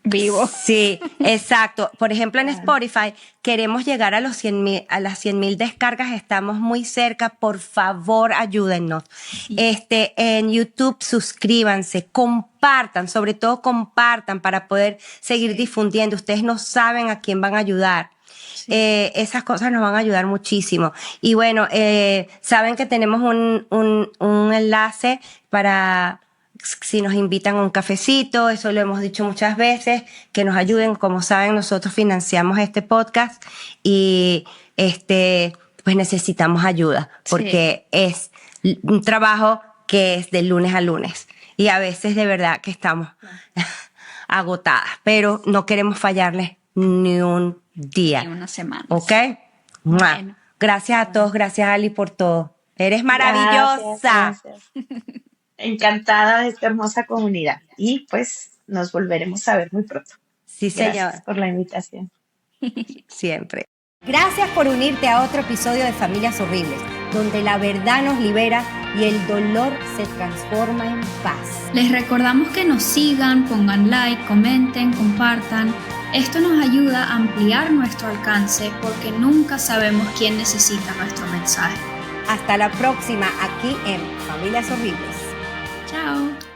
vivo. Sí, exacto. Por ejemplo, en Spotify queremos llegar a las 100,000 descargas. Estamos muy cerca. Por favor, ayúdennos. En YouTube, suscríbanse, compartan, sobre todo compartan para poder seguir difundiendo. Ustedes no saben a quién van a ayudar. Sí. Esas cosas nos van a ayudar muchísimo. Y bueno, saben que tenemos un enlace para si nos invitan a un cafecito, eso lo hemos dicho muchas veces, que nos ayuden. Como saben, nosotros financiamos este podcast y pues necesitamos ayuda porque es un trabajo que es de lunes a lunes y a veces de verdad que estamos agotadas, pero no queremos fallarles ni un día. Ni una semana. ¿Ok? Bueno. Gracias a todos, gracias Ali por todo. Eres maravillosa. Gracias. Encantada de esta hermosa comunidad y pues nos volveremos a ver muy pronto. Sí, señor. Gracias por la invitación. Siempre. Gracias por unirte a otro episodio de Familias Horribles, donde la verdad nos libera y el dolor se transforma en paz. Les recordamos que nos sigan, pongan like, comenten, compartan. Esto nos ayuda a ampliar nuestro alcance porque nunca sabemos quién necesita nuestro mensaje. Hasta la próxima aquí en Familias Horribles. Chao.